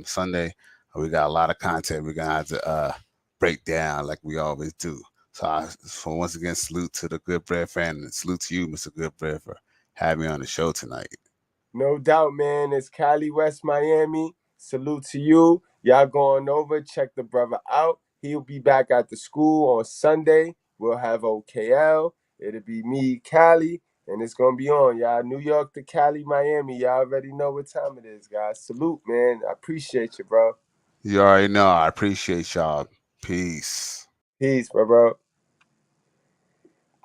Sunday. We got a lot of content we're gonna have to break down like we always do. So once again, salute to the Good Bread fan, and salute to you, Mr. Goodbread, for having me on the show tonight. No doubt, man. It's Cali West, Miami. Salute to you. Y'all going over, check the brother out. He'll be back at the school on Sunday. We'll have OKL. It'll be me, Cali, and it's gonna be on, y'all. New York to Cali, Miami. Y'all already know what time it is, guys. Salute, man. I appreciate you, bro. You already know. I appreciate y'all. Peace. Peace, bro.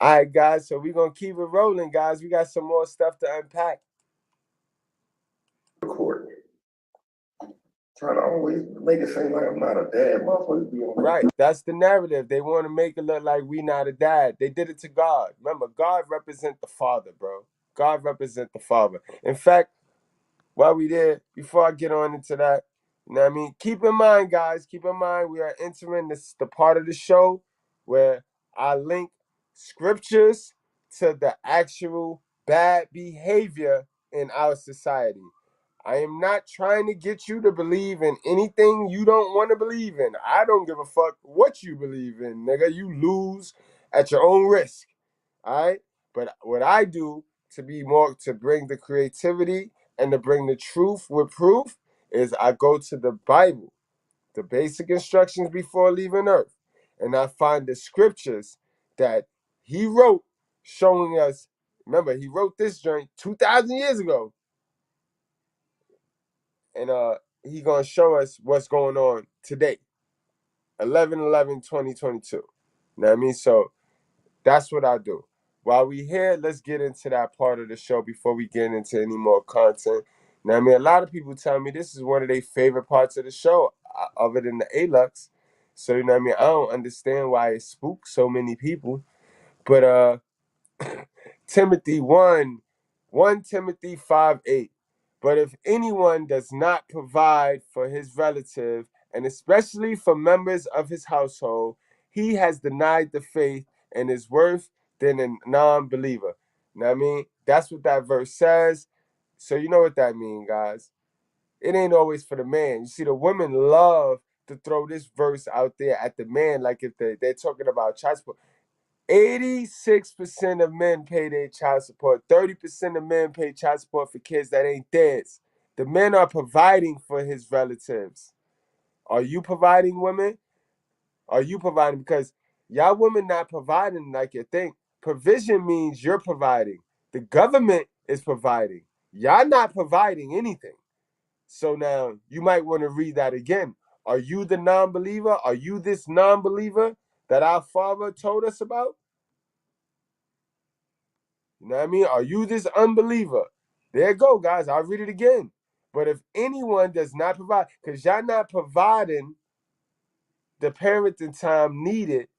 All right, guys. So we're gonna keep it rolling, guys. We got some more stuff to unpack. Trying to always make it seem like I'm not a dad. Motherfuckers be on Right. That's the narrative. They want to make it look like we not a dad. They did it to God. Remember, God represent the Father, bro. God represent the Father. In fact, while we there, before I get on into that, you know what I mean? Keep in mind, guys, keep in mind we are entering the part of the show where I link scriptures to the actual bad behavior in our society. I am not trying to get you to believe in anything you don't want to believe in. I don't give a fuck what you believe in, nigga. You lose at your own risk. All right? But what I do to bring the creativity and to bring the truth with proof is I go to the Bible, the basic instructions before leaving earth, and I find the scriptures that he wrote showing us. Remember, he wrote this joint 2,000 years ago. And he gonna show us what's going on today, 11/11/2022. You know what I mean? So that's what I do. While we here, let's get into that part of the show before we get into any more content. Now, I mean, a lot of people tell me this is one of their favorite parts of the show, other than the A-Lux. So, you know what I mean? I don't understand why it spooks so many people. But Timothy 1 Timothy 5:8. But if anyone does not provide for his relative, and especially for members of his household, he has denied the faith and is worse than a non-believer. You know what I mean? That's what that verse says. So you know what that means, guys. It ain't always for the man. You see, the women love to throw this verse out there at the man, like if they're talking about child support. 86% of men pay their child support. 30% of men pay child support for kids that ain't theirs. The men are providing for his relatives. Are you providing, women? Are you providing? Because y'all women not providing like you think. Provision means you're providing. The government is providing. Y'all not providing anything. So now you might want to read that again. Are you the non-believer? Are you this non-believer that our Father told us about? You know what I mean? Are you this unbeliever? There you go, guys. I'll read it again. But if anyone does not provide, because y'all not providing the parenting time needed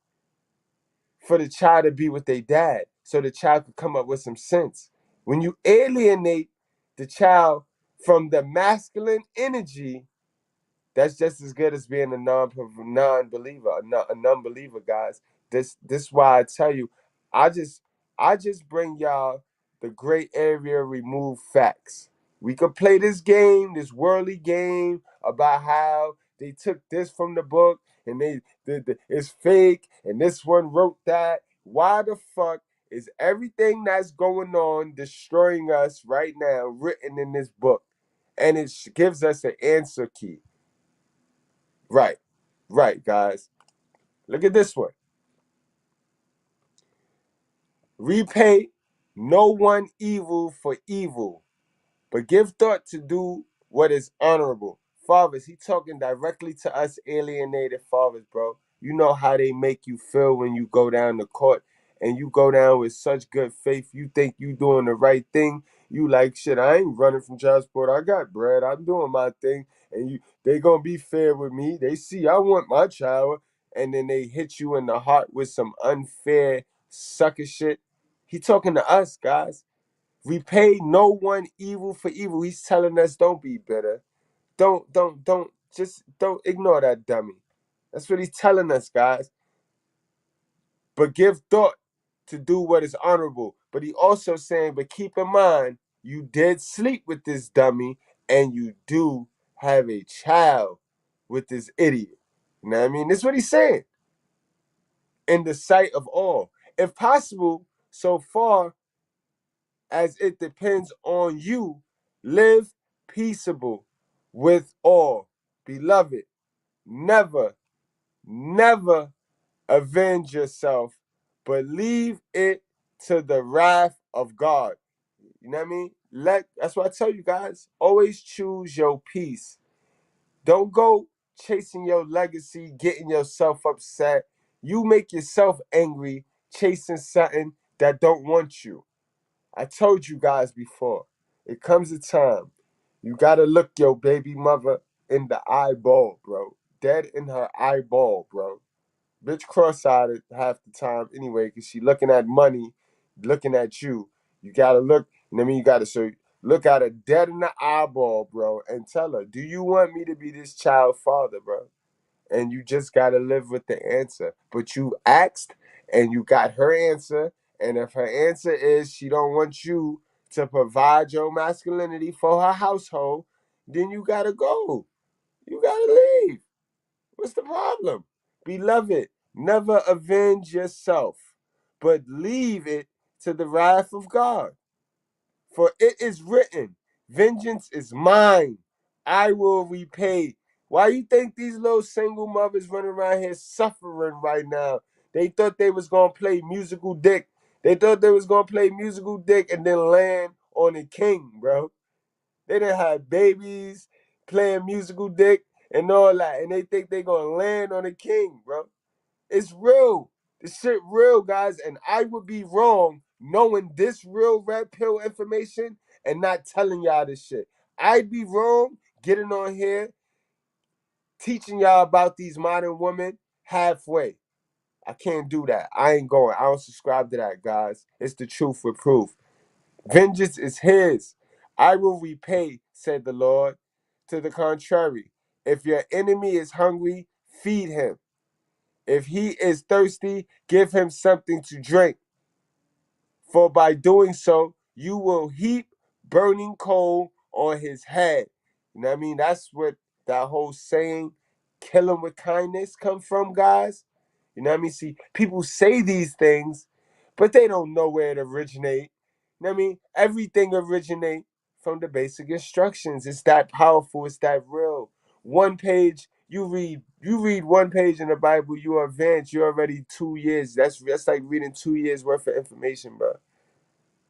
for the child to be with their dad, so the child could come up with some sense. When you alienate the child from the masculine energy, that's just as good as being a non-believer, a non-believer, guys. This why I tell you, I just bring y'all the great area remove facts. We could play this game, this worldly game about how they took this from the book and it's fake and this one wrote that. Why the fuck is everything that's going on destroying us right now written in this book? And it gives us an answer key. Right, guys. Look at this one. Repay no one evil for evil, but give thought to do what is honorable. Fathers, he talking directly to us alienated fathers, bro. You know how they make you feel when you go down to court and you go down with such good faith, you think you doing the right thing. You like, shit, I ain't running from child support. I got bread. I'm doing my thing. And they gonna be fair with me. They see I want my child. And then they hit you in the heart with some unfair sucker shit. He talking to us, guys. Repay no one evil for evil. He's telling us don't be bitter. Don't ignore that dummy. That's what he's telling us, guys. But give thought to do what is honorable. But he also saying, but keep in mind, you did sleep with this dummy and you do have a child with this idiot. You know what I mean? That's what he's saying. In the sight of all. If possible, so far as it depends on you, live peaceable with all. Beloved, never, never avenge yourself, but leave it to the wrath of God. You know what I mean? That's what I tell you guys. Always choose your peace. Don't go chasing your legacy, getting yourself upset. You make yourself angry chasing something that don't want you. I told you guys before, it comes a time you gotta look your baby mother in the eyeball, bro. Dead in her eyeball, bro. Bitch cross-eyed half the time anyway, because she looking at money, looking at you. You gotta look, you know what I mean? You gotta look at her dead in the eyeball, bro, and tell her, do you want me to be this child father, bro? And you just gotta live with the answer. But you asked and you got her answer. And if her answer is she don't want you to provide your masculinity for her household, then you gotta go. You gotta leave. What's the problem? Beloved, never avenge yourself, but leave it to the wrath of God. For it is written, vengeance is mine, I will repay. Why you think these little single mothers running around here suffering right now? They thought they was gonna play musical dick. They thought they was gonna play musical dick and then land on a king, bro. They done had babies playing musical dick and all that, and they think they gonna land on a king, bro. It's real. This shit real, guys, and I would be wrong knowing this real red pill information and not telling y'all this shit. I'd be wrong getting on here teaching y'all about these modern women halfway. I can't do that. I ain't going. I don't subscribe to that, guys. It's the truth with proof. Vengeance is his. I will repay, said the Lord. To the contrary, if your enemy is hungry, feed him. If he is thirsty, give him something to drink. For by doing so, you will heap burning coal on his head. You know what I mean? That's what that whole saying, kill him with kindness, come from, guys. You know what I mean? See, people say these things, but they don't know where it originates. You know what I mean? Everything originates from the basic instructions. It's that powerful. It's that real. One page, you read one page in the Bible, you are advanced. You're already 2 years. That's like reading 2 years worth of information, bro.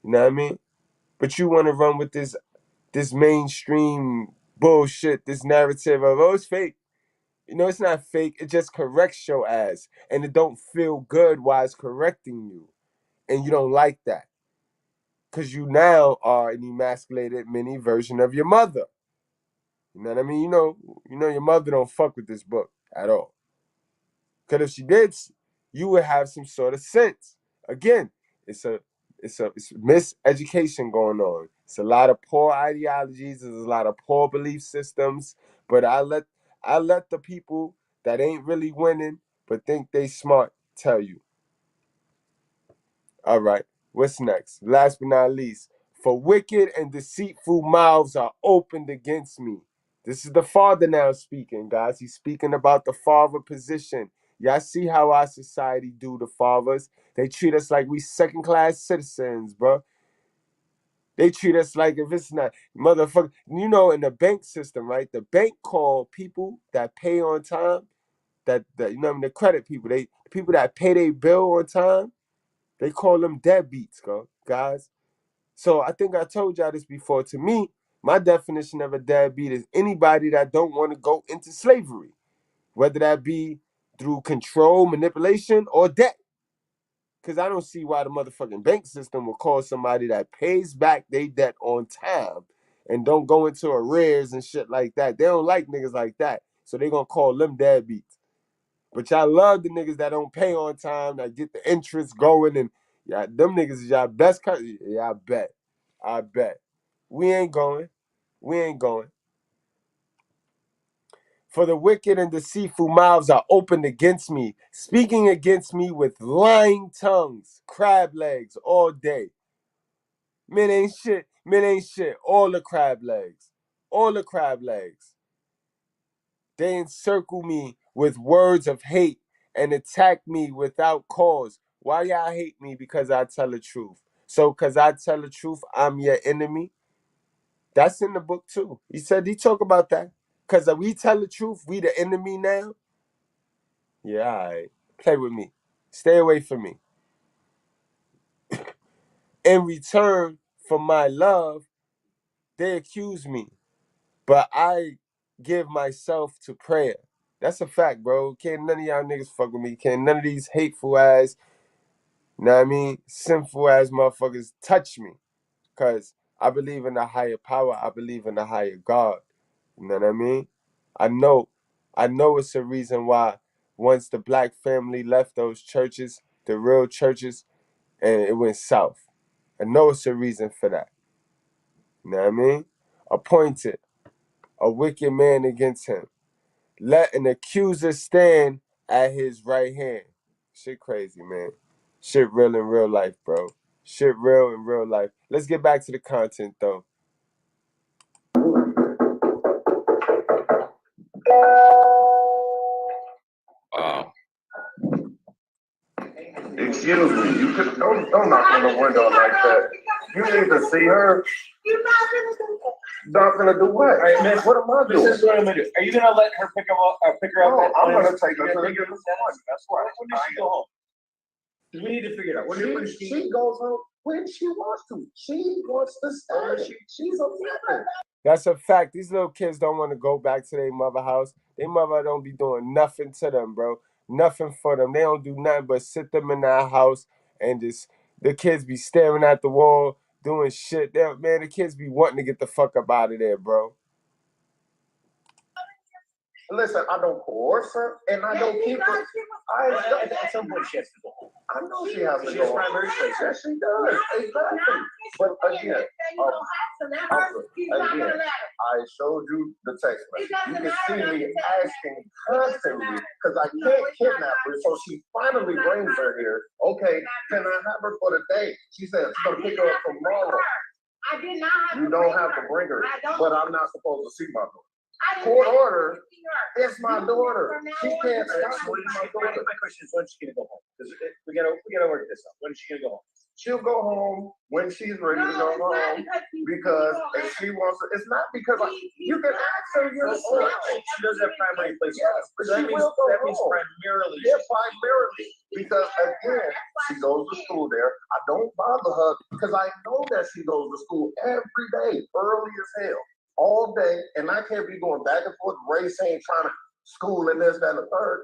You know what I mean? But you want to run with this mainstream bullshit, this narrative of, oh, it's fake. You know, it's not fake. It just corrects your ass. And it don't feel good while it's correcting you. And you don't like that. Because you now are an emasculated mini version of your mother. You know what I mean? You know your mother don't fuck with this book at all. Because if she did, you would have some sort of sense. Again, it's miseducation going on. It's a lot of poor ideologies. There's a lot of poor belief systems. But I let the people that ain't really winning but think they smart tell you. All right, what's next? Last but not least, for wicked and deceitful mouths are opened against me. This is the father now speaking, guys. He's speaking about the father position. Y'all see how our society do the fathers? They treat us like we second-class citizens, bro. They treat us like if it's not motherfucker. You know, in the bank system, right? The bank call people that pay on time, that you know what I mean, the credit people. The people that pay their bill on time, they call them deadbeats, guys. So I think I told y'all this before. To me, my definition of a deadbeat is anybody that don't want to go into slavery, whether that be through control, manipulation, or debt. Because I don't see why the motherfucking bank system will call somebody that pays back their debt on time and don't go into arrears and shit like that. They don't like niggas like that. So they gonna call them deadbeats. But y'all love the niggas that don't pay on time, that get the interest going, and yeah, them niggas is y'all best yeah, I bet. We ain't going. For the wicked and deceitful mouths are opened against me, speaking against me with lying tongues, crab legs all day. Men ain't shit. All the crab legs. They encircle me with words of hate and attack me without cause. Why y'all hate me? Because I tell the truth. So, because I tell the truth, I'm your enemy. That's in the book too. He talk about that. Because we tell the truth, we the enemy now. Yeah, all right. Play with me. Stay away from me. In return for my love, they accuse me. But I give myself to prayer. That's a fact, bro. Can't none of y'all niggas fuck with me. Can't none of these hateful ass, you know what I mean, sinful ass motherfuckers touch me. Because I believe in a higher power. I believe in a higher God. You know what I mean? I know it's a reason why once the black family left those churches, the real churches, and it went south. I know it's a reason for that. You know what I mean? Appointed a wicked man against him. Let an accuser stand at his right hand. Shit crazy, man. Shit real in real life, bro. Shit real in real life. Let's get back to the content, though. Excuse me, you could don't knock on the window like that. You need to see her. You're not gonna do what? All right, miss, what am I doing? This is what I'm gonna do. Are you gonna let her pick her up? No, I'm gonna take her to the That's why. When does she go home? We need to figure it out. She goes home when she wants to. She wants to stay. She's a mother. That's a fact. These little kids don't want to go back to their mother house. Their mother don't be doing nothing to them, bro. Nothing for them. They don't do nothing but sit them in that house and just the kids be staring at the wall, doing shit. Man, the kids be wanting to get the fuck up out of there, bro. Listen, I don't coerce her, and I don't keep her. At some point, she has to go home. I know she has to She go has home. primary place. Yes, she does. Exactly. But again, I showed you the text message. You can see me asking constantly because I can't kidnap her. So she finally brings her here. Okay, can I have her for the day? She says she's gonna pick her up tomorrow. I did not have You to don't bring have her. to bring her, I don't. but I'm not supposed to see my daughter. I didn't Court ask you order. to see her. It's my daughter. She can't stop me. My daughter. My question is, when's she gonna go home? Because we gotta work this out. When is she gonna go home? She'll go home when she's ready to go home because if she wants to. It's not because you can ask her yourself. She does have primary place. Yes, but So she will go that means home. primarily. Yeah, primarily because again, she goes to school there. I don't bother her because I know that she goes to school every day, early as hell, all day, and I can't be going back and forth, racing, trying to school and this, that, and the third.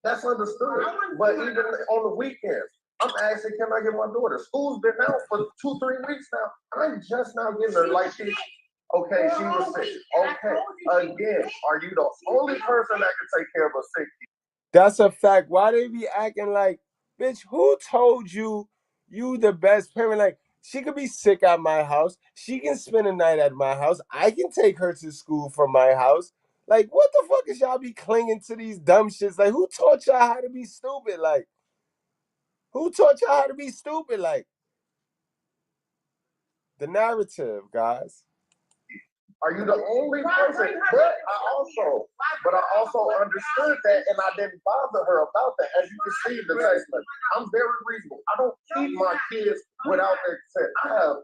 That's understood. But even on the weekends, I'm asking, can I get my daughter? School's been out for 2-3 weeks now. I'm just now getting her like she. Okay, she was sick. Okay, again, are you the only person that can take care of a sick kid? That's a fact. Why they be acting like, bitch, who told you the best parent? Like, she could be sick at my house. She can spend a night at my house. I can take her to school from my house. Like, what the fuck is y'all be clinging to these dumb shits? Like, who taught y'all how to be stupid? Like, who taught y'all how to be stupid? Like, the narrative, guys. Are you the only person? But I also understood that, and I didn't bother her about that. As you can see, the text message, I'm very reasonable. I don't keep my kids without their consent.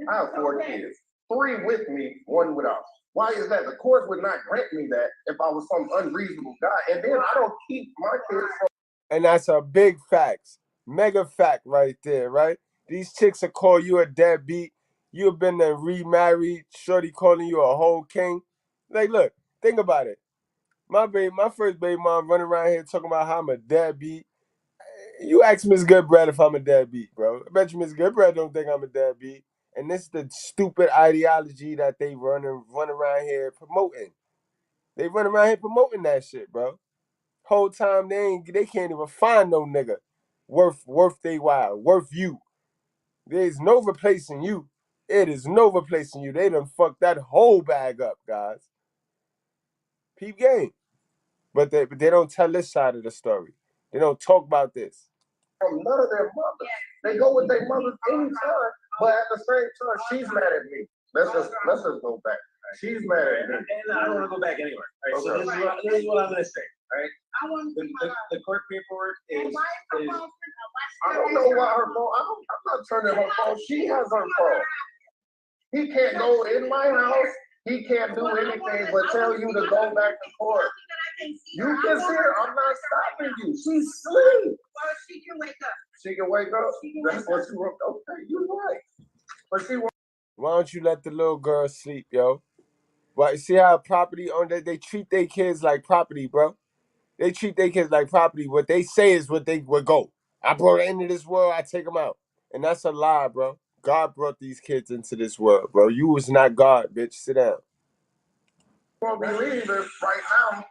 I have 4 kids, 3 with me, 1 without. Why is that? The court would not grant me that if I was some unreasonable guy. And then I don't keep my kids from. And that's a big fact. Mega fact right there, right? These chicks will call you a deadbeat. You've been then remarried, shorty calling you a whole king. Like, look, think about it. My first baby mom running around here talking about how I'm a deadbeat. You ask Ms. Goodbread if I'm a deadbeat, bro. I bet you Ms. Goodbread don't think I'm a deadbeat. And this is the stupid ideology that they run around here promoting. They run around here promoting that shit, bro. Whole time they can't even find no nigga worth they while, worth you. There's no replacing you. It is no replacing you. They done fucked that whole bag up, guys. Peep game. But they don't tell this side of the story. They don't talk about this. From none of their mothers. They go with their mothers anytime, but at the same time, she's mad at me. Let's just go back. She's mad at me. And I don't want to go back anywhere. All right, so this is what I'm going to say. All right, the court paperwork is. I don't know why her phone. I'm not turning her phone. She has her phone. He can't go in my house. He can't do anything but tell you to go back to court. You can see her. I'm not stopping you. She's asleep. Well, she can wake up. She can wake up. That's what she wrote. Okay, you're right. But she. Why don't you let the little girl sleep, yo? Why, see how property owner, they treat their kids like property, bro. They treat their kids like property. What they say is what they would go. I brought her into this world, I take them out. And that's a lie, bro. God brought these kids into this world, bro. You was not God, bitch. Sit down. Won't believe it right now.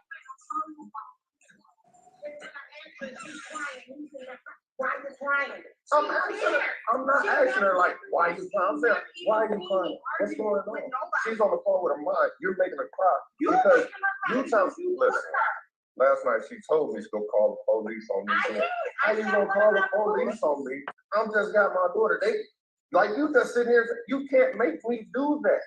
Why are you crying? I'm not asking her like, why are you crying? I'm saying, why are you crying? What's going on? She's on the phone with her mom. You're making her cry because you tell me, listen. Last night she told me she's gonna call the police on me. How you gonna call the police on me? I'm just got my daughter. They like you just sitting here. You can't make me do that.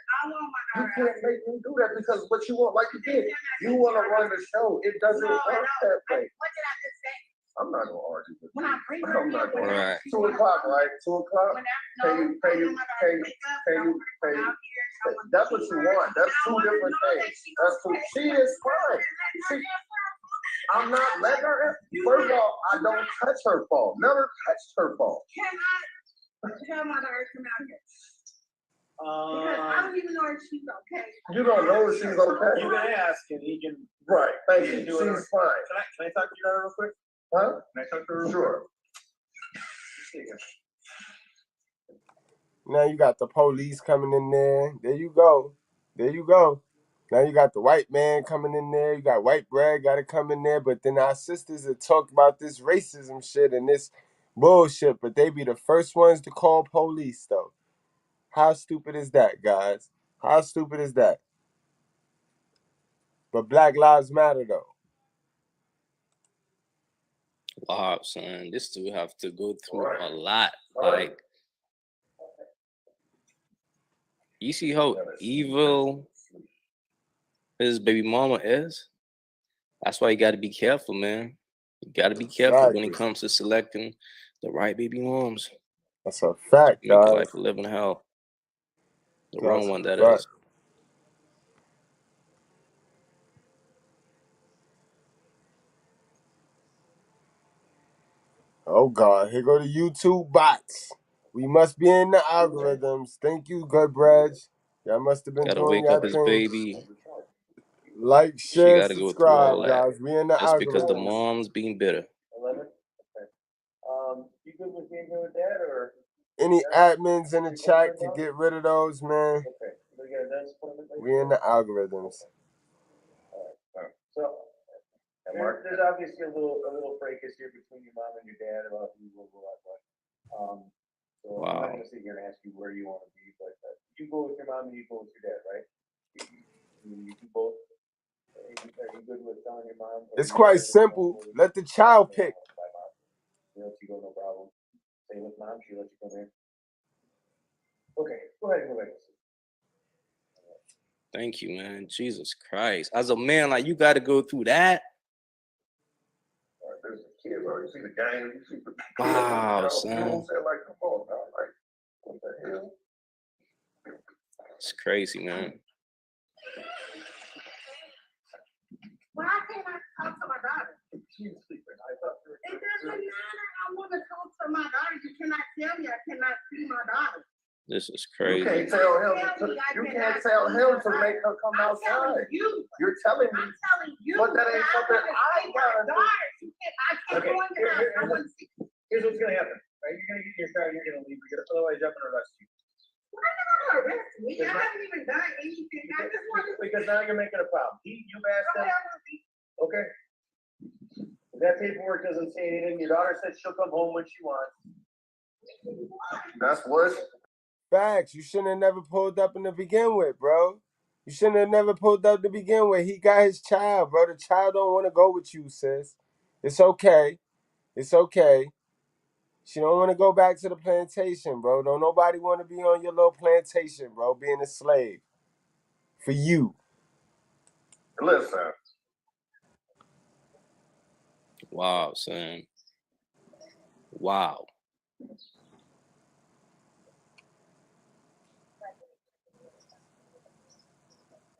You can't make me do that because what you want, like you did, you want to run the show. It doesn't work that way. What did I just say? I'm not gonna argue with When you. I bring her I'm not gonna. Right. 2 o'clock, right? 2 o'clock. That's what you want. That's two different things. That's two. She is fine. I'm not letting her. First of all, I don't touch her phone. Never touched her phone. Can I tell my daughter to come out here? Because I don't even know if she's okay. You don't know if she's okay. You can ask and he can. Right. Thank you. She's fine. Can I talk to you real quick? Huh? Can I talk to her? Sure. Now you got the police coming in there. There you go. There you go. Now you got the white man coming in there. You got white bread got to come in there. But then our sisters that talk about this racism shit and this bullshit, but they be the first ones to call police, though. How stupid is that, guys? How stupid is that? But Black Lives Matter, though. Wow, son, this dude have to go through a lot. Like, you see how evil his baby mama is? That's why you got to be careful, man. You got to be careful when it comes to selecting the right baby moms. That's a fact, Make your guys. life a living hell. The That's wrong one, that fact. is. Oh, God. Here go the YouTube bots. We must be in the algorithms. Thank you, Goodbread. Y'all must have been Gotta doing wake your up his thing. baby. Like, She share, got to go through all subscribe, that. guys. We in the Just because the algorithms. mom's being bitter. 11? Okay. You good with being here with dad or? Any admins in the chat to get rid of those, man. Okay. We got a dentist appointment? We in the algorithms. All right. So, there's obviously a little fracas here between your mom and your dad about who will go out, but so I'm not gonna sit here and ask you where you want to be, but you go with your mom and you go with your dad, right? You do both. Are you good with telling your mom? It's quite simple. Let the child pick. You know, she go, no problem. Say with mom, she let you come in. Okay, go ahead and go back. Thank you, man. Jesus Christ. As a man, like, you got to go through that. There's the kids, you see the game, you see the kids. Wow, son. You know what I'm saying? Like, come on, man. Like, what the hell? It's crazy, man. Why can't I talk to my daughter? She's sleeping. It doesn't matter. I want to talk to my daughter. You cannot tell me I cannot see my daughter. This is crazy. You can't tell him to make her come outside. You're telling me. I'm telling you. But that ain't something I gotta do. I can't go in the house. I want to see. Here's what's gonna happen. Right? You're gonna get in your car. You're gonna leave. Otherwise, I'm gonna arrest you. Why not arrest me? I haven't even done anything. I just want to. Because now you're making a problem. You've asked him. Okay. If that paperwork doesn't say anything, your daughter said she'll come home when she wants. That's worse. Facts. You shouldn't have never pulled up in to begin with, bro. You shouldn't have never pulled up to begin with. He got his child, bro. The child don't want to go with you, sis. It's okay. It's okay. She don't want to go back to the plantation, bro. Don't nobody want to be on your little plantation, bro, being a slave. For you. Listen. Wow, son. Wow.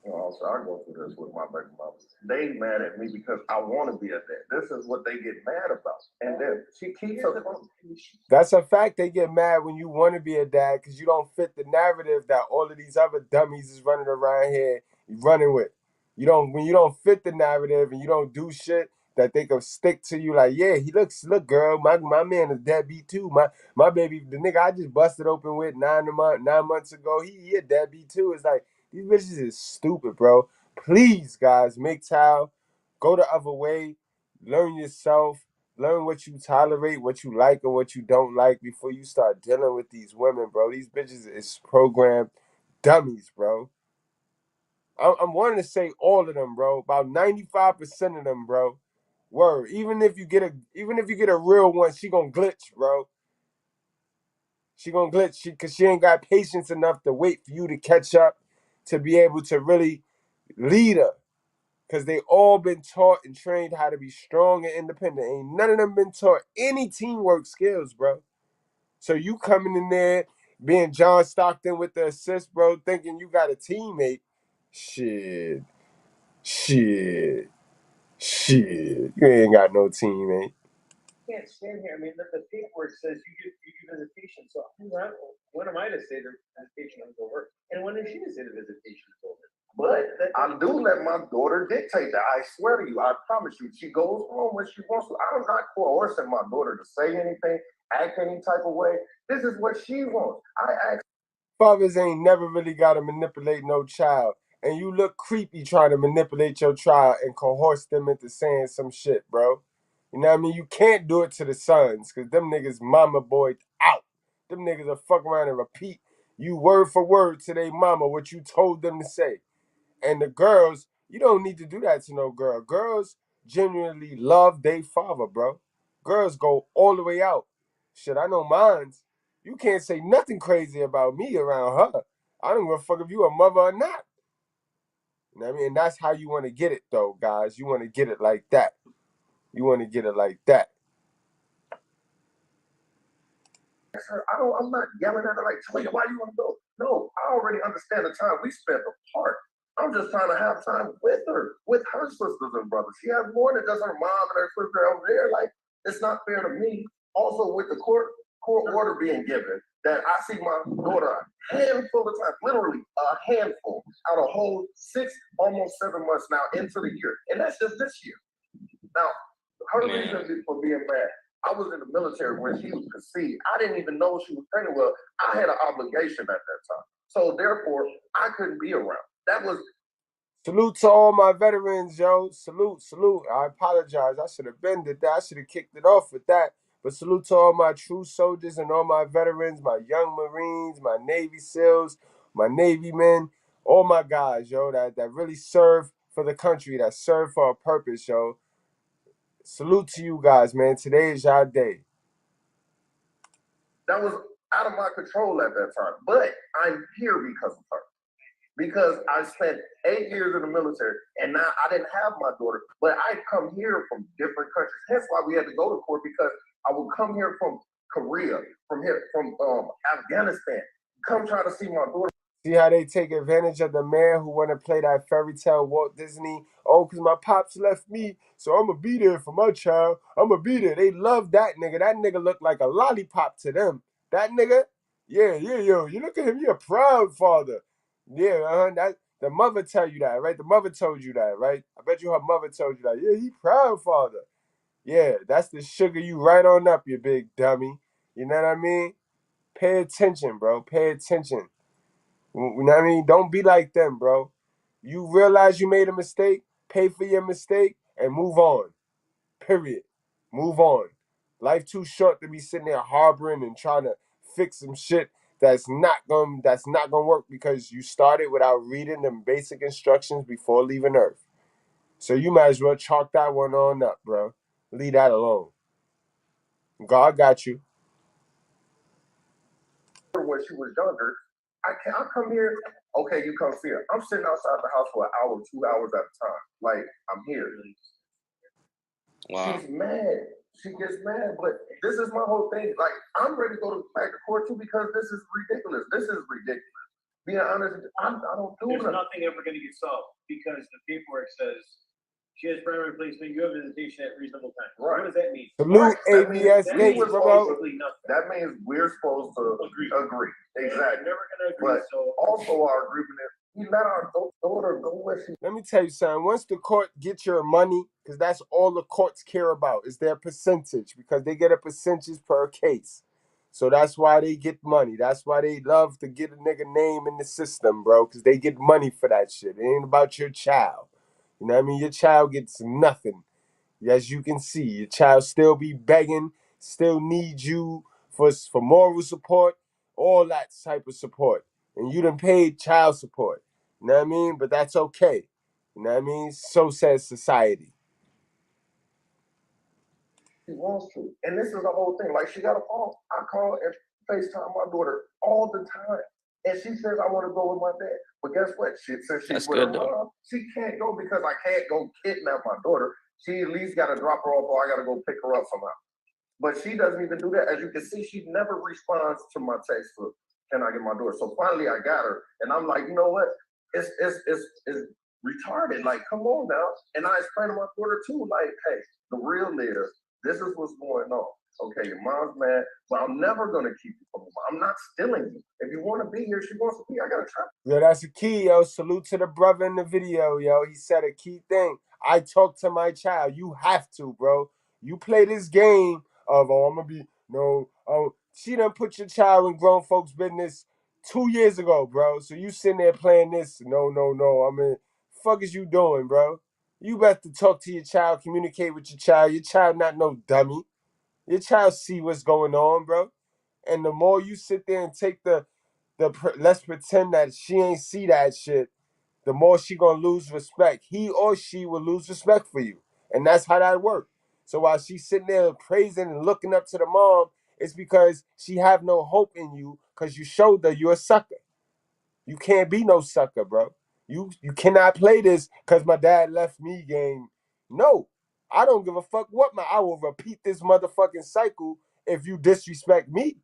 So I go through this with my baby mama. They mad at me because I want to be a dad. This is what they get mad about. And then she keeps her. That's a fact. They get mad when you want to be a dad because you don't fit the narrative that all of these other dummies is running around here running with. When you don't fit the narrative and you don't do shit that they can stick to you like, yeah, look, girl, my man is deadbeat too. My baby, the nigga I just busted open with 9 months ago, he a deadbeat too. It's like, these bitches is stupid, bro. Please, guys, MGTOW, go the other way, learn yourself, learn what you tolerate, what you like, and what you don't like before you start dealing with these women, bro. These bitches is programmed dummies, bro. I'm wanting to say all of them, bro. About 95% of them, bro. Word. Even if you get a real one, she gonna glitch, bro. She gonna glitch because she ain't got patience enough to wait for you to catch up to be able to really lead her. Because they all been taught and trained how to be strong and independent. Ain't none of them been taught any teamwork skills, bro. So you coming in there being John Stockton with the assist, bro, thinking you got a teammate. Shit. You ain't got no teammate. Can't stand here. I mean, the paperwork says you do visitation. So when am I to say the visitation is over? And when is she to say the visitation is over? But I do let my daughter dictate that. I swear to you, I promise you. She goes home when she wants to. I'm not coercing my daughter to say anything, act any type of way. This is what she wants. I ask. Fathers ain't never really got to manipulate no child. And you look creepy trying to manipulate your child and coerce them into saying some shit, bro. You know what I mean? You can't do it to the sons because them niggas mama boyed out. Them niggas will fuck around and repeat you word for word to their mama what you told them to say. And the girls, you don't need to do that to no girl. Girls genuinely love their father, bro. Girls go all the way out. Shit, I know mines. You can't say nothing crazy about me around her. I don't give a fuck if you a mother or not. You know what I mean? And that's how you want to get it, though, guys. You want to get it like that. You want to get it like that. I'm not yelling at her like, Toya, why do you want to go? No, I already understand the time we spent apart. I'm just trying to have time with her, with her sisters and brothers. She has more than just her mom and her sister over there. Like, it's not fair to me. Also, with the court order being given, that I see my daughter a handful of times, literally a handful, out of whole 6, almost 7 months now into the year. And that's just this year. Now, her reason for being mad, I was in the military when she was conceived. I didn't even know she was pregnant. Well, I had an obligation at that time. So therefore, I couldn't be around. That was. Salute to all my veterans, yo. Salute. I apologize. I should have been did that. I should have kicked it off with that. But salute to all my true soldiers and all my veterans, my young Marines, my Navy SEALs, my Navy men, all my guys, yo, that really serve for the country, that serve for a purpose, yo. Salute to you guys, man. Today is your day. That was out of my control at that time. But I'm here because of her. Because I spent 8 years in the military, and now I didn't have my daughter, but I come here from different countries. That's why we had to go to court, because I would come here from Korea, from Afghanistan, come try to see my daughter. See how they take advantage of the man who want to play that fairy tale Walt Disney? Oh, because my pops left me, so I'm going to be there for my child. I'm going to be there. They love that nigga. That nigga look like a lollipop to them. That nigga, yeah, yo. You look at him, you're a proud father. Yeah, that the mother tell you that, right? The mother told you that, right? I bet you her mother told you that. Yeah, he proud father. Yeah, that's the sugar you right on up, you big dummy. You know what I mean? Pay attention, bro. Pay attention. You know what I mean? Don't be like them, bro. You realize you made a mistake, pay for your mistake, and move on. Period. Move on. Life too short to be sitting there harboring and trying to fix some shit that's not gonna work because you started without reading them basic instructions before leaving Earth. So you might as well chalk that one on up, bro. Leave that alone. God got you. When she was younger, I come here, okay, you come see her. I'm sitting outside the house for an hour, 2 hours at a time. Like, I'm here. Wow. She's mad. She gets mad, but this is my whole thing. Like, I'm ready to go back to court too because this is ridiculous. This is ridiculous. Being honest, I don't do There's nothing. nothing ever going to get solved because the paperwork says she has primary replacement. You have visitation at reasonable time. Right. What does that mean? Salute That means ABS we Gates, was bro. Basically nothing. That means we're supposed to agree. Exactly. Never going to agree. But So also our agreement is we let our daughter go where she. Let me tell you something. Once the court gets your money, because that's all the courts care about, is their percentage, because they get a percentage per case. So that's why they get money. That's why they love to get a nigga name in the system, bro, because they get money for that shit. It ain't about your child. You know what I mean? Your child gets nothing. As you can see, your child still be begging, still needs you for moral support, all that type of support. And you done paid child support. You know what I mean? But that's okay. You know what I mean? So says society. She wants to. And this is the whole thing. Like, she got a phone. I call and FaceTime my daughter all the time. And she says, I want to go with my dad. But guess what? Since she's with her mom, she can't go because I can't go kidnap my daughter. She at least got to drop her off or I got to go pick her up somehow. But she doesn't even do that. As you can see, she never responds to my text for, can I get my daughter? So finally I got her. And I'm like, you know what? It's retarded. Like, come on now. And I explained to my daughter too, like, hey, the real is, this is what's going on. Okay, your mom's mad, but I'm never gonna keep you from your mom. I'm not stealing you. If you want to be here, she wants to be. I gotta try. Yo, that's a key, yo. Salute to the brother in the video, yo. He said a key thing. I talk to my child. You have to, bro. You play this game of, oh, I'm gonna be, no, oh, she done put your child in grown folks' business 2 years ago, bro. So you sitting there playing this, no. I mean, fuck is you doing, bro? You better talk to your child, communicate with your child. Your child not no dummy. Your child see what's going on, bro. And the more you sit there and take let's pretend that she ain't see that shit, the more she gonna lose respect. He or she will lose respect for you. And that's how that works. So while she's sitting there praising and looking up to the mom, it's because she have no hope in you because you showed her you're a sucker. You can't be no sucker, bro. You cannot play this because my dad left me game. No. I don't give a fuck what I will repeat this motherfucking cycle if you disrespect me.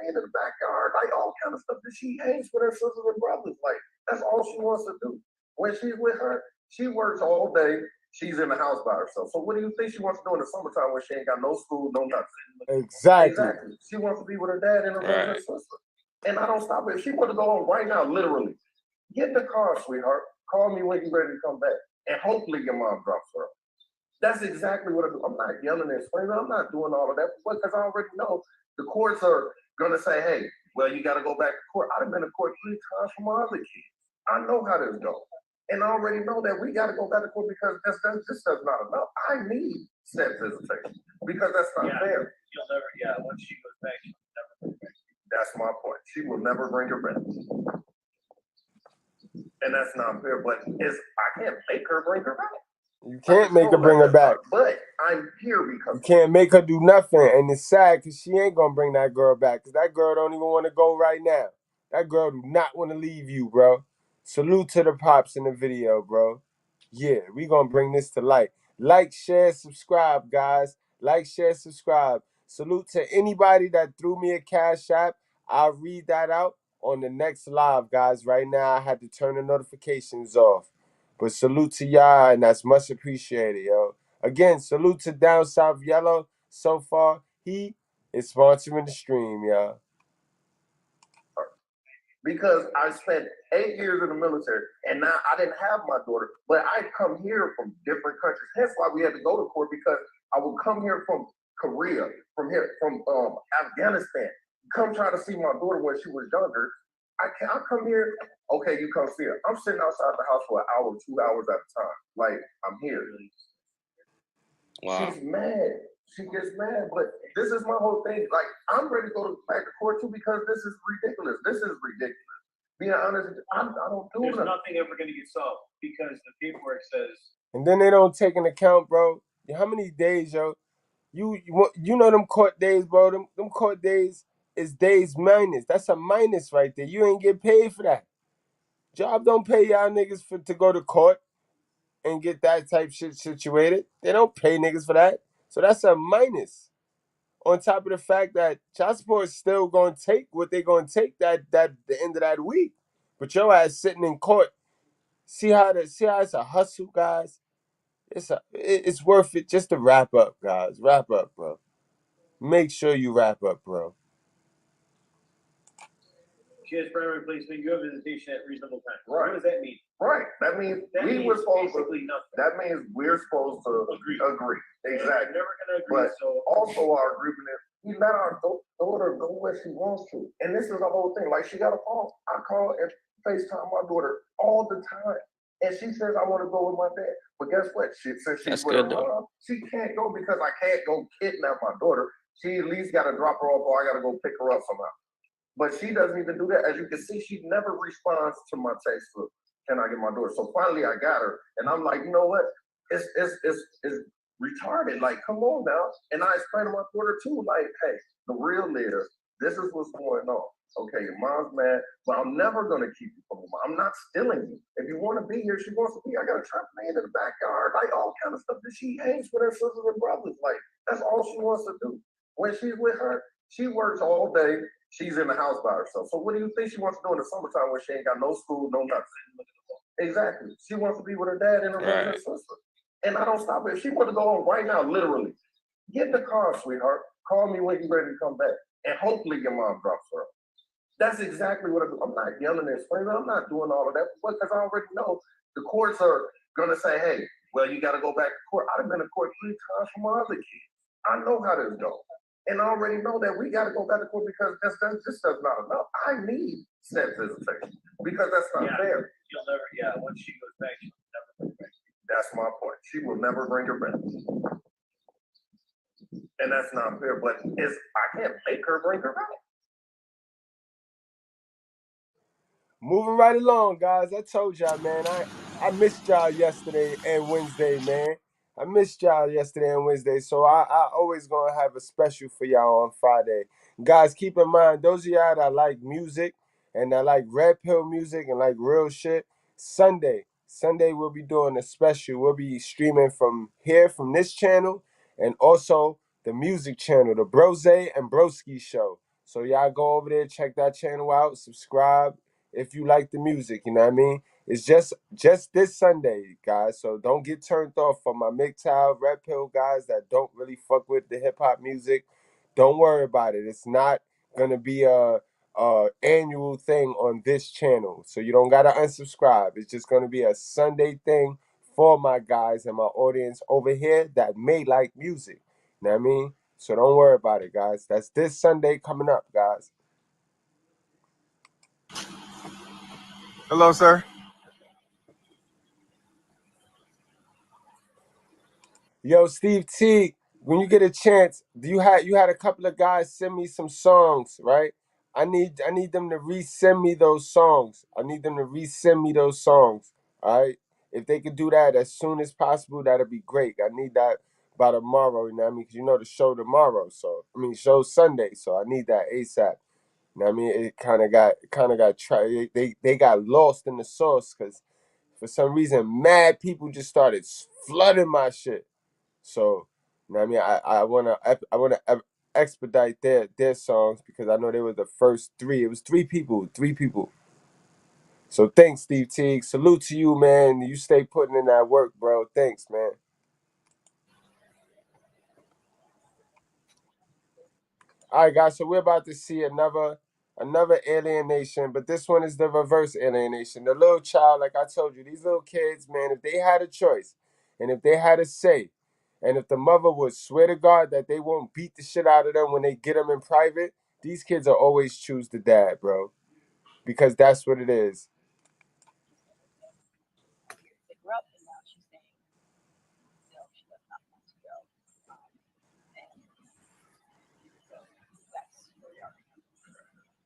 In the backyard, like all kind of stuff that she hangs with her sisters and brothers. Like, that's all she wants to do. When she's with her, she works all day. She's in the house by herself. So what do you think she wants to do in the summertime when she ain't got no school, no nothing? Exactly. She wants to be with her dad and her sister. And I don't stop her. If she wants to go home right now, literally, get in the car, sweetheart. Call me when you're ready to come back. And hopefully your mom drops her off. That's exactly what I do. I'm not yelling and screaming. I'm not doing all of that because I already know the courts are gonna say, hey, well, you gotta go back to court. I've been to court 3 times for my other kids. I know how this goes. And I already know that we gotta go back to court because this is not enough. I need step visitation because that's not fair. You'll never, once she goes back, she'll never go back. That's my point. She will never bring her back. And that's not fair, but I can't make her bring her back. You can't make her bring her back. But I'm here because you can't make her do nothing. And it's sad because she ain't going to bring that girl back because that girl don't even want to go right now. That girl do not want to leave you, bro. Salute to the pops in the video, bro. Yeah, we going to bring this to light. Like, share, subscribe, guys. Like, share, subscribe. Salute to anybody that threw me a cash app. I'll read that out on the next live, guys. Right now, I had to turn the notifications off. But salute to y'all, and that's much appreciated, yo. Again, salute to Down South Yellow. So far, he is sponsoring the stream, y'all. because I spent 8 years in the military, and now I didn't have my daughter, but I come here from different countries. Hence why we had to go to court, because I would come here from Korea, from Afghanistan, come try to see my daughter when she was younger. I come here, okay, you come see her. I'm sitting outside the house for an hour, 2 hours at a time. Like, I'm here. Wow. She's mad. She gets mad, but this is my whole thing. Like, I'm ready to go back to court too, because this is ridiculous. This is ridiculous. Being honest, I don't do There's nothing. nothing ever going to get solved because the paperwork says. And then they don't take into account, bro. How many days, yo? You know them court days, bro. Them court days is days minus. That's a minus right there. You ain't get paid for that. Job don't pay y'all niggas to go to court and get that type shit situated. They don't pay niggas for that. So that's a minus. On top of the fact that child support is still gonna take what they gonna take that the end of that week. But your ass sitting in court. See how it's a hustle, guys. It's worth it. Just to wrap up, guys. Wrap up, bro. Make sure you wrap up, bro. She has primary placement. You have visitation at reasonable time. Right. What does that mean? Right. That means we're supposed to. That means we're supposed to agree. Exactly. We're never gonna agree. But also our agreement is we let our daughter go where she wants to. And this is the whole thing. Like, she got a phone. I call and FaceTime my daughter all the time. And she says, I want to go with my dad. But guess what? Since she's with her mom, she can't go because I can't go kidnap my daughter. She at least got to drop her off, or I got to go pick her up somehow. But she doesn't even do that. As you can see, she never responds to my text. Look, can I get my daughter? So finally I got her. And I'm like, you know what? It's retarded. Like, come on now. And I explained to my daughter too, like, hey, the real is, this is what's going on. Okay, your mom's mad, but I'm never gonna keep you from your mom. I'm not stealing you. If you want to be here, she wants to be. I got a trampoline in the backyard, like all kind of stuff that she hangs with her sisters and brothers. Like, that's all she wants to do. When she's with her, she works all day. She's in the house by herself. So what do you think she wants to do in the summertime when she ain't got no school, no nothing? Exactly. She wants to be with her dad and her brother and sister. And I don't stop her. If she wants to go home right now, literally, get in the car, sweetheart. Call me when you're ready to come back. And hopefully your mom drops her. That's exactly what I do. I'm not yelling and screaming. I'm not doing all of that because I already know the courts are going to say, hey, well, you got to go back to court. I've been to court 3 times for my other kids. I know how this goes. And I already know that we got to go back to court because this does not enough. I need step visitation because that's not fair. You'll never, once she goes back, she'll never bring her back. That's my point. She will never bring her back. And that's not fair, but I can't make her bring her back. Moving right along, guys. I told y'all, man. I missed y'all yesterday and Wednesday, man. I missed y'all yesterday and Wednesday, so I always gonna have a special for y'all on Friday. Guys, keep in mind, those of y'all that like music and that like red pill music and like real shit, Sunday we'll be doing a special. We'll be streaming from here, from this channel, and also the music channel, the Brose and Broski show. So y'all go over there, check that channel out, subscribe if you like the music, you know what I mean? It's just this Sunday, guys. So don't get turned off from my MGTOW, Red Pill guys that don't really fuck with the hip hop music. Don't worry about it. It's not gonna be a annual thing on this channel. So you don't gotta unsubscribe. It's just gonna be a Sunday thing for my guys and my audience over here that may like music. You know what I mean? So don't worry about it, guys. That's this Sunday coming up, guys. Hello, sir. Yo, Steve T, when you get a chance, you had a couple of guys send me some songs, right? I need them to resend me those songs. All right? If they could do that as soon as possible, that'd be great. I need that by tomorrow, you know what I mean? Because you know the show tomorrow, show Sunday, so I need that ASAP. You know what I mean? It kind of got tried. They got lost in the sauce because for some reason, mad people just started flooding my shit. So, you know what I mean? I wanna expedite their songs because I know they were the first 3. It was 3 people. So thanks, Steve Teague. Salute to you, man. You stay putting in that work, bro. Thanks, man. All right, guys. So we're about to see another Another alienation, but this one is the reverse alienation. The little child, like I told you, these little kids, man, if they had a choice and if they had a say, and if the mother would swear to God that they won't beat the shit out of them when they get them in private, these kids will always choose the dad, bro. Because that's what it is.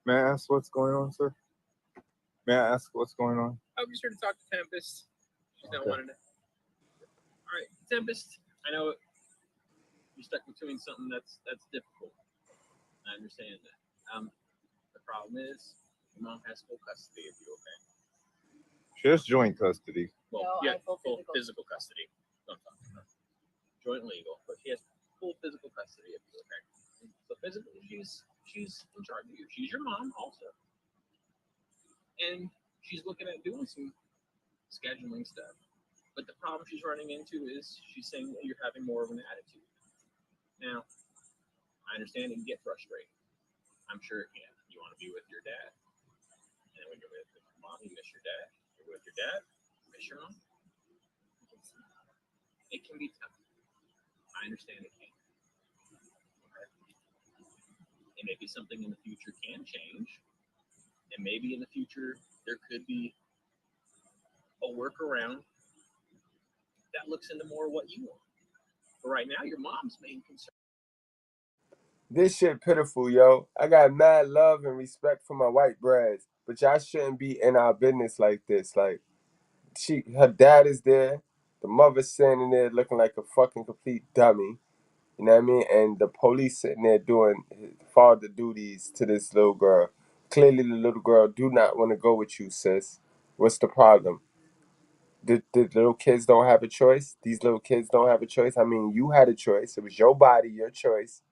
May I ask what's going on, sir? May I ask what's going on? I'm just here to talk to Tempest. She's not Okay. wanting to. All right, Tempest. I know you're stuck between something that's difficult. I understand that. The problem is your mom has full custody of you. Okay. She has joint custody. Well, yeah, full physical custody. Don't talk about joint legal, but she has full physical custody of you. Okay. So physically, she's in charge of you. She's your mom also, and she's looking at doing some scheduling stuff. But the problem she's running into is she's saying that you're having more of an attitude. Now, I understand it can get frustrating. I'm sure it can. You want to be with your dad. And when you're with your mom, you miss your dad. You're with your dad, you miss your mom. It can be tough. I understand it can. Okay. And maybe something in the future can change. And maybe in the future, there could be a workaround that looks into more what you want. But right now, your mom's main concern. This shit pitiful, yo. I got mad love and respect for my white brads, but y'all shouldn't be in our business like this. Like, her dad is there, the mother's standing there looking like a fucking complete dummy. You know what I mean? And the police sitting there doing father duties to this little girl. Clearly, the little girl do not want to go with you, sis. What's the problem? The little kids don't have a choice? These little kids don't have a choice? I mean, you had a choice. It was your body, your choice.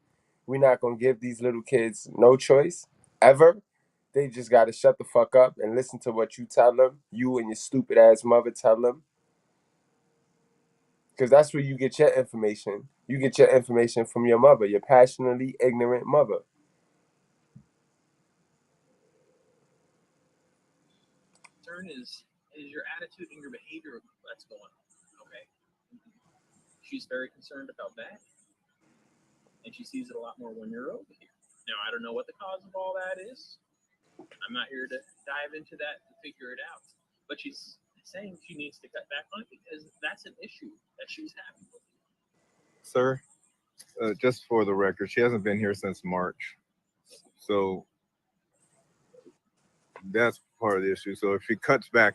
We're not going to give these little kids no choice, ever. They just got to shut the fuck up and listen to what you tell them. You and your stupid ass mother tell them. Because that's where you get your information. You get your information from your mother, your passionately ignorant mother. Concern is your attitude and your behavior that's going on. Okay. She's very concerned about that. And she sees it a lot more when you're over here. Now, I don't know what the cause of all that is. I'm not here to dive into that and figure it out. But she's saying she needs to cut back on it because that's an issue that she's having. Sir, just for the record, she hasn't been here since March. So that's part of the issue. So if she cuts back,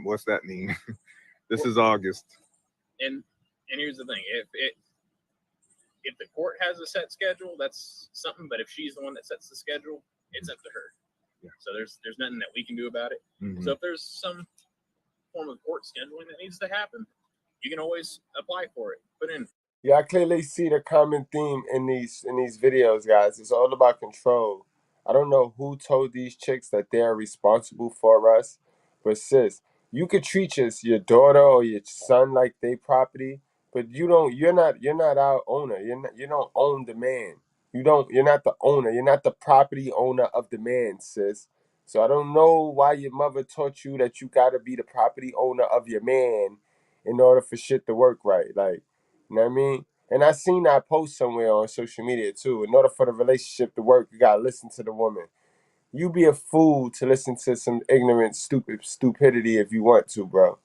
what's that mean? This is August. And here's the thing: if the court has a set schedule, that's something. But if she's the one that sets the schedule, it's up to her. Yeah. So there's nothing that we can do about it. Mm-hmm. So if there's some form of court scheduling that needs to happen, you can always apply for it. Put in. Yeah, I clearly see the common theme in these videos, guys. It's all about control. I don't know who told these chicks that they're responsible for us, but sis, you could treat your daughter or your son like they property, but you're not our owner. You don't own the man. You're not the owner. You're not the property owner of the man, sis. So I don't know why your mother taught you that you gotta be the property owner of your man in order for shit to work right. Like, you know what I mean? And I seen that post somewhere on social media too. In order for the relationship to work, you gotta listen to the woman. You be a fool to listen to some ignorant, stupidity if you want to, bro.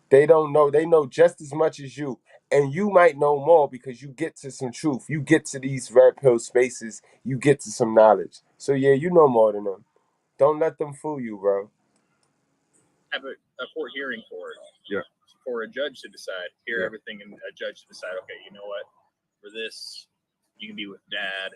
They don't know. They know just as much as you. And you might know more because you get to some truth. You get to these red pill spaces. You get to some knowledge. So yeah, you know more than them. Don't let them fool you, bro. Have a court hearing for it. Yeah. For a judge to decide, hear everything, and a judge to decide, okay, you know what, for this, you can be with dad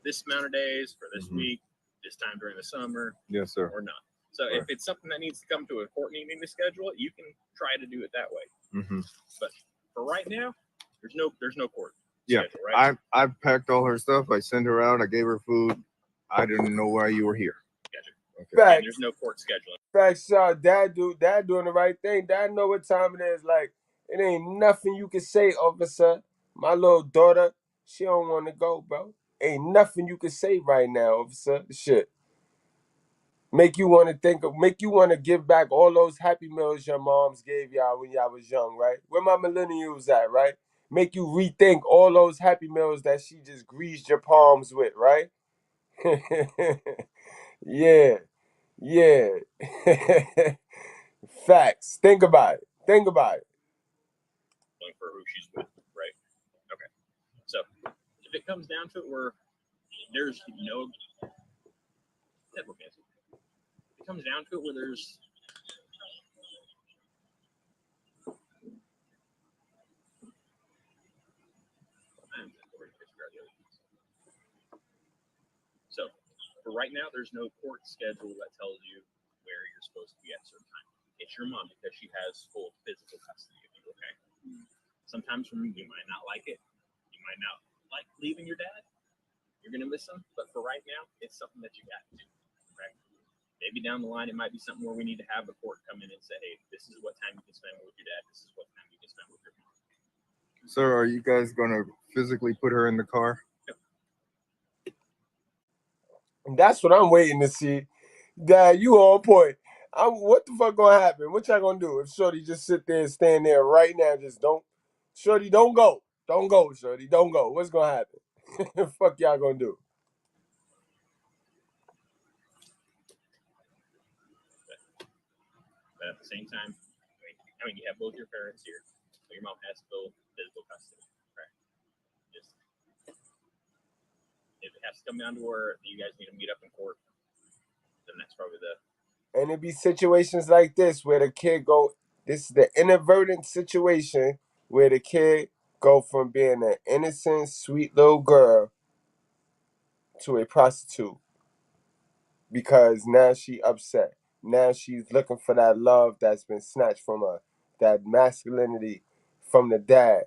this amount of days, for this week, this time during the summer, yes, sir, or not. So if it's something that needs to come to a court meeting to schedule it, you can try to do it that way. Mm-hmm. But for right now, there's no court. Yeah, schedule, right? I packed all her stuff. I sent her out. I gave her food. I didn't know why you were here. Gotcha. Okay. And there's no court scheduling. Facts, Dad doing the right thing. Dad know what time it is. Like, it ain't nothing you can say, officer. My little daughter, she don't want to go, bro. Ain't nothing you can say right now, officer. Shit. Make you want to give back all those Happy Meals your moms gave y'all when y'all was young, right? Where my millennials at, right? Make you rethink all those Happy Meals that she just greased your palms with, right? Yeah. Facts. Think about it. For who she's with, right? Okay. So if it comes down to it where there's no network answer, it comes down to it where there's so for right now, there's no court schedule that tells you where you're supposed to be at a certain time. It's your mom because she has full physical custody of you, okay? Sometimes for me, you might not like it. You might not like leaving your dad. You're going to miss him. But for right now, it's something that you got to do, right? Maybe down the line, it might be something where we need to have the court come in and say, hey, this is what time you can spend with your dad. This is what time you can spend with your mom. Sir, are you guys going to physically put her in the car? And that's what I'm waiting to see. Dad, you on point. What the fuck gonna happen? What y'all gonna do if Shorty just sit there and stand there right now? Just don't. Shorty, don't go. Don't go, Shorty. Don't go. What's gonna happen? Fuck y'all gonna do? But at the same time, I mean, you have both your parents here, so your mom has full physical custody, right? Just if it has to come down to where you guys need to meet up in court, then that's probably the. And it be situations like this where the kid go. This is the inadvertent situation where the kid go from being an innocent, sweet little girl to a prostitute because now she upset. Now she's looking for that love that's been snatched from her, that masculinity from the dad.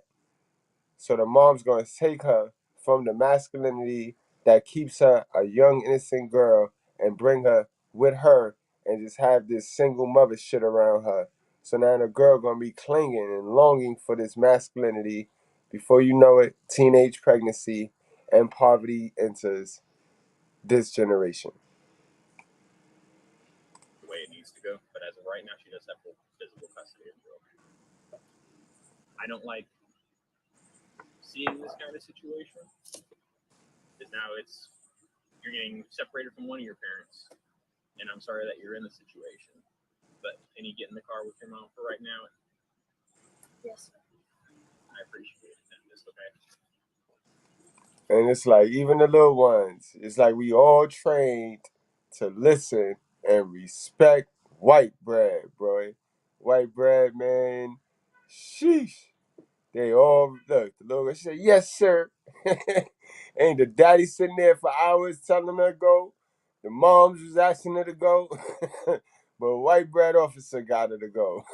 So the mom's going to take her from the masculinity that keeps her a young, innocent girl and bring her with her and just have this single mother shit around her. So now the girl going to be clinging and longing for this masculinity. Before you know it, teenage pregnancy and poverty enters this generation. The way it needs to go, but as of right now, she does have full physical custody of the girl. I don't like seeing this kind of situation because now you're getting separated from one of your parents, and I'm sorry that you're in the situation. But can you get in the car with your mom for right now? Yes. I appreciate it. It's okay. And it's like, even the little ones, it's like we all trained to listen and respect white bread, bro. White bread, man. Sheesh. They all, look, the little girl, she said, yes, sir. Ain't the daddy sitting there for hours telling her to go? The moms was asking her to go. But white bread officer got her to go.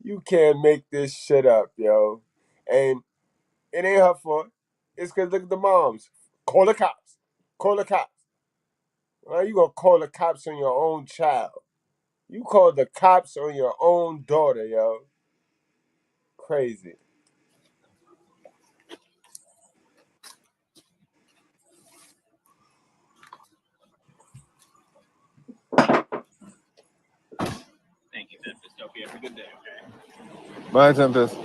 You can't make this shit up, yo. And it ain't her fault. It's because look at the moms. Call the cops. Call the cops. Why you gonna call the cops on your own child? You call the cops on your own daughter, yo. Crazy. Thank you, Memphis. Hope you have a good day, okay? Bye, Tempest.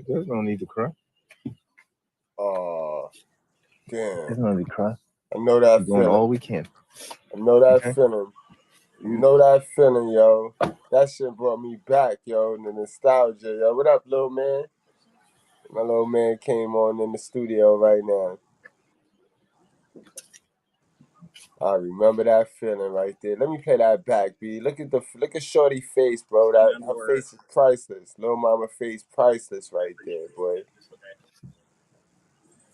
There's no need to cry. Oh, damn. There's no need to cry. I know that We're feeling. doing all we can. I know that Okay. feeling. You know that feeling, yo. That shit brought me back, yo. The nostalgia, yo. What up, little man? My little man came on in the studio right now. I remember that feeling right there. Let me play that back, B. Look at Shorty face, bro. That her face is priceless. Little mama face priceless right there, boy.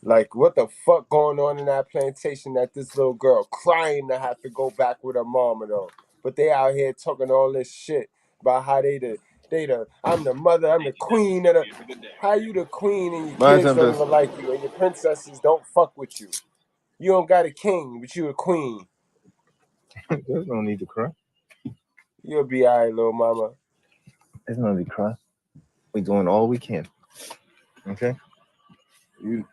Like, what the fuck going on in that plantation that this little girl crying to have to go back with her mama though? But they out here talking all this shit about how I'm the mother, I'm the queen of the. How you the queen and your Bye, kids don't Tempest. even like you and your princesses don't fuck with you? You don't got a king, but you a queen. There's no need to cry. You'll be alright, little mama. There's no need to cry. We're doing all we can. Okay? You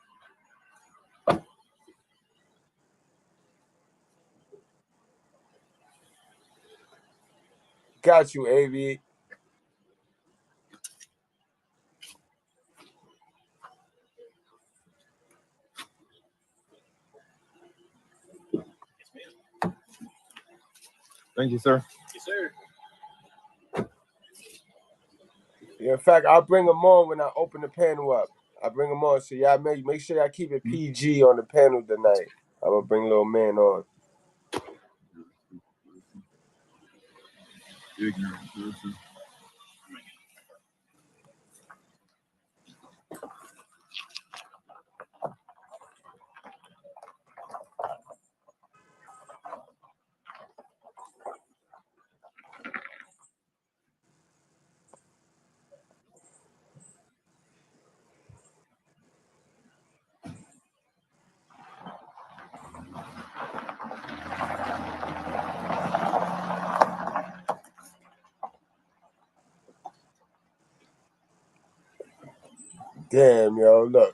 got you, AV. Thank you, sir. Yes, sir. Yeah, in fact, I'll bring them on when I open the panel up. I bring them on, so y'all make sure y'all keep it PG on the panel tonight. I'm gonna bring little man on. Damn, yo, look.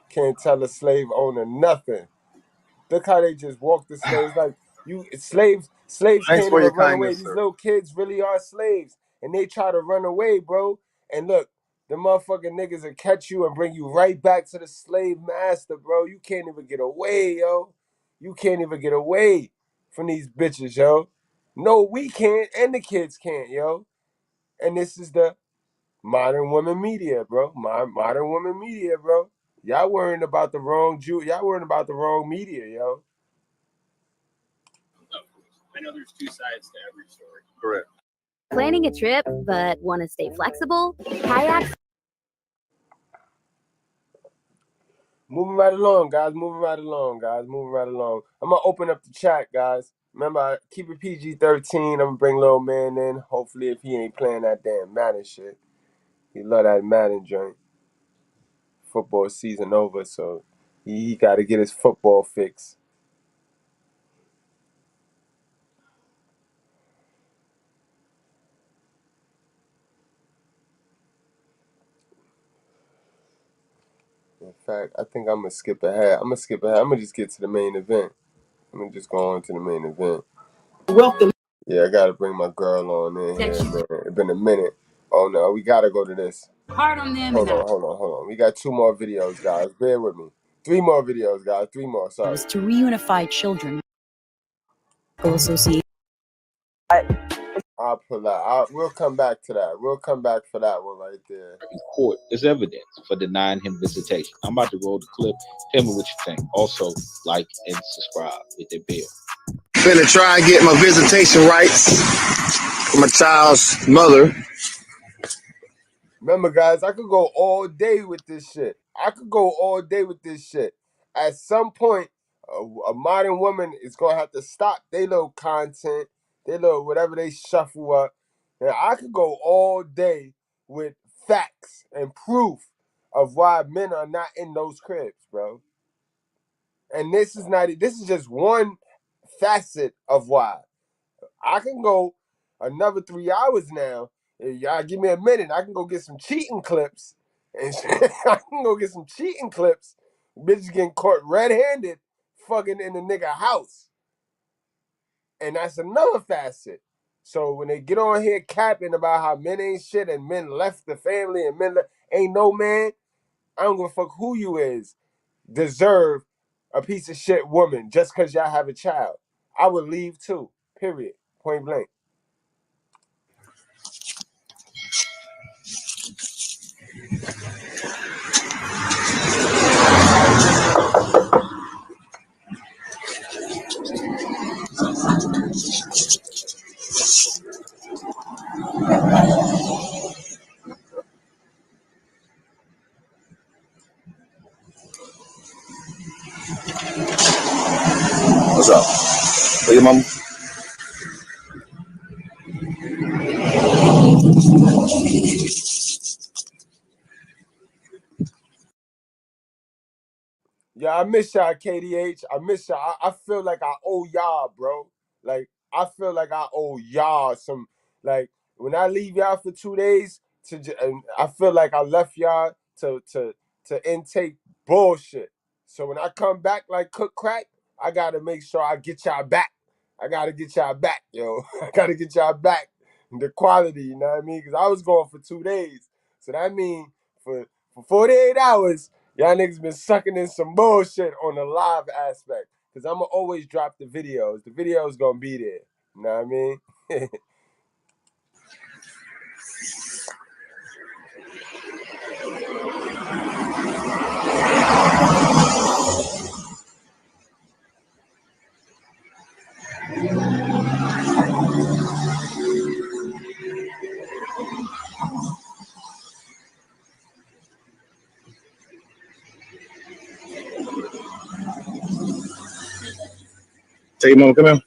Can't tell a slave owner nothing. Look how they just walk the slaves like slaves Thanks can't for even your run away. kindness, These sir. little kids really are slaves. And they try to run away, bro. And look, the motherfucking niggas will catch you and bring you right back to the slave master, bro. You can't even get away, yo. You can't even get away from these bitches, yo. No, we can't, and the kids can't, yo. And this is the modern woman media, bro. Modern woman media, bro. Y'all worrying about the wrong Y'all worrying about the wrong media, yo. I know there's two sides to every story. Correct. Planning a trip, but want to stay flexible? Kayaks. Moving right along, guys. Moving right along. I'm gonna open up the chat, guys. Remember, keep it PG-13. I'm gonna bring little man in. Hopefully, if he ain't playing that damn Madden shit, he love that Madden joint. Football season over, so he got to get his football fix. In fact, I think I'm gonna skip ahead. I'm gonna just get to the main event. I'm gonna just go on to the main event. Welcome. Yeah, I gotta bring my girl on in here, man. It's been a minute. Oh no, we gotta go to this. Hard on them. Hold on. We got 2 more videos, guys. Bear with me. 3 more videos, guys. 3 more. Sorry. To reunify children. Association. I'll pull out. We'll come back to that. We'll come back for that one right there. In court as evidence for denying him visitation. I'm about to roll the clip. Tell me what you think. Also, like and subscribe with that bell. Finna try and get my visitation rights from my child's mother. Remember, guys, I could go all day with this shit. At some point, a modern woman is gonna have to stop their little content, their little whatever they shuffle up. And I could go all day with facts and proof of why men are not in those cribs, bro. And this is just one facet of why. I can go another 3 hours now. If y'all give me a minute, I can go get some cheating clips. And I can go get some cheating clips. Bitches getting caught red-handed fucking in the nigga house. And that's another facet. So when they get on here capping about how men ain't shit and men left the family and ain't no man, I don't give a fuck who you is, deserve a piece of shit woman just because y'all have a child. I would leave too. Period. Point blank. What's up? Where your mom? Yeah, I miss y'all, KDH. I miss y'all. I feel like I owe y'all, bro. Like, I feel like I owe y'all some. Like, when I leave y'all for 2 days, and I feel like I left y'all to intake bullshit. So when I come back like cook crack, I gotta make sure I get y'all back. I gotta get y'all back, yo. I gotta get y'all back. The quality, you know what I mean? Because I was going for 2 days. So that means for 48 hours, y'all niggas been sucking in some bullshit on the live aspect. Because I'm going to always drop the videos. The video's going to be there. You know what I mean? Tell your mama, come here.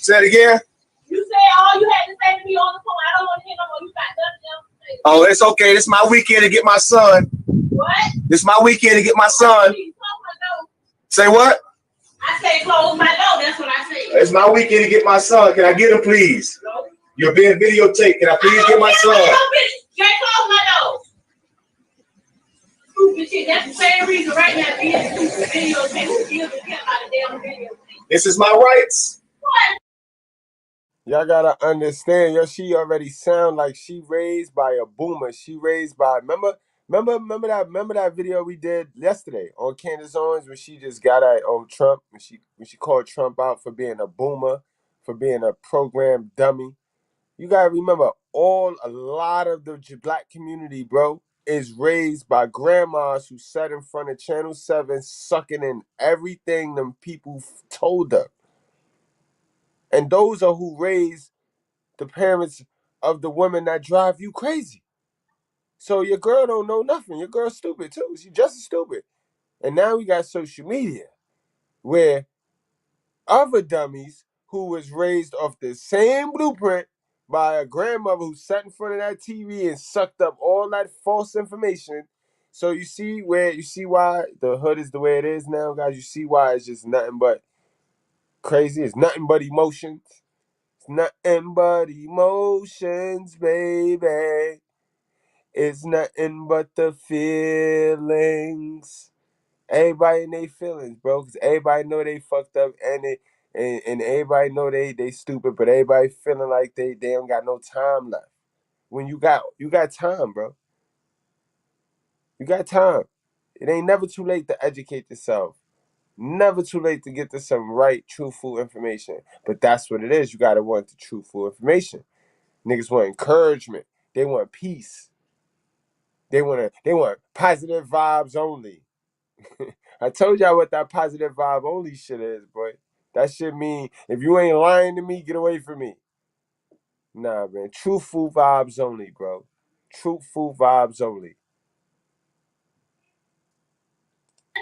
Say it again. You said all you had to say to me on the phone. I don't want to hear no more. You got nothing else to say. Oh, it's okay. This is my weekend to get my son. What? This is my weekend to get my son. Say what? I said close my door. That's what I said. It's my weekend to get my son. Can I get him, please? No. You're being videotaped. Can I please get my son? Jay, close my door. Stupid shit. That's the same reason right now being stupid. Videotape. Who gives a shit about a damn videotape? This is my rights. What? Y'all gotta understand, yo, she already sound like she raised by a boomer. She raised by, remember that video we did yesterday on Candace Owens when she just got at Trump, when she called Trump out for being a boomer, for being a program dummy. You gotta remember, a lot of the black community, bro, is raised by grandmas who sat in front of Channel 7 sucking in everything them people told them. And those are who raised the parents of the women that drive you crazy. So your girl don't know nothing. Your girl's stupid too. She just as stupid. And now we got social media where other dummies who was raised off the same blueprint by a grandmother who sat in front of that TV and sucked up all that false information. So you see why the hood is the way it is now, guys. You see why it's just nothing but crazy. It's nothing but emotions. It's nothing but emotions, baby. It's nothing but the feelings. Everybody in their feelings, bro. Cause everybody know they fucked up and everybody know they stupid, but everybody feeling like they don't got no time left. When you got time, bro. You got time. It ain't never too late to educate yourself. Never too late to get to some right, truthful information. But that's what it is. You gotta want the truthful information. Niggas want encouragement. They want peace. They want positive vibes only. I told y'all what that positive vibe only shit is, boy. That shit mean if you ain't lying to me, get away from me. Nah, man. Truthful vibes only, bro. Truthful vibes only.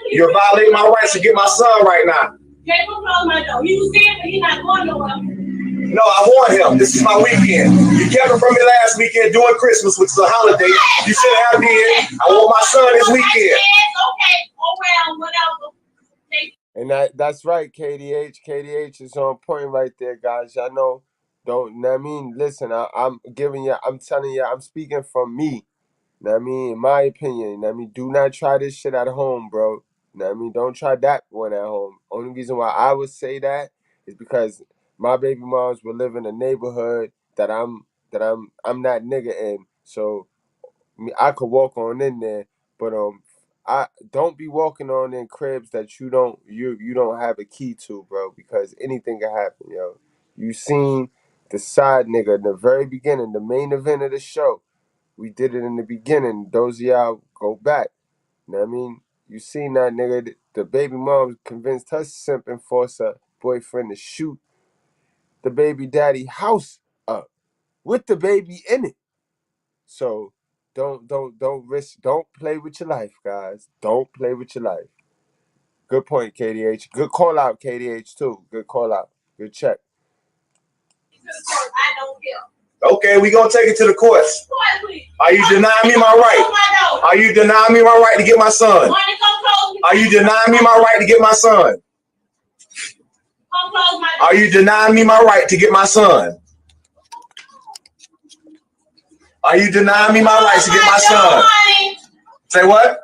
You're violating my rights to get my son right now. Jay, close my door. He was scared, but he's not going nowhere. No, I want him. This is my weekend. You kept him from me last weekend during Christmas, which is a holiday. You should have did. I want my son this weekend. Okay, go around, whatever. And that's right, KDH. KDH is on point right there, guys. Y'all know, I mean, listen, I'm telling you, I'm speaking from me. I mean, in my opinion, I mean, do not try this shit at home, bro. I mean, don't try that one at home. Only reason why I would say that is because my baby moms will live in a neighborhood that I'm not nigga in. So I could walk on in there, but I don't be walking on in cribs that you don't have a key to, bro, because anything can happen, yo. You seen the side nigga in the very beginning, the main event of the show. We did it in the beginning. Those of y'all go back. You know what I mean? You seen that nigga, the baby mom convinced her simp and forced her boyfriend to shoot the baby daddy house up with the baby in it. So don't play with your life, guys. Don't play with your life. Good point, KDH. Good call out, KDH too. Good call out. Good check. I don't care. Okay, we gonna take it to the courts. Are you denying me my right? Are you denying me my right to get my son? Are you denying me my right to get my son? Are you denying me my right to get my son? Are you denying me my right to get my son? Say what?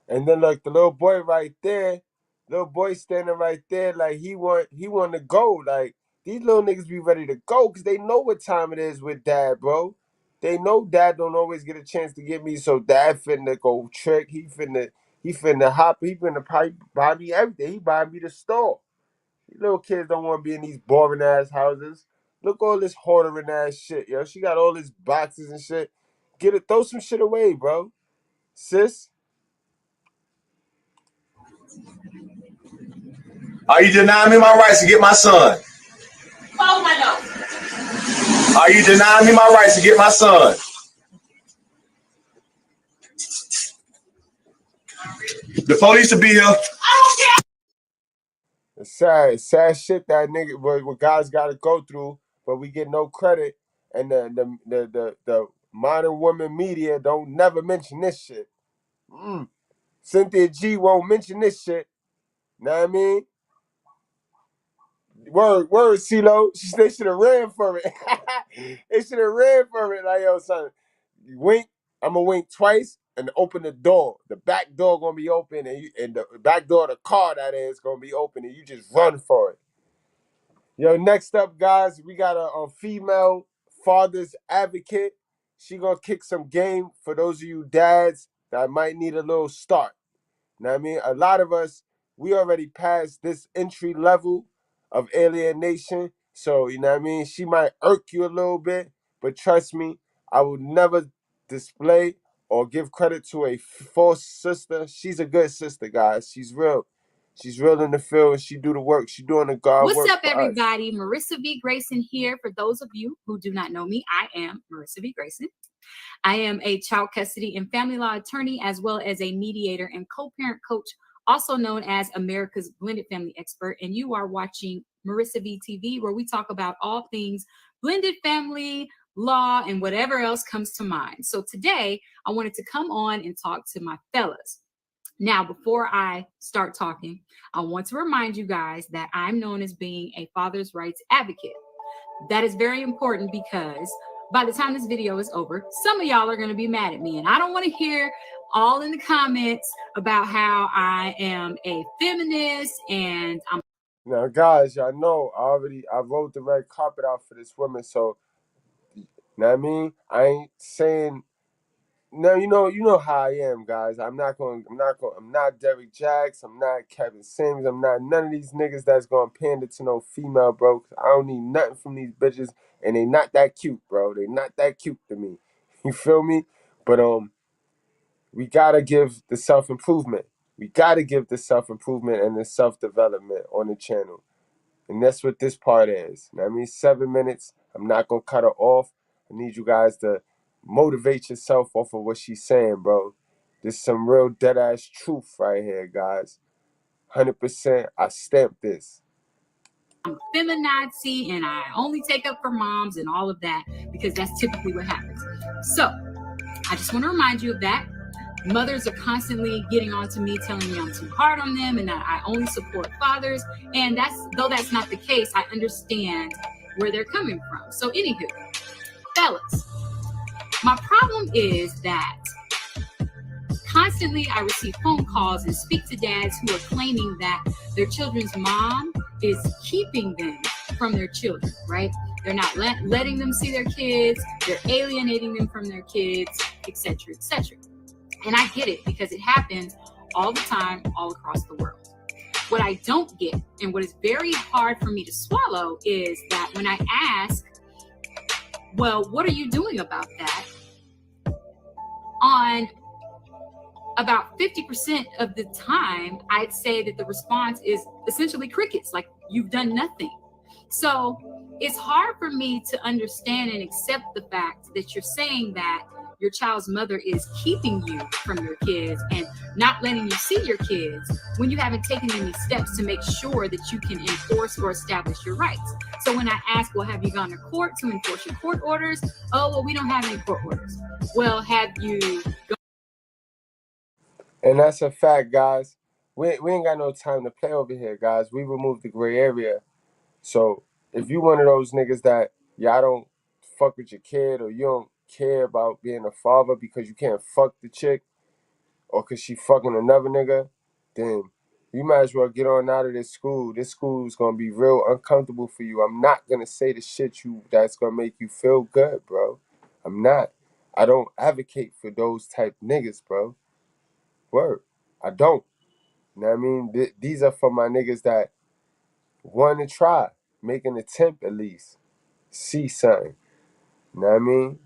And then like the little boy right there, little boy standing right there, like he want to go. Like these little niggas be ready to go because they know what time it is with dad, bro. They know dad don't always get a chance to get me, so dad finna go trick. He finna hop. He finna probably buy me everything. He buy me the store. These little kids don't want to be in these boring ass houses. Look all this hoarding ass shit, yo. She got all these boxes and shit. Get it, throw some shit away, bro. Sis. Are you denying me my rights to get my son? Close my door. Are you denying me my rights to get my son? The police will be here. It's sad shit that nigga, what guys got to go through, but we get no credit, and the modern woman media don't never mention this shit. Cynthia G won't mention this shit. Know what I mean? Word, CeeLo. They should have ran for it. They should have ran for it. Like, yo, son, you wink. I'm gonna wink twice and open the door. The back door gonna be open, and the back door of the car that is gonna be open, and you just run for it. Yo, next up, guys, we got a female father's advocate. She gonna kick some game for those of you dads that might need a little start. Know what I mean? A lot of us, we already passed this entry level of alienation. So, you know what I mean? She might irk you a little bit, but trust me, I would never display or give credit to a false sister. She's a good sister, guys. She's real. She's real in the field, and she do the work. She doing the God work. What's up, for us. everybody? Marissa V. Grayson here. For those of you who do not know me, I am Marissa V. Grayson. I am a child custody and family law attorney, as well as a mediator and co-parent coach, also known as America's Blended Family Expert. And you are watching Marissa V TV, where we talk about all things blended family, law, and whatever else comes to mind. So today, I wanted to come on and talk to my fellas. Now, before I start talking, I want to remind you guys that I'm known as being a father's rights advocate. That is very important because by the time this video is over, some of y'all are going to be mad at me. And I don't want to hear all in the comments about how I am a feminist and I'm... Now, guys, y'all know I rolled the red carpet out for this woman. So, you know what I mean? I ain't saying... No, you know how I am, guys. I'm not Derek Jacks. I'm not Kevin Sims. I'm not none of these niggas that's gonna pander to no female, bro. I don't need nothing from these bitches, and they not that cute, bro. They not that cute to me. You feel me? But we gotta give the self-improvement. We gotta give the self-improvement and the self-development on the channel. And that's what this part is. You know what I mean? 7 minutes. I'm not gonna cut her off. I need you guys to motivate yourself off of what she's saying, bro. There's some real dead-ass truth right here, guys. 100%, I stamp this. I'm feminazi and I only take up for moms and all of that because that's typically what happens. So I just want to remind you of that. Mothers are constantly getting on to me, telling me I'm too hard on them and that I only support fathers. And though that's not the case, I understand where they're coming from. So anywho, fellas, my problem is that constantly I receive phone calls and speak to dads who are claiming that their children's mom is keeping them from their children, right? They're not letting them see their kids, they're alienating them from their kids, etc., etc. And I get it because it happens all the time, all across the world. What I don't get, and what is very hard for me to swallow, is that when I ask, well, what are you doing about that? On about 50% of the time, I'd say that the response is essentially crickets, like you've done nothing. So it's hard for me to understand and accept the fact that you're saying that your child's mother is keeping you from your kids and not letting you see your kids when you haven't taken any steps to make sure that you can enforce or establish your rights. So when I ask, well, have you gone to court to enforce your court orders? Oh, well, we don't have any court orders. Well, have you And that's a fact, guys. We ain't got no time to play over here, guys. We removed the gray area. So if you one of those niggas that y'all don't fuck with your kid, or you don't care about being a father because you can't fuck the chick or because she fucking another nigga, then you might as well get on out of this school. This school is going to be real uncomfortable for you. I'm not going to say the shit that's going to make you feel good, bro. I'm not. I don't advocate for those type niggas, bro. Word. I don't. You know what I mean? These are for my niggas that want to try, make an attempt at least, see something. You know what I mean?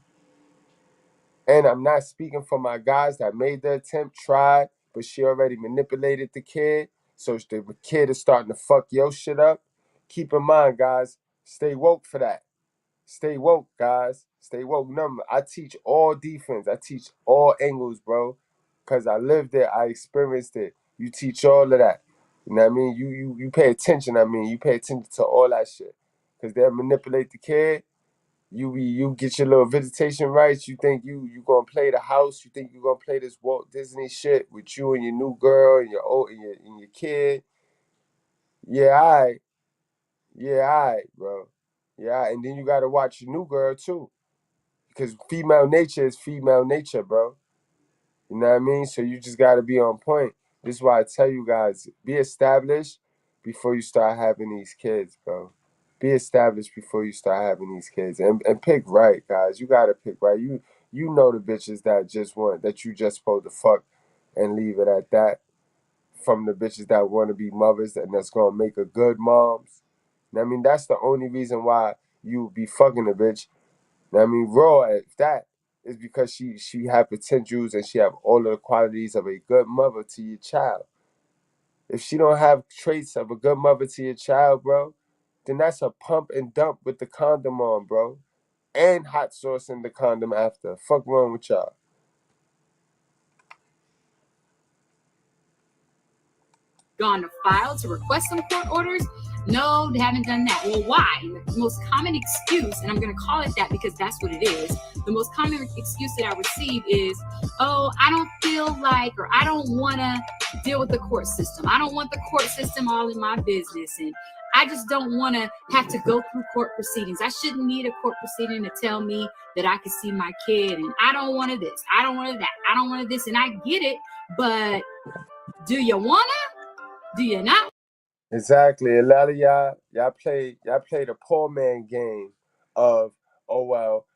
And I'm not speaking for my guys that made the attempt, tried, but she already manipulated the kid. So the kid is starting to fuck your shit up. Keep in mind, guys, stay woke for that. Stay woke, guys. Stay woke. Remember, I teach all defense. I teach all angles, bro. Because I lived it. I experienced it. You teach all of that. You know what I mean? You pay attention, you pay attention to all that shit. Because they'll manipulate the kid. You get your little visitation rights. You think you gonna play the house. You think you gonna play this Walt Disney shit with you and your new girl and your kid. Yeah, alright. Yeah, alright, bro. Yeah, and then you gotta watch your new girl too. Because female nature is female nature, bro. You know what I mean? So you just gotta be on point. This is why I tell you guys, be established before you start having these kids, bro. Be established before you start having these kids. And pick right, guys. You gotta pick right. You know the bitches that you just supposed to fuck and leave it at that. From the bitches that wanna be mothers and that's gonna make a good moms. I mean, that's the only reason why you be fucking a bitch. I mean, raw at that is because she have potentials and she have all of the qualities of a good mother to your child. If she don't have traits of a good mother to your child, bro, then that's a pump and dump with the condom on, bro. And hot sauce in the condom after. Fuck wrong with y'all. gone to file to request some court orders? No, they haven't done that. Well, why? The most common excuse, and I'm going to call it that because that's what it is. The most common excuse that I receive is, oh, I don't feel like, or I don't want to deal with the court system. I don't want the court system all in my business. And I just don't want to have to go through court proceedings. I shouldn't need a court proceeding to tell me that I can see my kid. And I don't want this. I don't want that. I don't want this. And I get it. But do you want to? Do you not? Exactly. A lot of y'all play the poor man game of, oh well,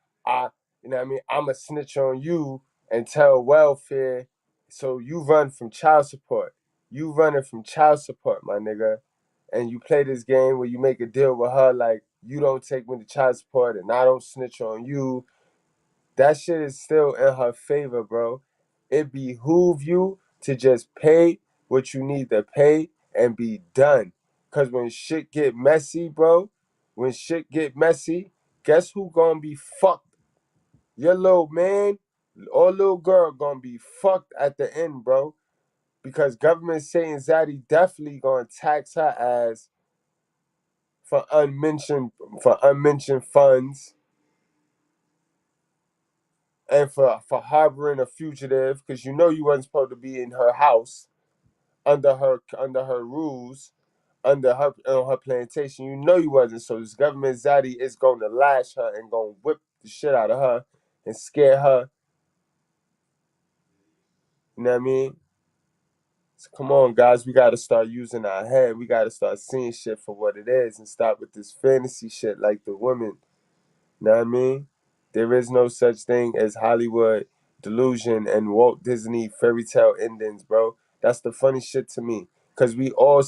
you know what I mean, I'm a snitch on you and tell welfare, so you run from child support. You running from child support, my nigga. And you play this game where you make a deal with her like you don't take me to child support and I don't snitch on you. That shit is still in her favor, bro. It behoove you to just pay what you need to pay and be done. Cause when shit get messy, bro, when shit get messy, guess who gonna be fucked? Your little man or little girl gonna be fucked at the end, bro. Because government saying Zaddy definitely gonna tax her ass for unmentioned funds and for harboring a fugitive, because you know you wasn't supposed to be in her house under her rules, under her on her plantation. You know you wasn't. So this government zaddy is going to lash her and going to whip the shit out of her and scare her. You know what I mean? So come on, guys, we got to start using our head. We got to start seeing shit for what it is and stop with this fantasy shit like the women. You know what I mean? There is no such thing as Hollywood delusion and Walt Disney fairy tale endings, bro. That's the funny shit to me. Because we all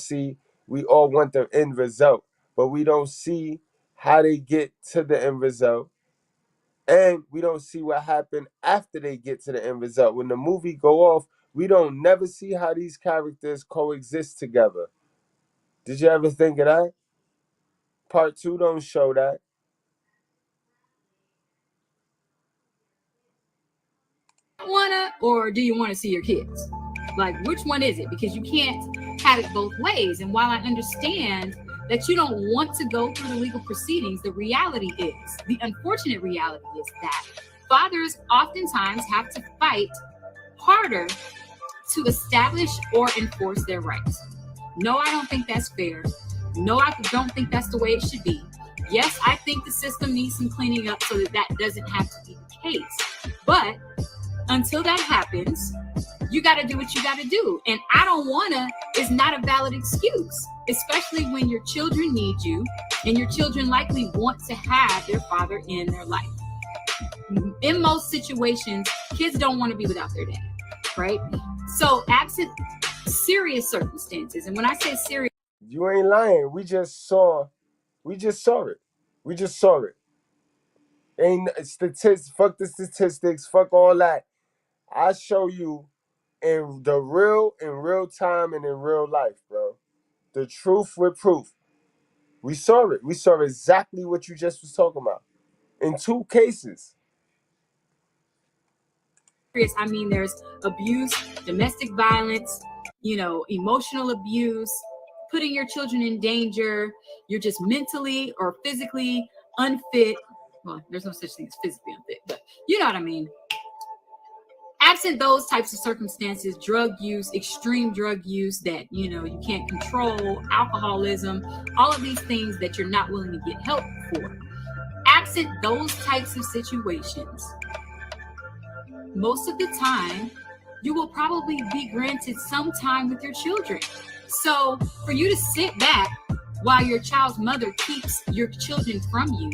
want the end result, but we don't see how they get to the end result. And we don't see what happened after they get to the end result. When the movie go off, we don't never see how these characters coexist together. Did you ever think of that? Part 2 don't show that. or do you want to see your kids? Like, which one is it? Because you can't have it both ways. And while I understand that you don't want to go through the legal proceedings, the unfortunate reality is that fathers oftentimes have to fight harder to establish or enforce their rights. No, I don't think that's fair. No, I don't think that's the way it should be. Yes, I think the system needs some cleaning up so that that doesn't have to be the case. But until that happens, you got to do what you got to do. And I don't want to is not a valid excuse, especially when your children need you and your children likely want to have their father in their life. In most situations, kids don't want to be without their dad, right? So absent serious circumstances, and when I say serious, you ain't lying. We just saw it. Ain't statistics, fuck the statistics, fuck all that. I show you in real time and in real life, bro. The truth with proof. We saw it. We saw exactly what you just was talking about. In 2 cases. I mean, there's abuse, domestic violence, emotional abuse, putting your children in danger. You're just mentally or physically unfit. Well, there's no such thing as physically unfit, but you know what I mean. Absent those types of circumstances, drug use, extreme drug use that, you can't control, alcoholism, all of these things that you're not willing to get help for. Absent those types of situations, most of the time, you will probably be granted some time with your children. So for you to sit back while your child's mother keeps your children from you,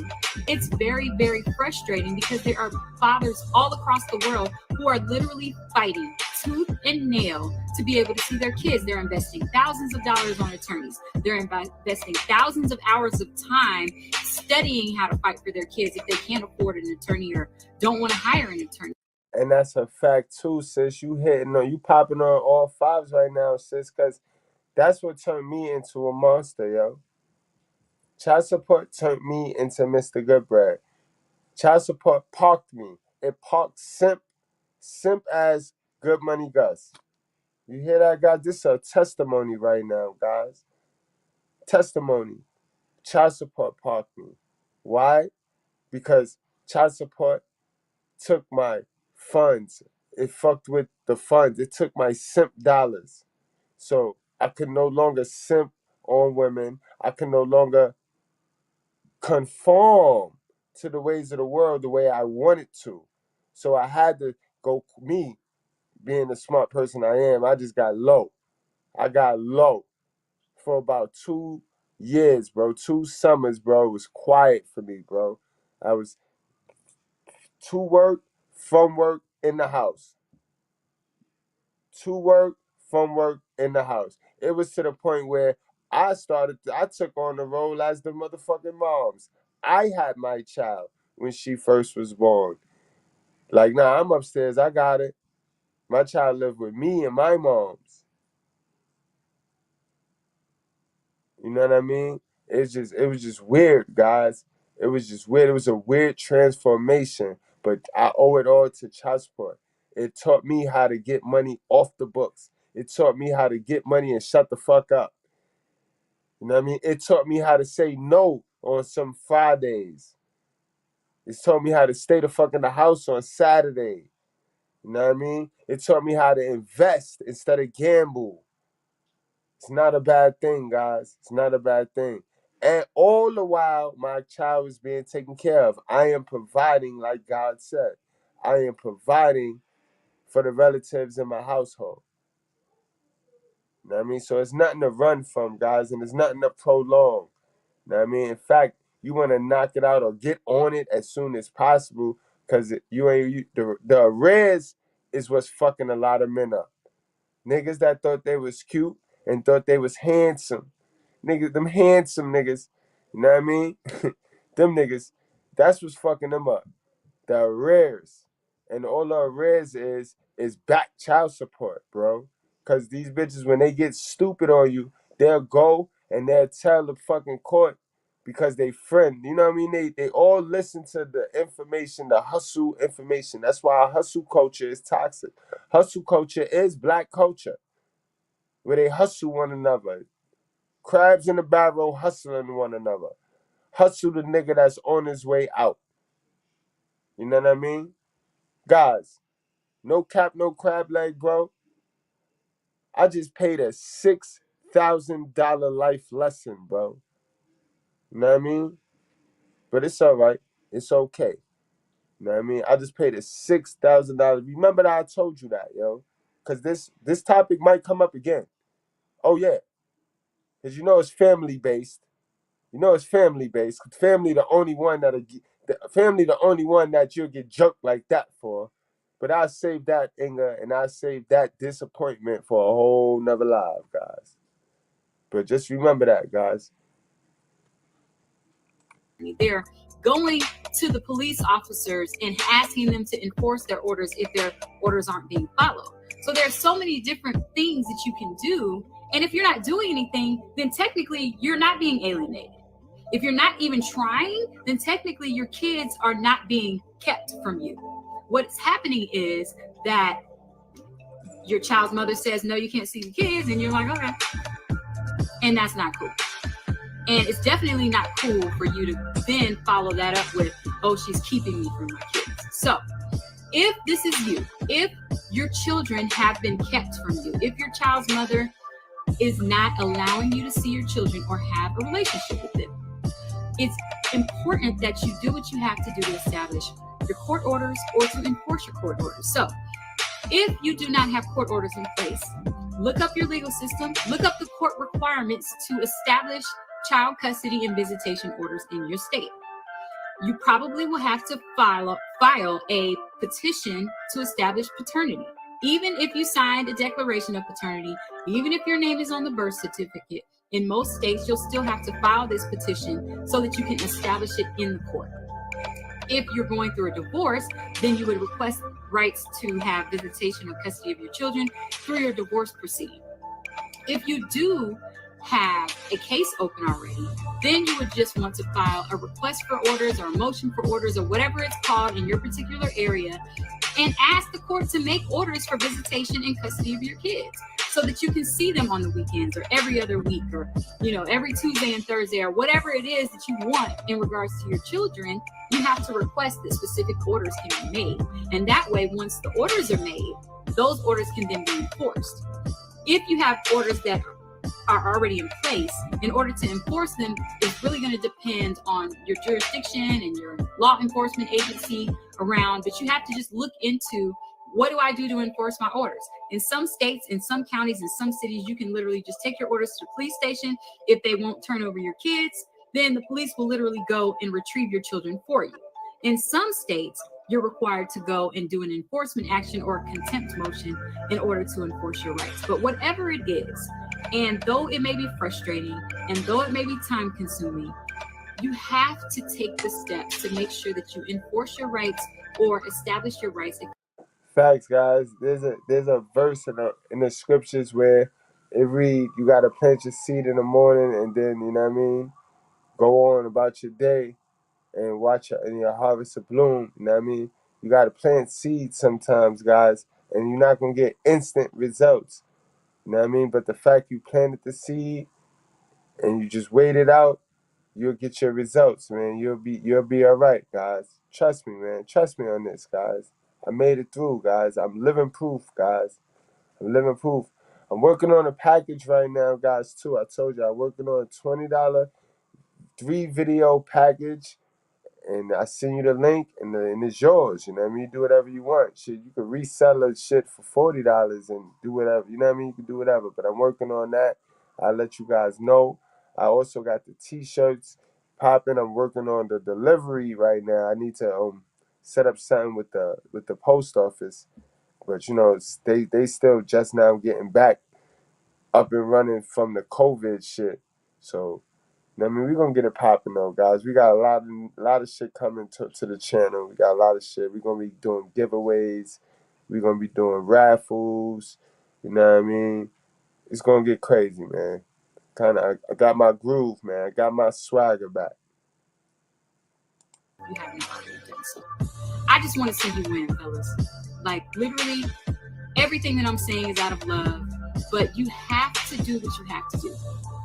it's very, very frustrating because there are fathers all across the world who are literally fighting tooth and nail to be able to see their kids. They're investing thousands of dollars on attorneys. They're investing thousands of hours of time studying how to fight for their kids if they can't afford an attorney or don't want to hire an attorney. And that's a fact too, sis. You popping on all 5s right now, sis, because that's what turned me into a monster, yo. Child support turned me into Mr. Goodbread. Child support parked me. It parked simp as Good Money Gus. You hear that, guys? This is a testimony right now, guys. Testimony. Child support parked me. Why? Because child support took my funds. It fucked with the funds. It took my simp dollars. So I could no longer simp on women. I could no longer conform to the ways of the world the way I wanted to. So I had to go, me being the smart person I am, I just got low. I got low for about 2 years, bro. 2 summers, bro. It was quiet for me, bro. I was to work, from work, in the house. To work, from work, in the house. It was to the point where I took on the role as the motherfucking moms. I had my child when she first was born. Like, nah, I'm upstairs. I got it. My child lived with me and my moms. You know what I mean? It was just weird, guys. It was just weird. It was a weird transformation, but I owe it all to child support. It taught me how to get money off the books. It taught me how to get money and shut the fuck up. You know what I mean? It taught me how to say no on some Fridays. It taught me how to stay the fuck in the house on Saturday. You know what I mean? It taught me how to invest instead of gamble. It's not a bad thing, guys. It's not a bad thing. And all the while, my child is being taken care of. I am providing, like God said. I am providing for the relatives in my household. You know what I mean? So it's nothing to run from, guys, and it's nothing to prolong. You know what I mean? In fact, you want to knock it out or get on it as soon as possible because the arrears is what's fucking a lot of men up. Niggas that thought they was cute and thought they was handsome. Niggas, them handsome niggas, you know what I mean? Them niggas, that's what's fucking them up. The arrears. And all the arrears is back child support, bro. Because these bitches, when they get stupid on you, they'll go and they'll tell the fucking court, because they friend. You know what I mean? They all listen to the information, the hustle information. That's why our hustle culture is toxic. Hustle culture is black culture, where they hustle one another. Crabs in the barrel hustling one another. Hustle the nigga that's on his way out. You know what I mean? Guys, no cap, no crab leg, bro. I just paid a $6,000 life lesson, bro. You know what I mean? But it's all right. It's okay. You know what I mean? I just paid a $6,000. Remember that I told you that, yo. Because this topic might come up again. Oh, yeah. Because you know it's family-based. You know it's family-based. Family the only one that you'll get jerked like that for. But I saved that anger and I saved that disappointment for a whole nother life, guys. But just remember that, guys. They're going to the police officers and asking them to enforce their orders if their orders aren't being followed. So there's so many different things that you can do. And if you're not doing anything, then technically you're not being alienated. If you're not even trying, then technically your kids are not being kept from you. What's happening is that your child's mother says, no, you can't see the kids. And you're like, okay. And that's not cool. And it's definitely not cool for you to then follow that up with, oh, she's keeping me from my kids. So if this is you, if your children have been kept from you, if your child's mother is not allowing you to see your children or have a relationship with them, it's important that you do what you have to do to establish your court orders or to enforce your court orders. So if you do not have court orders in place, look up your legal system, look up the court requirements to establish child custody and visitation orders in your state. You probably will have to file a petition to establish paternity. Even if you signed a declaration of paternity, even if your name is on the birth certificate, in most states, you'll still have to file this petition so that you can establish it in the court. If you're going through a divorce, then you would request rights to have visitation or custody of your children through your divorce proceeding. If you do have a case open already, then you would just want to file a request for orders or a motion for orders or whatever it's called in your particular area and ask the court to make orders for visitation and custody of your kids so that you can see them on the weekends or every other week or, every Tuesday and Thursday or whatever it is that you want in regards to your children. You have to request that specific orders can be made. And that way, once the orders are made, those orders can then be enforced. If you have orders that are already in place, in order to enforce them, it's really going to depend on your jurisdiction and your law enforcement agency around, but you have to just look into, what do I do to enforce my orders? In some states, in some counties, in some cities, you can literally just take your orders to the police station. If they won't turn over your kids, then the police will literally go and retrieve your children for you. In some states, you're required to go and do an enforcement action or a contempt motion in order to enforce your rights. But whatever it is, and though it may be frustrating, and though it may be time consuming, you have to take the steps to make sure that you enforce your rights or establish your rights. Facts, guys. There's a verse in the scriptures where it read, you gotta plant your seed in the morning and then, you know what I mean, go on about your day and watch your harvest of bloom. You know what I mean? You gotta plant seeds sometimes, guys, and you're not gonna get instant results. You know what I mean? But the fact you planted the seed and you just wait it out, you'll get your results, man. You'll be all right, guys. Trust me, man. Trust me on this, guys. I made it through, guys. I'm living proof, guys. I'm living proof. I'm working on a package right now, guys, too. I told you I'm working on a $20 3-video package. And I send you the link, and it's yours. You know what I mean? You do whatever you want. Shit, you can resell the shit for $40 and do whatever. You know what I mean? You can do whatever. But I'm working on that. I'll let you guys know. I also got the T-shirts popping. I'm working on the delivery right now. I need to set up something with the post office. But they still just now getting back up and running from the COVID shit. So. I mean, we're gonna get it popping though, guys. We got a lot of shit coming to the channel. We got a lot of shit. We're gonna be doing giveaways. We're gonna be doing raffles. You know what I mean? It's gonna get crazy, man. I got my groove, man. I got my swagger back. You haven't heard anything, so I just want to see you win, fellas. Like literally, everything that I'm saying is out of love, but you have to do what you have to do,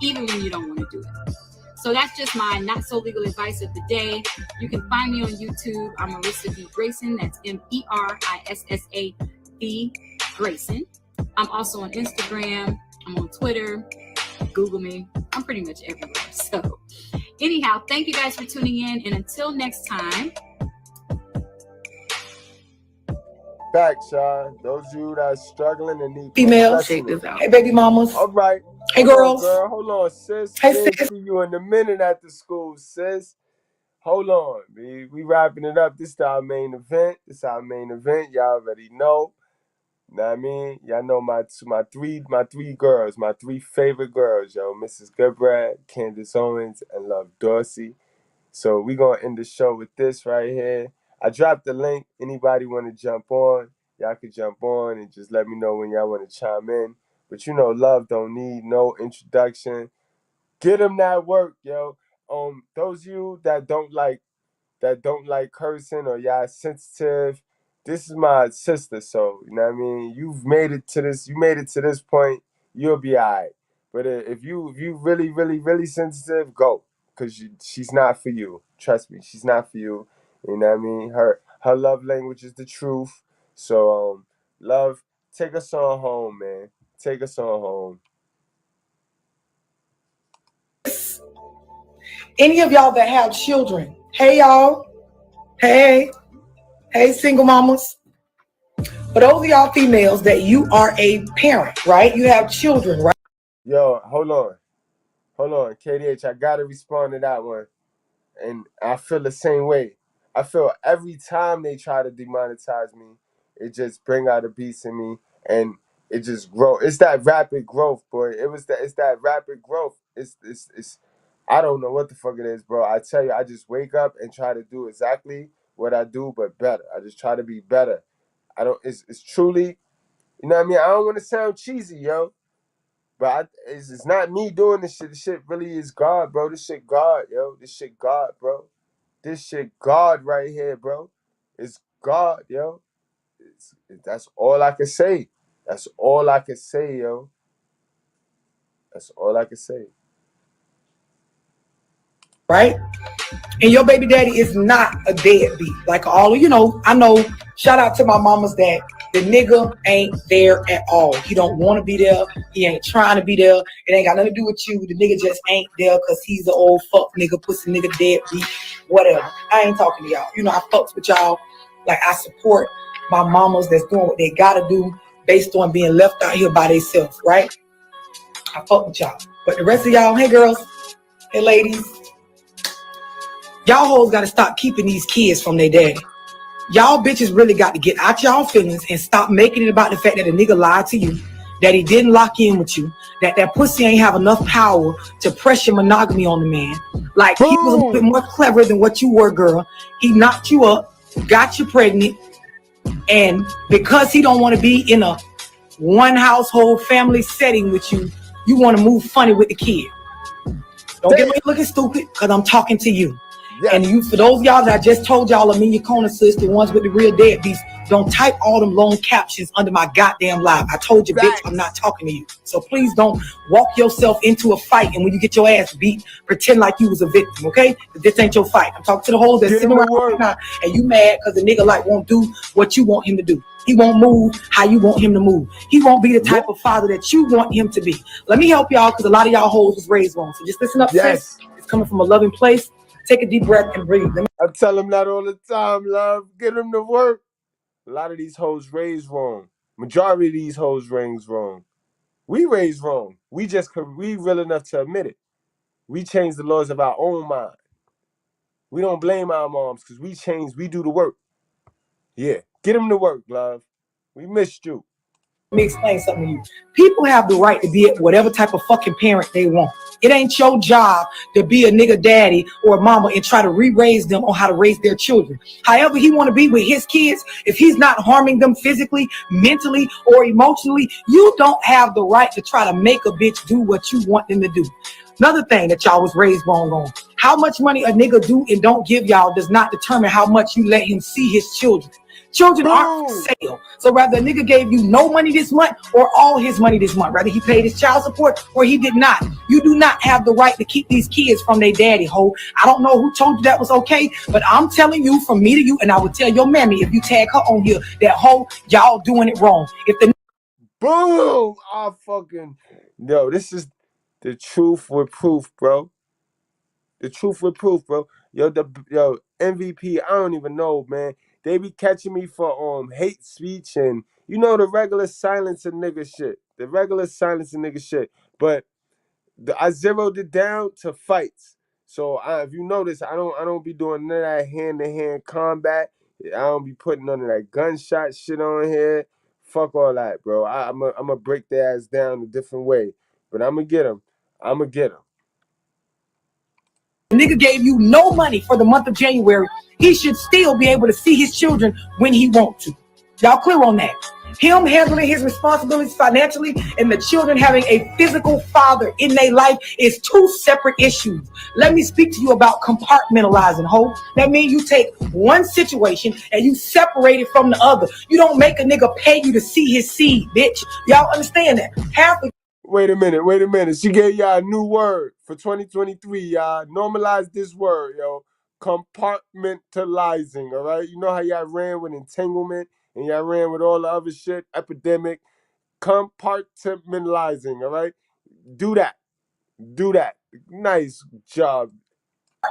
even when you don't want to do it. So that's just my not so legal advice of the day. You can find me on YouTube. I'm Marissa V. Grayson. That's MERISSA Grayson. I'm also on Instagram. I'm on Twitter. Google me. I'm pretty much everywhere. So anyhow, thank you guys for tuning in. And until next time. Facts, y'all. Those of you that are struggling and need Females, check this out. Hey, baby mamas. All right. Hey, girls. Hold on, sis. Hey, We ain't sis. see you in a minute at the school, sis. Hold on. We wrapping it up. This is our main event. Y'all already know. Know what I mean? Y'all know my three girls, my three favorite girls, yo. Mrs. Goodbread, Candace Owens, and Love Dorsey. So we gonna end the show with this right here. I dropped the link. Anybody want to jump on? Y'all could jump on and just let me know when y'all want to chime in. But you know, love don't need no introduction. Get them that work, yo. Those of you that don't like cursing or y'all sensitive, this is my sister, so you know what I mean. You made it to this point, you'll be alright. But if you really sensitive, go, cause she's not for you. Trust me, she's not for you. You know what I mean. Her love language is the truth. So love, take us on home, man. Take us on home. Any of y'all that have children, hey y'all, hey single mamas. For those of y'all females that you are a parent, right? You have children, right? Yo, hold on, KDH. I gotta respond to that one, and I feel the same way. I feel every time they try to demonetize me, it just bring out a beast in me, and it just grow. It's that rapid growth, boy. It's that rapid growth. It's. I don't know what the fuck it is, bro. I tell you, I just wake up and try to do exactly what I do, but better. I just try to be better. I don't. It's truly, you know what I mean. I don't want to sound cheesy, yo. But it's not me doing this shit. This shit really is God, bro. This shit God, yo. This shit God, bro. This shit God right here, bro. It's God, yo. That's all I can say. That's all I can say, yo. That's all I can say. Right? And your baby daddy is not a deadbeat. Like all of I know, shout out to my mamas that the nigga ain't there at all. He don't want to be there. He ain't trying to be there. It ain't got nothing to do with you. The nigga just ain't there because he's an old fuck nigga, pussy nigga, deadbeat, whatever. I ain't talking to y'all. I fucks with y'all. Like I support my mamas that's doing what they gotta do based on being left out here by themselves, right? I fuck with y'all. But the rest of y'all, hey girls, hey ladies, y'all hoes gotta stop keeping these kids from their daddy. Y'all bitches really got to get out y'all feelings and stop making it about the fact that a nigga lied to you, that he didn't lock in with you, that pussy ain't have enough power to pressure monogamy on the man. Like he was a little bit more clever than what you were, girl. He knocked you up, got you pregnant, and because he don't want to be in a one household family setting with you, you want to move funny with the kid. Don't get me looking stupid, because I'm talking to you. Yes. And you, for those of y'all that I just told y'all, I'm in your corner, sis, the ones with the real deadbeats, don't type all them long captions under my goddamn live. I told you, bitch, I'm not talking to you. So please don't walk yourself into a fight, and when you get your ass beat, pretend like you was a victim, okay? This ain't your fight. I'm talking to the hoes that's sitting around right now, and you mad because the nigga won't do what you want him to do. He won't move how you want him to move. He won't be the type of father that you want him to be. Let me help y'all, because a lot of y'all hoes was raised wrong. So just listen up, sis. It's coming from a loving place. Take a deep breath and breathe. I tell them that all the time, love. Get them to work. A lot of these hoes raised wrong. Majority of these hoes raised wrong. We raised wrong. We real enough to admit it. We changed the laws of our own mind. We don't blame our moms because we do the work. Yeah. Get them to work, love. We missed you. Let me explain something to you. People have the right to be whatever type of fucking parent they want. It ain't your job to be a nigga daddy or a mama and try to re-raise them on how to raise their children. However he want to be with his kids, if he's not harming them physically, mentally, or emotionally, you don't have the right to try to make a bitch do what you want them to do. Another thing that y'all was raised wrong on. How much money a nigga do and don't give y'all does not determine how much you let him see his children. Children aren't for sale. So rather a nigga gave you no money this month or all his money this month, rather he paid his child support or he did not. You do not have the right to keep these kids from their daddy, ho. I don't know who told you that was okay, but I'm telling you from me to you, and I would tell your mammy if you tag her on here, that ho, y'all doing it wrong. If the Boom! I fucking yo, this is the truth with proof, bro. The truth with proof, bro. Yo, MVP, I don't even know, man. They be catching me for hate speech and you know the regular silence and nigga shit. The regular silence and nigga shit. But I zeroed it down to fights. So if you notice, I don't be doing none of that hand-to-hand combat. I don't be putting none of that gunshot shit on here. Fuck all that, bro. I'm a break their ass down a different way. But I'm gonna get them. nigga gave you no money for the month of January, he should still be able to see his children when he wants to. Y'all clear on that? Him handling his responsibilities financially and the children having a physical father in their life is two separate issues. Let me speak to you about compartmentalizing, ho. That means you take one situation and you separate it from the other. You don't make a nigga pay you to see his seed, bitch. Y'all understand that? Half of Wait a minute. She gave y'all a new word for 2023, y'all. Normalize this word, yo. Compartmentalizing, all right? You know how y'all ran with entanglement and y'all ran with all the other shit, epidemic. Compartmentalizing, all right? Do that. Nice job.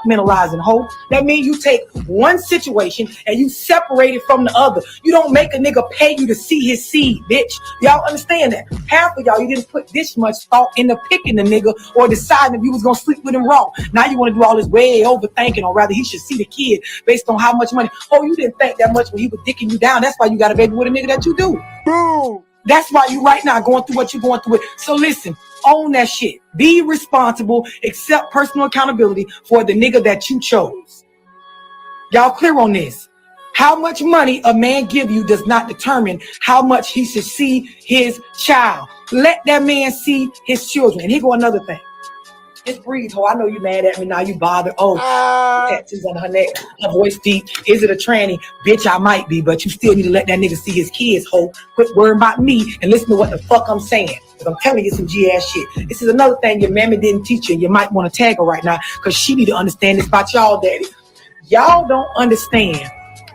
Compartmentalizing, ho. That means you take one situation and you separate it from the other. You don't make a nigga pay you to see his seed, bitch. Y'all understand that? Half of y'all, you didn't put this much thought into picking the nigga or deciding if you was gonna sleep with him wrong. Now you want to do all this way overthinking, or rather he should see the kid based on how much money. Oh, you didn't think that much when he was dicking you down. That's why you got a baby with a nigga that you do. Boom. That's why you right now going through what you're going through. So listen, own that shit. Be responsible. Accept personal accountability for the nigga that you chose. Y'all clear on this? How much money a man give you does not determine how much he should see his child. Let that man see his children. And here go another thing. Just breathe, ho. I know you mad at me now. You bothered. Oh, tattoos on her neck. Her voice deep. Is it a tranny? Bitch, I might be, but you still need to let that nigga see his kids, ho. Quit worrying about me and listen to what the fuck I'm saying. Because I'm telling you some G-ass shit. This is another thing your mammy didn't teach you. You might want to tag her right now because she need to understand this about y'all, daddy. Y'all don't understand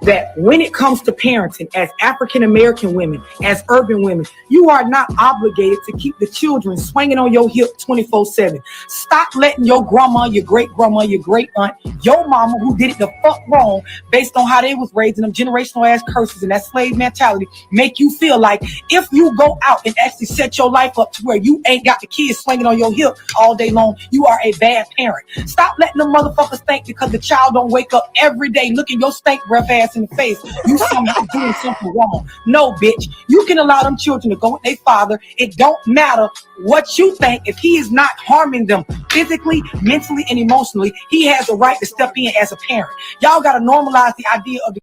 that when it comes to parenting as African-American women, as urban women, you are not obligated to keep the children swinging on your hip 24/7. Stop letting your grandma, your great-grandma, your great-aunt, your mama who did it the fuck wrong based on how they was raised in them generational ass curses and that slave mentality make you feel like if you go out and actually set your life up to where you ain't got the kids swinging on your hip all day long, you are a bad parent. Stop letting them motherfuckers think because the child don't wake up every day looking your stank breath ass in the face, you somehow doing something wrong. No, bitch. You can allow them children to go with their father. It don't matter what you think. If he is not harming them physically, mentally, and emotionally, he has a right to step in as a parent. Y'all got to normalize the idea of the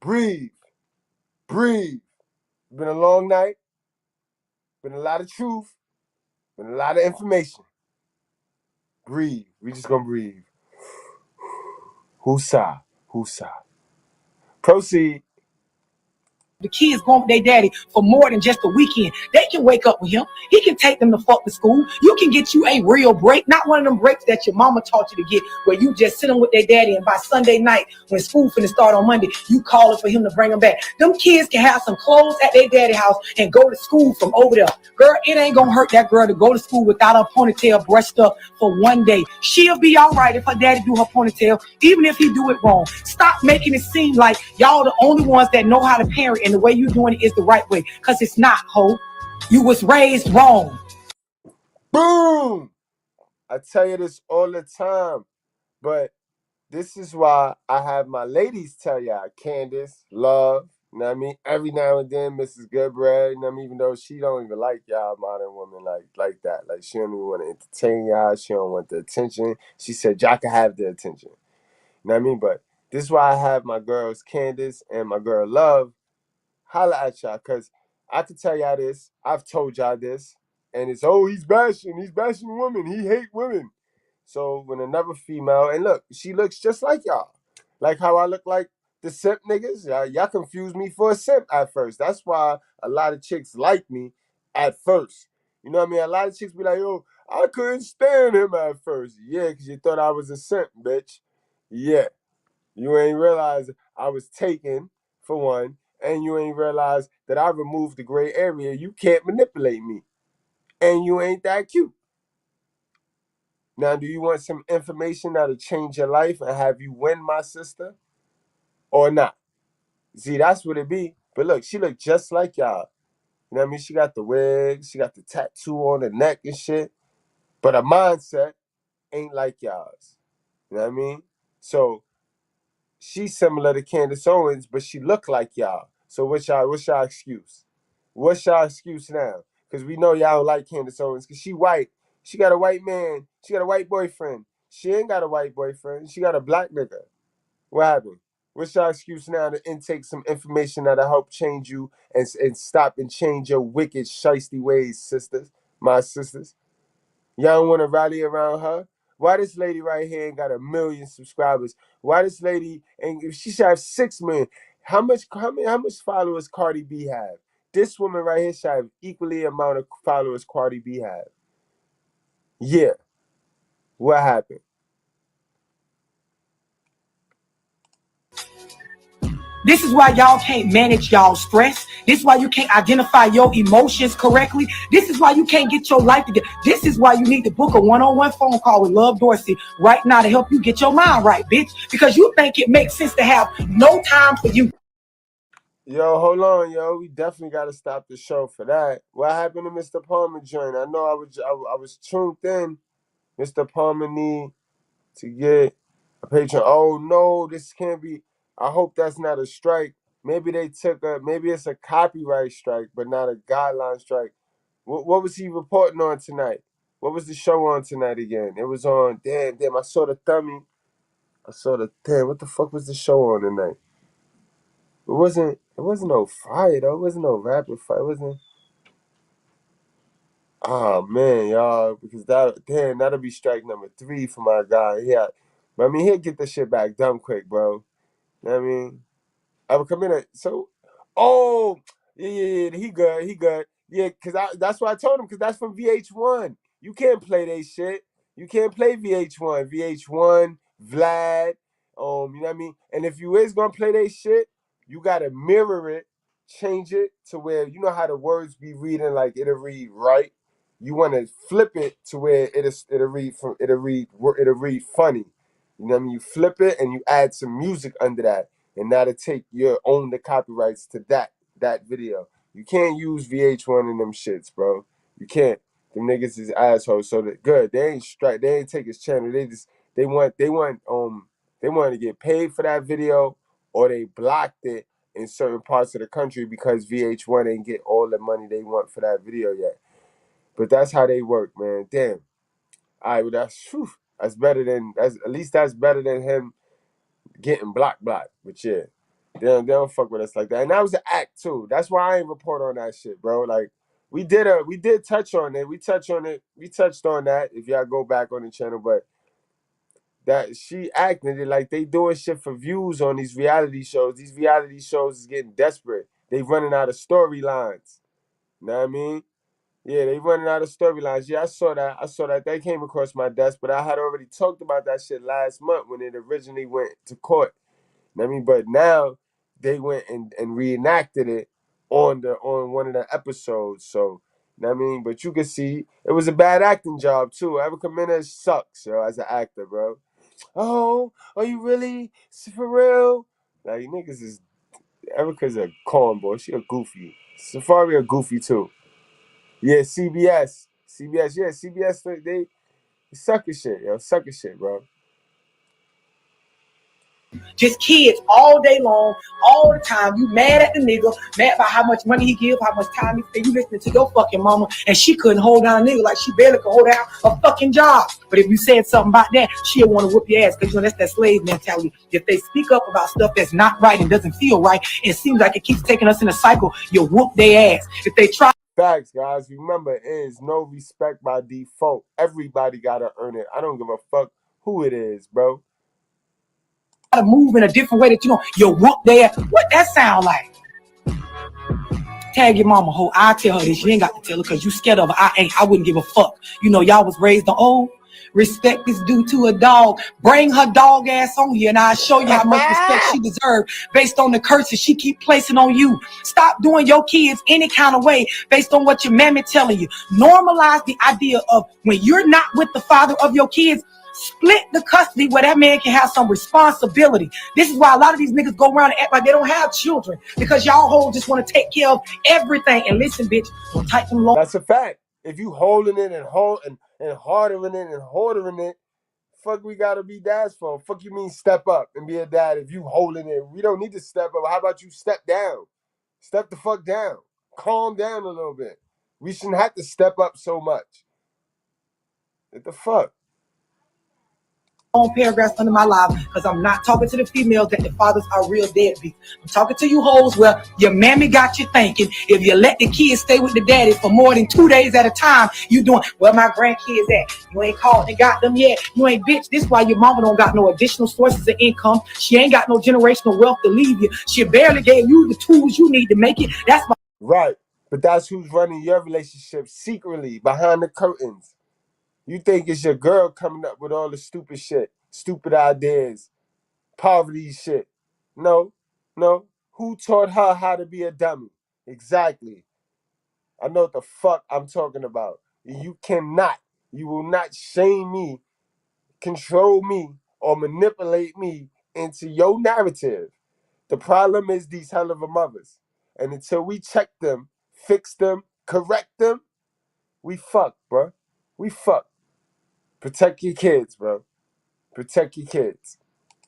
Breathe. Been a long night. Been a lot of truth. Been a lot of information. Breathe. We just gonna breathe. Husa. Proceed. The kids going with their daddy for more than just a weekend. They can wake up with him. He can take them to fuck to school. You can get you a real break, not one of them breaks that your mama taught you to get, where you just sit them with their daddy and by Sunday night, when school finna start on Monday, you calling for him to bring them back. Them kids can have some clothes at their daddy house and go to school from over there. Girl, it ain't gonna hurt that girl to go to school without her ponytail brushed up for one day. She'll be all right if her daddy do her ponytail, even if he do it wrong. Stop making it seem like y'all the only ones that know how to parent and the way you doing it is the right way, because it's not, ho. You was raised wrong. Boom! I tell you this all the time, but this is why I have my ladies tell y'all, Candace, Love, You know what I mean? Every now and then, Mr.Goodbread, you know what I mean? Even though she don't even like y'all modern women like that. Like, she don't even want to entertain y'all. She don't want the attention. She said y'all can have the attention. You know what I mean? But this is why I have my girls Candace and my girl Love holla at y'all, because I can tell y'all this. I've told y'all this. And it's, oh, he's bashing women. He hate women. So when another female, and look, she looks just like y'all. Like how I look like the simp niggas. Y'all confused me for a simp at first. That's why a lot of chicks like me at first. You know what I mean? A lot of chicks be like, yo, I couldn't stand him at first. Yeah, because you thought I was a simp, bitch. Yeah. You ain't realize I was taken, for one, and you ain't realize that I removed the gray area. You can't manipulate me. And you ain't that cute. Now, do you want some information that'll change your life and have you win, my sister? Or not? See, that's what it be. But look, she look just like y'all. You know what I mean? She got the wig, she got the tattoo on the neck and shit. But her mindset ain't like y'all's. You know what I mean? So she's similar to Candace Owens, but she look like y'all. So what's y'all excuse? What's y'all excuse now? Because we know y'all don't like Candace Owens because she white. She got a white man. She got a white boyfriend. She ain't got a white boyfriend. She got a black nigga. What happened? What's your excuse now to intake some information that'll help change you and stop and change your wicked, shiesty ways, sisters, my sisters? Y'all don't want to rally around her? Why this lady right here ain't got 1 million subscribers? Why this lady, and she should have 6 million? How much followers Cardi B have? This woman right here should have equally amount of followers Cardi B have. Yeah. What happened? This is why y'all can't manage y'all stress. This is why you can't identify your emotions correctly. This is why you can't get your life together. This is why you need to book a one-on-one phone call with Love Dorsey right now to help you get your mind right, bitch. Because you think it makes sense to have no time for you. Yo, hold on, yo. We definitely got to stop the show for that. What happened to Mr. Palmer joint? I know I was tuned in. Mr. Palmer need to get a patron. Oh no, this can't be. I hope that's not a strike. Maybe maybe it's a copyright strike, but not a guideline strike. What was he reporting on tonight? What was the show on tonight again? It was on, damn, I saw the thummy. Damn, what the fuck was the show on tonight? It wasn't no fire though. It wasn't no rapid fire. It wasn't. Oh man, y'all, because that'll be strike number 3 for my guy. Yeah, but I mean he'll get the shit back dumb quick, bro. You know what I mean? I would come in oh yeah, he good. Yeah, that's why I told him, because that's from VH1. You can't play they shit. You can't play VH1. VH1, Vlad, you know what I mean? And if you is gonna play they shit, you gotta mirror it, change it to where you know how the words be reading, like it'll read right. You wanna flip it to where it'll read funny. You know what I mean? You flip it and you add some music under that, and now to take your own the copyrights to that video. You can't use VH1 in them shits, bro. You can't. Them niggas is assholes. So that good. They ain't strike. They ain't take his channel. They want to get paid for that video, or they blocked it in certain parts of the country because VH1 ain't get all the money they want for that video yet. But that's how they work, man. Damn. All right, well that's better than at least that's better than him getting blocked. But yeah, they don't fuck with us like that. And that was an act too. That's why I ain't report on that shit, bro. Like we did touch on it. We touched on that. If y'all go back on the channel, but that she acting it like they doing shit for views on these reality shows. These reality shows is getting desperate. They running out of storylines. You know what I mean? Yeah, they running out of storylines. Yeah, I saw that. That came across my desk, but I had already talked about that shit last month when it originally went to court. I mean, but now they went and reenacted it on one of the episodes. So, I mean, but you can see it was a bad acting job too. Erica Mena sucks, yo, as an actor, bro. Oh, are you really for real? Like niggas is Erica's a cornball. She a goofy. Safari a goofy too. Yeah, CBS. Yeah, CBS. They sucker shit, yo. Sucker shit, bro. Just kids all day long, all the time. You mad at the nigga, mad about how much money he give, how much time he spend. You listening to your fucking mama, and she couldn't hold down a nigga like she barely could hold down a fucking job. But if you said something about that, she'll want to whoop your ass, because you know that's that slave mentality. If they speak up about stuff that's not right and doesn't feel right, it seems like it keeps taking us in a cycle, you'll whoop their ass. If they try. Facts, guys. Remember, it is no respect by default. Everybody gotta earn it. I don't give a fuck who it is, bro. To move in a different way that you know you'll whoop their ass. What that sound like? Tag your mama, ho. I tell her this. You ain't got to tell her because you scared of her. I wouldn't give a fuck. You know, y'all was raised on, oh, respect is due to a dog. Bring her dog ass on here and I'll show you how much respect she deserves based on the curses she keep placing on you. Stop doing your kids any kind of way based on what your mammy telling you. Normalize the idea of when you're not with the father of your kids, split the custody where that man can have some responsibility. This is why a lot of these niggas go around and act like they don't have children, because y'all whole just want to take care of everything. And listen, bitch, don't tighten them long. That's a fact. If you holding it and hardering it, fuck we gotta be dads for? Fuck you mean step up and be a dad if you holding it? We don't need to step up. How about you step down? Step the fuck down. Calm down a little bit. We shouldn't have to step up so much. What the fuck? Paragraphs under my life, because I'm not talking to the females that the fathers are real deadbeats. I'm talking to you hoes where your mammy got you thinking if you let the kids stay with the daddy for more than 2 days at a time, you doing where my grandkids at. You ain't called and got them yet. You ain't bitch. This why your mama don't got no additional sources of income. She ain't got no generational wealth to leave you. She barely gave you the tools you need to make it. That's why. Right. But that's who's running your relationship secretly behind the curtains. You think it's your girl coming up with all the stupid shit, stupid ideas, poverty shit. No. Who taught her how to be a dummy? Exactly. I know what the fuck I'm talking about. You will not shame me, control me, or manipulate me into your narrative. The problem is these hell of a mothers. And until we check them, fix them, correct them, we fuck, bro. We fuck. Protect your kids, bro. Protect your kids.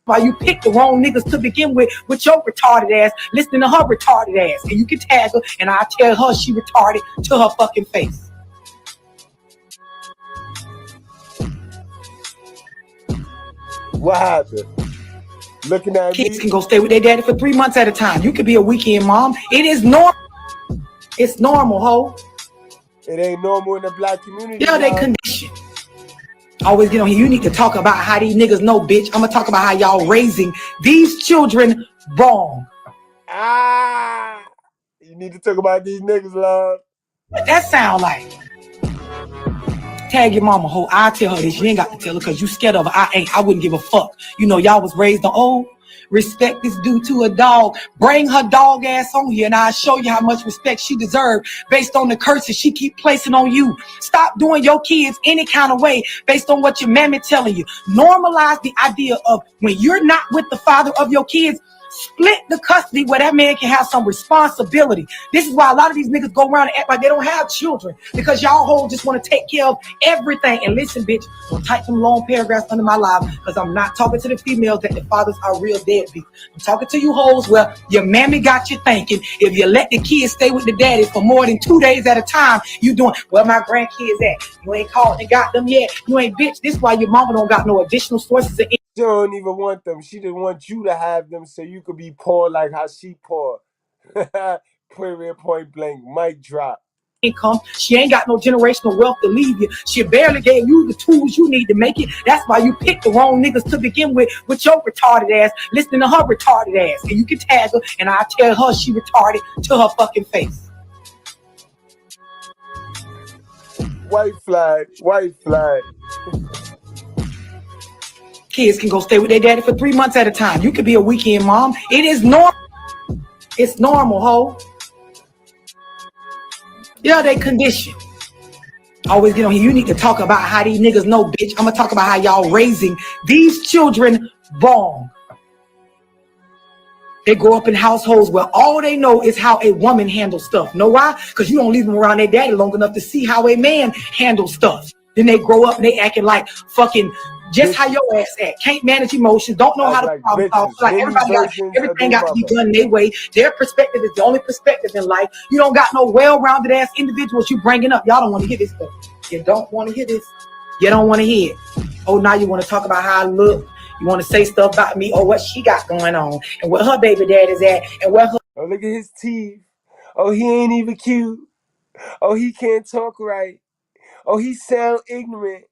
Why you picked the wrong niggas to begin with your retarded ass, listening to her retarded ass. And you can tag her and I tell her she retarded to her fucking face. What happened? Looking at kids can go stay with their daddy for 3 months at a time. You could be a weekend mom. It is normal. It's normal, ho. It ain't normal in the black community. Yeah, they condition. Always get on here. You need to talk about how these niggas know, bitch. I'm gonna talk about how y'all raising these children wrong. You need to talk about these niggas, love. What that sound like? Tag your mama, ho. I tell her this. You ain't got to tell her because you scared of her. I wouldn't give a fuck. You know, y'all was raised on, oh, respect is due to a dog. Bring her dog ass on here and I'll show you how much respect she deserves based on the curses she keep placing on you. Stop doing your kids any kind of way based on what your mammy telling you. Normalize the idea of when you're not with the father of your kids, split the custody where that man can have some responsibility. This is why a lot of these niggas go around and act like they don't have children, because y'all whole just want to take care of everything. And listen, bitch, don't type them long paragraphs under my live, because I'm not talking to the females that the fathers are real deadbeats. I'm talking to you hoes where your mammy got you thinking if you let the kids stay with the daddy for more than 2 days at a time, you doing where my grandkids at. You ain't called and got them yet. You ain't bitch. This is why your mama don't got no additional sources of income. She don't even want them. She just wants you to have them so you could be poor like how she poor. Period, point blank, mic drop. Income. She ain't got no generational wealth to leave you. She barely gave you the tools you need to make it. That's why you picked the wrong niggas to begin with your retarded ass, listening to her retarded ass. And you can tag her and I'll tell her she retarded to her fucking face. White flag, white flag. Kids can go stay with their daddy for 3 months at a time. You could be a weekend mom. It is normal. It's normal, ho. Yeah, they condition. Always get on here. You need to talk about how these niggas know, bitch. I'm gonna talk about how y'all raising these children wrong. They grow up in households where all they know is how a woman handles stuff. Know why? Because you don't leave them around their daddy long enough to see how a man handles stuff. Then they grow up and they acting like fucking Just how your ass at. Can't manage emotions. Don't know how to like problem solve. bitches. Like Many everybody got versions of everything their got to be mother. done their way. Their perspective is the only perspective in life. You don't got no well-rounded ass individuals you bringing up. Y'all don't want to hear this stuff. You don't want to hear this. You don't want to hear it. Oh, now you want to talk about how I look. You want to say stuff about me or what she got going on and what her baby dad is at and what her. Oh, look at his teeth. Oh, he ain't even cute. Oh, he can't talk right. Oh, he sound ignorant.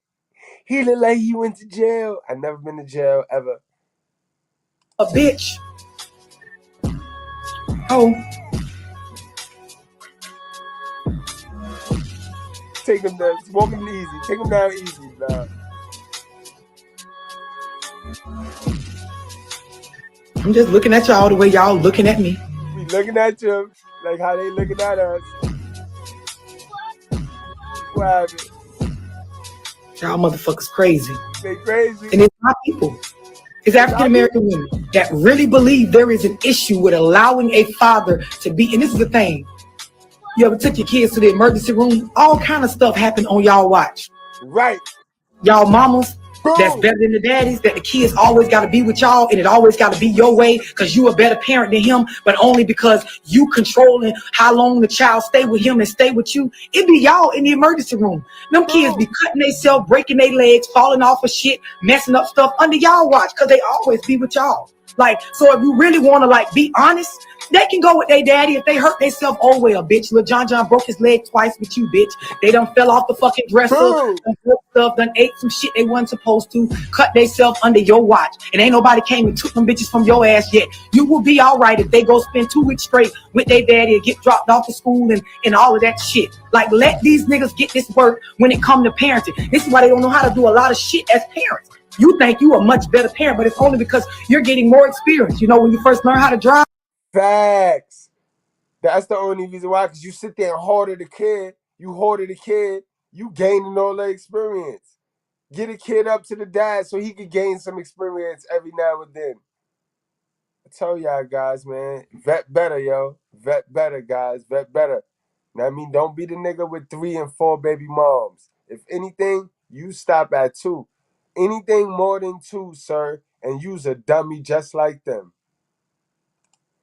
He look like he went to jail. I never been to jail ever. A bitch. Oh. Take him down. Walk him easy. Take him down easy, nah. I'm just looking at y'all the way y'all looking at me. We looking at you like how they looking at us. What happened? Y'all motherfuckers crazy. They crazy. And it's my people. It's African American women that really believe there is an issue with allowing a father to be. And this is the thing. You ever took your kids to the emergency room? All kind of stuff happened on y'all watch. Right. Y'all mamas that's better than the daddies, that the kids always got to be with y'all and it always got to be your way because you a better parent than him, but only because you controlling how long the child stay with him and stay with you. It be y'all in the emergency room. Them kids be cutting themselves, breaking their legs, falling off of shit, messing up stuff under y'all watch because they always be with y'all. Like, so if you really want to like be honest, they can go with their daddy if they hurt themselves. Oh well, bitch. Lil John broke his leg twice with you, bitch. They done fell off the fucking dresser, done broke stuff, done ate some shit they wasn't supposed to, cut themselves under your watch. And ain't nobody came and took them bitches from your ass yet. You will be all right if they go spend 2 weeks straight with their daddy and get dropped off to school and all of that shit. Like, let these niggas get this work when it come to parenting. This is why they don't know how to do a lot of shit as parents. You think you a much better parent, but it's only because you're getting more experience. You know, when you first learn how to drive. Facts. That's the only reason why, because you sit there and hoard the kid. You hoarded the kid. You gaining all the experience. Get a kid up to the dad so he could gain some experience every now and then. I tell y'all guys, man, vet better, yo. Vet better, guys. Vet better. Now, I mean, don't be the nigga with 3 and 4 baby moms. If anything, you stop at 2. Anything more than 2, sir, and you's a dummy just like them.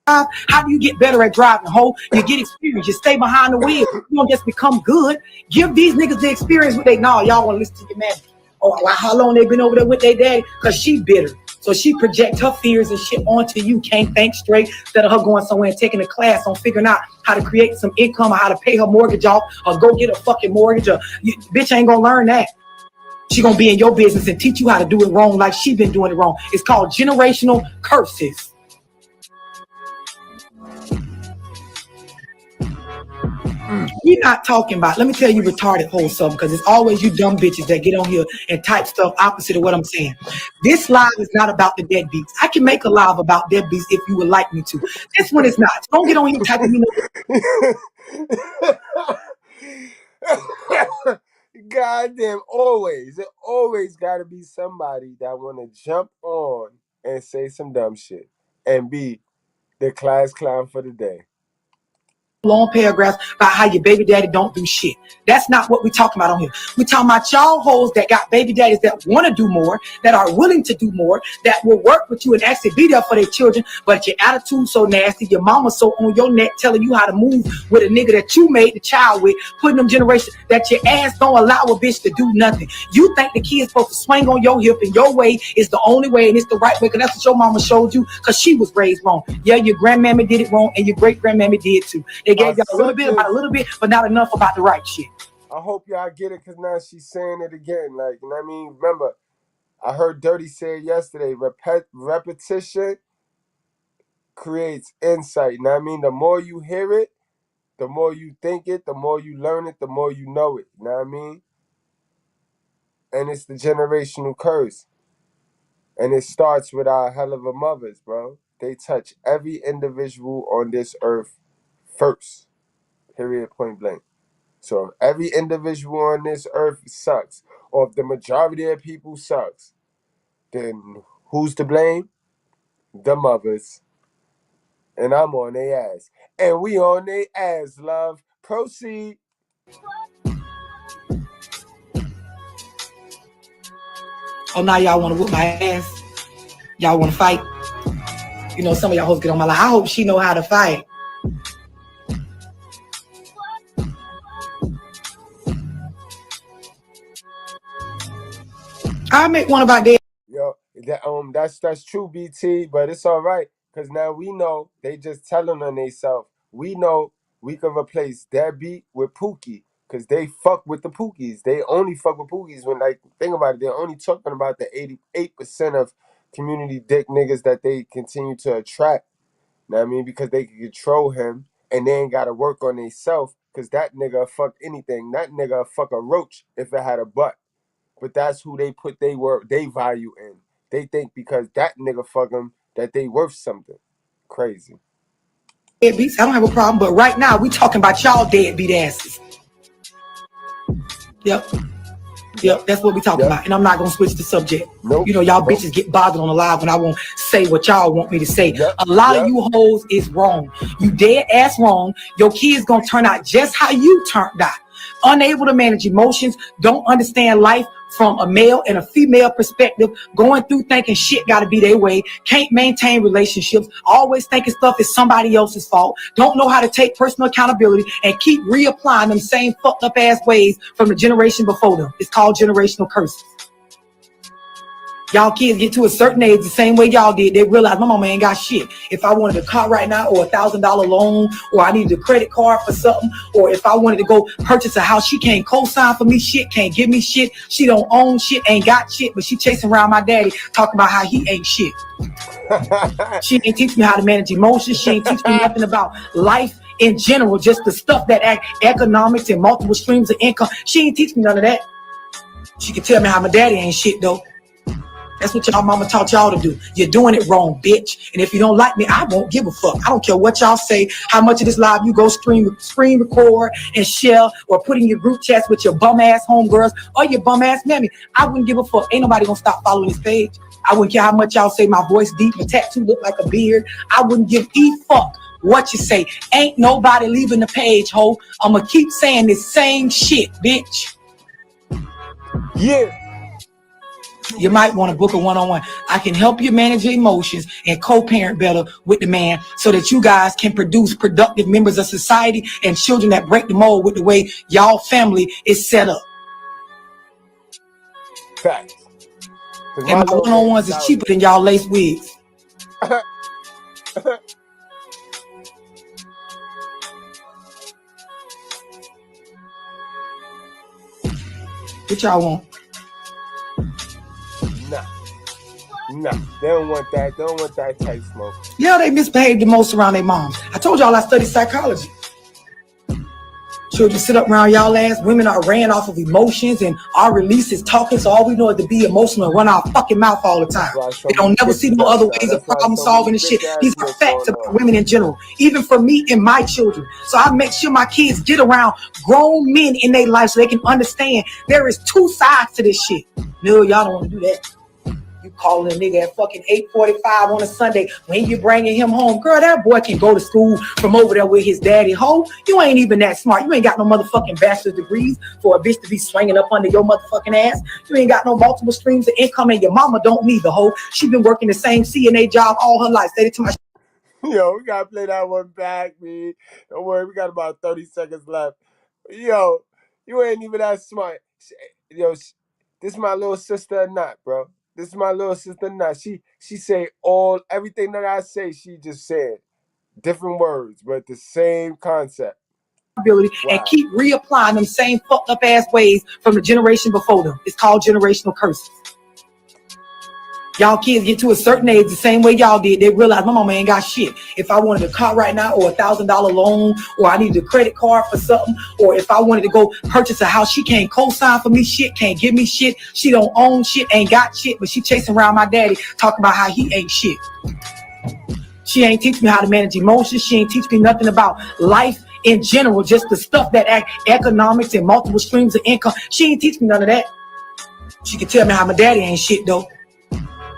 How do you get better at driving, ho? You get experience. You stay behind the wheel. You don't just become good. Give these niggas the experience with they. No, y'all want to listen to your man. Oh, how long they been over there with their daddy? Because she bitter. So she project her fears and shit onto you. Can't think straight. Instead of her going somewhere and taking a class on figuring out how to create some income or how to pay her mortgage off or go get a fucking mortgage. Or bitch ain't gonna learn that. She gonna be in your business and teach you how to do it wrong like she been doing it wrong. It's called generational curses. We're not talking about, let me tell you retarded whole something, because it's always you dumb bitches that get on here and type stuff opposite of what I'm saying. This live is not about the deadbeats. I can make a live about deadbeats if you would like me to. This one is not. So don't get on here typing me no. Goddamn, always. It always gotta be somebody that wanna jump on and say some dumb shit and be the class clown for the day. Long paragraphs about how your baby daddy don't do shit. That's not what we're talking about on here. We're talking about y'all hoes that got baby daddies that want to do more, that are willing to do more, that will work with you and actually be there for their children, but your attitude so nasty, your mama so on your neck telling you how to move with a nigga that you made the child with, putting them generations that your ass don't allow a bitch to do nothing. You think the kid's supposed to swing on your hip and your way is the only way and it's the right way because that's what your mama showed you because she was raised wrong. Yeah, your grandmammy did it wrong and your great-grandmammy did too. They gave y'all a little bit about a little bit, but not enough about the right shit. I hope y'all get it because now she's saying it again. Like, you know what I mean? Remember, I heard Dirty say it yesterday. Repetition creates insight. You know what I mean? The more you hear it, the more you think it, the more you learn it, the more you know it. You know what I mean? And it's the generational curse. And it starts with our hell of a mothers, bro. They touch every individual on this earth first. Period, point blank. So if every individual on this earth sucks, or if the majority of people sucks, then who's to blame? The mothers. And I'm on their ass. And we on their ass, love. Oh, now y'all want to whoop my ass? Y'all want to fight? You know, some of y'all hoes get on my line. I hope she know how to fight. I'll make one about that. Yo, that's true, BT, but it's all right, because now we know they just telling on themselves. We know we can replace that beat with Pookie, because they fuck with the Pookies. They only fuck with Pookies when, like, think about it, they're only talking about the 88% of community dick niggas that they continue to attract. Know what I mean? Because they can control him and they ain't got to work on themselves, because that nigga fuck anything. That nigga fuck a roach if it had a butt. But that's who they put they value in. They think because that nigga fuck them that they worth something. Crazy. Deadbeats, I don't have a problem, but right now we talking about y'all deadbeat asses. Yep, that's what we talking about. And I'm not gonna switch the subject. Nope. You know, y'all bitches get bothered on the live when I won't say what y'all want me to say. A lot of you hoes is wrong. You dead ass wrong. Your kids gonna turn out just how you turned out. Unable to manage emotions, don't understand life from a male and a female perspective, going through thinking shit gotta be their way, can't maintain relationships, always thinking stuff is somebody else's fault, don't know how to take personal accountability, and keep reapplying them same fucked up ass ways from the generation before them. It's called generational curses. Y'all kids get to a certain age the same way y'all did. They realize my mama ain't got shit. If I wanted a car right now, or $1,000 loan, or I needed a credit card for something, or if I wanted to go purchase a house, she can't co-sign for me shit, can't give me shit. She don't own shit, ain't got shit, but she chasing around my daddy talking about how he ain't shit. She ain't teach me how to manage emotions. She ain't teach me nothing about life in general, just the stuff that economics and multiple streams of income. She ain't teach me none of that. She can tell me how my daddy ain't shit though. That's what y'all mama taught y'all to do. You're doing it wrong, bitch. And if you don't like me, I won't give a fuck. I don't care what y'all say, how much of this live you go screen record and share, or put in your group chats with your bum ass homegirls or your bum ass mammy. I wouldn't give a fuck. Ain't nobody gonna stop following this page. I wouldn't care how much y'all say my voice deep, my tattoo look like a beard. I wouldn't give a fuck what you say. Ain't nobody leaving the page, ho. I'ma keep saying this same shit, bitch. Yeah. You might want to book a one-on-one. I can help you manage your emotions and co-parent better with the man so that you guys can produce productive members of society and children that break the mold with the way y'all family is set up. Facts. And my one-on-ones is cheaper than y'all lace wigs. What y'all want? Nah, they don't want that. They don't want that type smoke. Yeah, they misbehave the most around their moms. I told y'all I study psychology. Children sit up around y'all ass. Women are ran off of emotions, and our release is talking, so all we know is to be emotional and run our fucking mouth all the time. They don't never see no other ways of problem solving and shit. These are facts about women in general, even for me and my children. So I make sure my kids get around grown men in their life so they can understand there is two sides to this shit. No, y'all don't want to do that. You calling a nigga at fucking 8:45 on a Sunday when you bringing him home. Girl, that boy can go to school from over there with his daddy. Ho, you ain't even that smart. You ain't got no motherfucking bachelor's degrees for a bitch to be swinging up under your motherfucking ass. You ain't got no multiple streams of income, and your mama don't neither, ho. She been working the same CNA job all her life. Say it to my Yo, we gotta play that one back, man. Don't worry, we got about 30 seconds left. Yo, you ain't even that smart. Yo, this is my little sister or not, bro. This is my little sister or not. She say everything that I say, she just said. Different words, but the same concept. Ability and keep reapplying them same fucked up ass ways from the generation before them. It's called generational curses. Y'all kids get to a certain age the same way y'all did. They realize my mama ain't got shit. If I wanted a car right now, or $1,000 loan, or I needed a credit card for something, or if I wanted to go purchase a house, she can't co-sign for me shit, can't give me shit. She don't own shit, ain't got shit, but she chasing around my daddy talking about how he ain't shit. She ain't teach me how to manage emotions. She ain't teach me nothing about life in general, just the stuff that economics and multiple streams of income. She ain't teach me none of that. She can tell me how my daddy ain't shit though.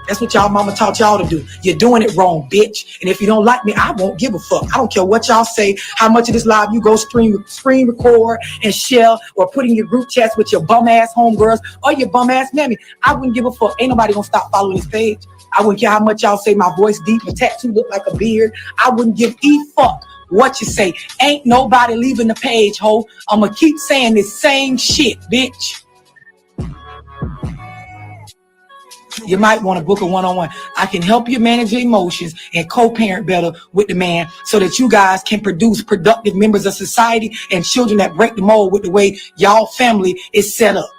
That's what y'all mama taught y'all to do. You're doing it wrong, bitch. And if you don't like me, I won't give a fuck. I don't care what y'all say, how much of this live you go screen record and share or put in your group chats with your bum ass homegirls or your bum ass mammy. I wouldn't give a fuck. Ain't nobody gonna stop following this page. I wouldn't care how much y'all say my voice deep, my tattoo look like a beard. I wouldn't give a fuck what you say. Ain't nobody leaving the page, ho. I'ma keep saying this same shit, bitch. You might want to book a one-on-one. I can help you manage your emotions and co-parent better with the man so that you guys can produce productive members of society and children that break the mold with the way y'all family is set up.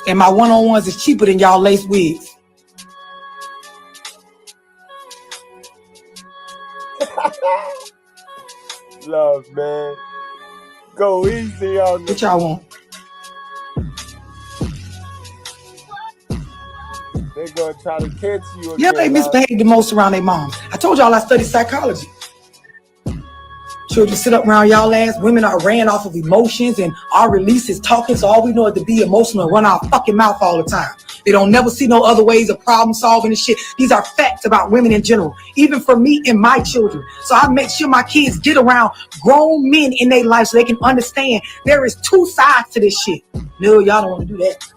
And my one-on-ones is cheaper than y'all lace wigs. Love, man. Go easy on them. What y'all want? They're gonna try to cancel you again. Yeah, they misbehave the most around their moms. I told y'all I studied psychology. Children sit up around y'all ass. Women are ran off of emotions and our release is talking, so all we know is to be emotional and run our fucking mouth all the time. They don't never see no other ways of problem solving and shit. These are facts about women in general, even for me and my children. So I make sure my kids get around grown men in their life so they can understand there is two sides to this shit. No, y'all don't want to do that.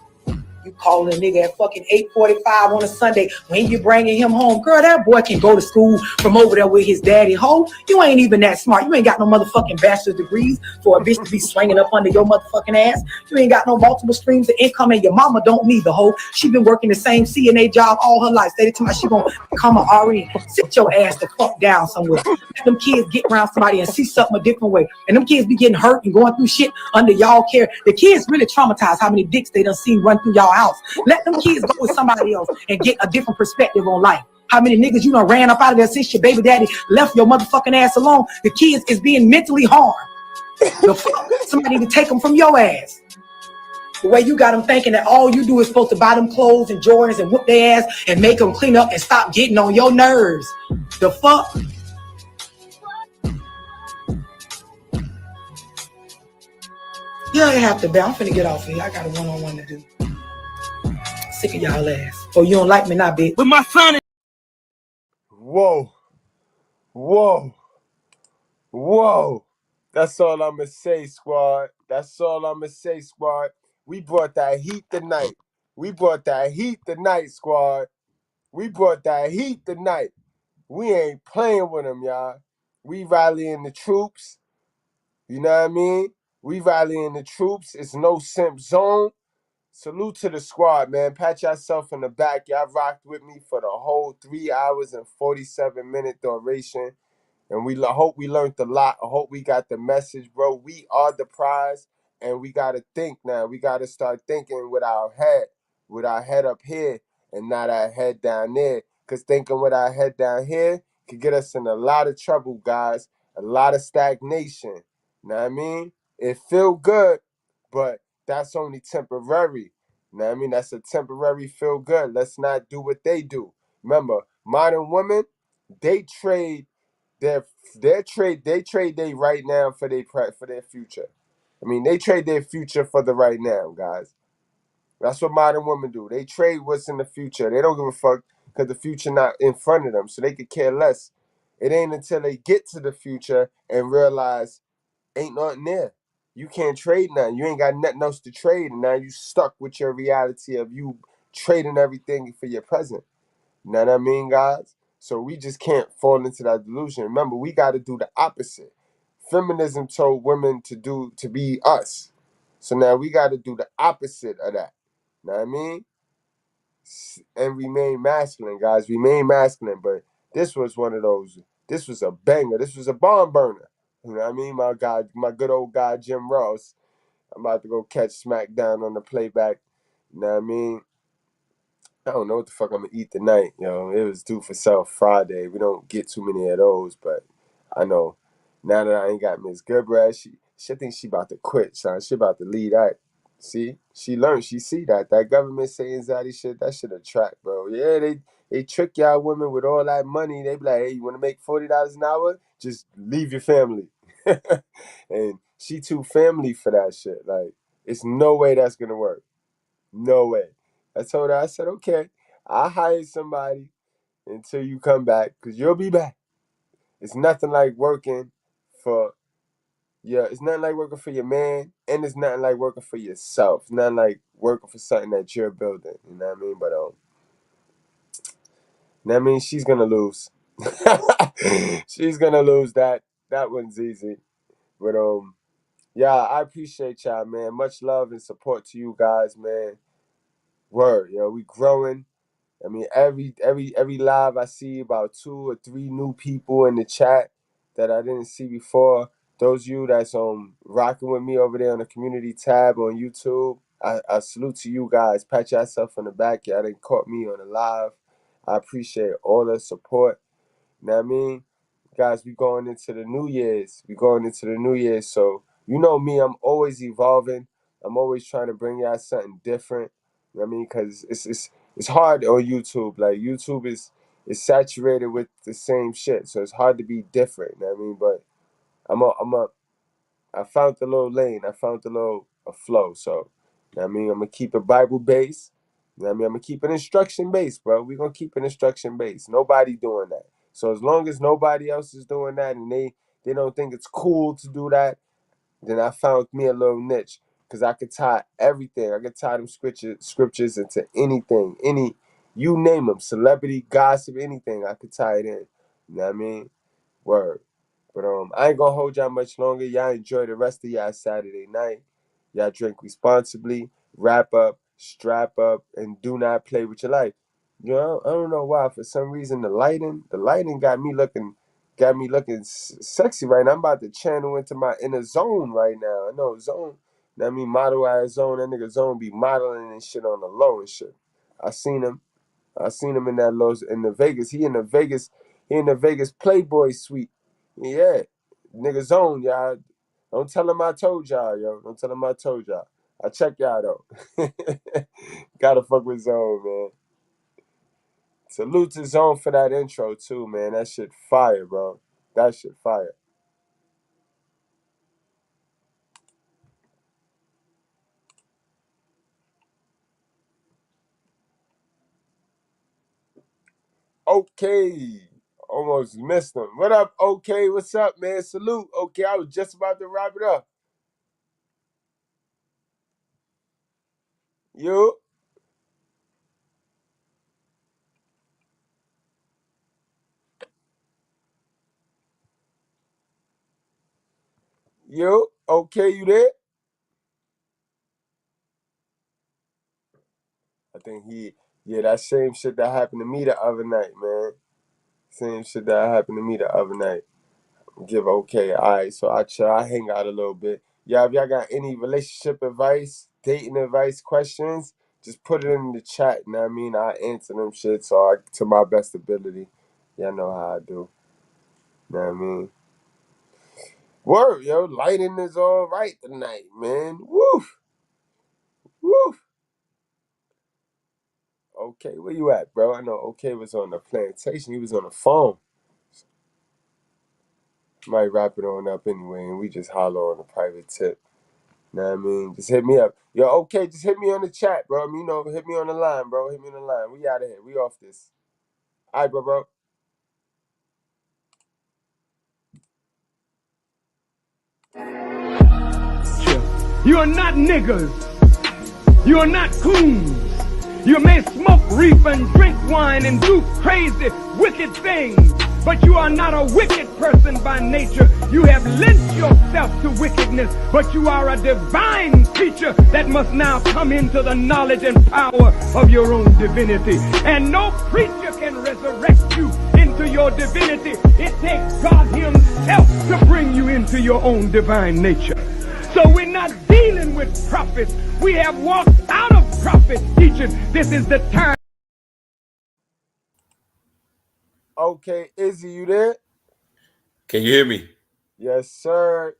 You calling a nigga at fucking 8:45 on a Sunday when you bringing him home. Girl, that boy can go to school from over there with his daddy. Ho, you ain't even that smart. You ain't got no motherfucking bachelor's degrees for a bitch to be swinging up under your motherfucking ass. You ain't got no multiple streams of income, and your mama don't neither, ho. She been working the same CNA job all her life. Steady to my she gonna become an RN. Sit your ass the fuck down somewhere. Let them kids get around somebody and see something a different way. And them kids be getting hurt and going through shit under y'all care. The kids really traumatized how many dicks they done seen run through y'all house. Let them kids go with somebody else and get a different perspective on life. How many niggas you done ran up out of there since your baby daddy left your motherfucking ass alone? The kids is being mentally harmed. The fuck? Somebody need to take them from your ass. The way you got them thinking that all you do is supposed to buy them clothes and Jordans and whoop their ass and make them clean up and stop getting on your nerves. The fuck? Yeah, they have to be. I'm finna get off here. I got a one-on-one to do. Sick of y'all ass. Oh, you don't like me now, bitch. With my son. Whoa. Whoa. Whoa. That's all I'ma say, squad. That's all I'ma say, squad. We brought that heat tonight. We brought that heat tonight, squad. We brought that heat tonight. We ain't playing with them, y'all. We rallying the troops. You know what I mean? We rallying the troops. It's no simp zone. Salute to the squad, man. Pat yourself in the back. Y'all rocked with me for the whole 3 hours and 47-minute duration. And we hope we learned a lot. I hope we got the message, bro. We are the prize, and we got to think now. We got to start thinking with our head up here and not our head down there. Because thinking with our head down here could get us in a lot of trouble, guys. A lot of stagnation. You know what I mean? It feel good, but that's only temporary. You know what I mean? That's a temporary feel good. Let's not do what they do. Remember, modern women, they trade they trade they right now for their future. I mean, they trade their future for the right now, guys. That's what modern women do. They trade what's in the future. They don't give a fuck because the future not in front of them, so they could care less. It ain't until they get to the future and realize ain't nothing there. You can't trade nothing. You ain't got nothing else to trade, and now you stuck with your reality of you trading everything for your present. You know what I mean, guys? So we just can't fall into that delusion. Remember, we got to do the opposite. Feminism told women to be us. So now we got to do the opposite of that. You know what I mean? And remain masculine, guys. Remain masculine. But this was one of those. This was a banger. This was a bomb burner. You know what I mean? My good old guy, Jim Ross. I'm about to go catch SmackDown on the playback. You know what I mean? I don't know what the fuck I'm gonna eat tonight, yo. It was due for Self Friday. We don't get too many of those, but I know now that I ain't got Mr.Goodbread, she think she about to quit, son. She about to leave that. See, she learned. She see that government say anxiety shit. That shit attract, bro. Yeah, they trick y'all women with all that money. They be like, hey, you want to make $40 an hour? Just leave your family. And she too family for that shit. Like, it's no way that's gonna work. No way. I told her, I said, okay, I'll hire somebody until you come back, because you'll be back. It's nothing like working for it's nothing like working for your man, and it's nothing like working for yourself. It's nothing like working for something that you're building. You know what I mean? But that means she's gonna lose. She's gonna lose that. That one's easy. But yeah, I appreciate y'all, man. Much love and support to you guys, man. Word, we growing. I mean, every live I see about 2 or 3 new people in the chat that I didn't see before. Those of you that's rocking with me over there on the community tab on YouTube, I salute to you guys. Pat yourself on the back. Y'all done caught me on the live. I appreciate all the support. You know what I mean? Guys, we going into the New Year's. So you know me, I'm always evolving. I'm always trying to bring y'all something different. You know what I mean? Because it's hard on YouTube. Like, YouTube is saturated with the same shit. So it's hard to be different. You know what I mean? But I found the little lane. I found the little flow. So, you know what I mean? I'm going to keep it Bible based. You know what I mean? I'm going to keep it instruction based, bro. We're going to keep it instruction based. Nobody doing that. So as long as nobody else is doing that and they don't think it's cool to do that, then I found me a little niche. Because I could tie everything. I could tie them scriptures into anything. You name them. Celebrity, gossip, anything. I could tie it in. You know what I mean? Word. But I ain't gonna hold y'all much longer. Y'all enjoy the rest of y'all Saturday night. Y'all drink responsibly, wrap up, strap up, and do not play with your life. I don't know why. For some reason, the lighting got me looking sexy right now. I'm about to channel into my inner zone right now. I know zone. That mean model as zone. That nigga zone be modeling and shit on the low and shit. I seen him in that in the Vegas. He in the Vegas Playboy suite. Yeah. Nigga zone, y'all. Don't tell him I told y'all, yo. Don't tell him I told y'all. I check y'all though. Gotta fuck with Zone, man. Salute to Zone for that intro too, man. That shit fire, bro. That shit fire. Okay. Almost missed him. What up, okay? What's up, man? Salute. Okay, I was just about to wrap it up. You? You? Okay, you there? I think that same shit that happened to me the other night, man. Same shit that happened to me the other night. Give okay, all right. So I hang out a little bit. Yeah, if y'all got any relationship advice, dating advice, questions, just put it in the chat. You know what I mean? I answer them shit to my best ability. Y'all know how I do. You know what I mean? Word, yo, lighting is all right tonight, man. Woof, woof. Okay, where you at, bro? I know okay was on the plantation. He was on the phone. Might wrap it on up anyway, and we just holler on a private tip. Know what I mean? Just hit me up. Yo, okay, just hit me on the chat, bro. Hit me on the line, bro. Hit me on the line. We out of here. We off this. All right, bro. You are not niggers. You are not coons. You may smoke reef and drink wine and do crazy, wicked things, but you are not a wicked person by nature. You have lent yourself to wickedness, but you are a divine creature that must now come into the knowledge and power of your own divinity. And no preacher can resurrect you into your divinity. It takes God himself to bring you into your own divine nature. So we're not dealing with prophets. We have walked out of prophet teaching. This is the time. Okay, Izzy, you there? Can you hear me? Yes, sir.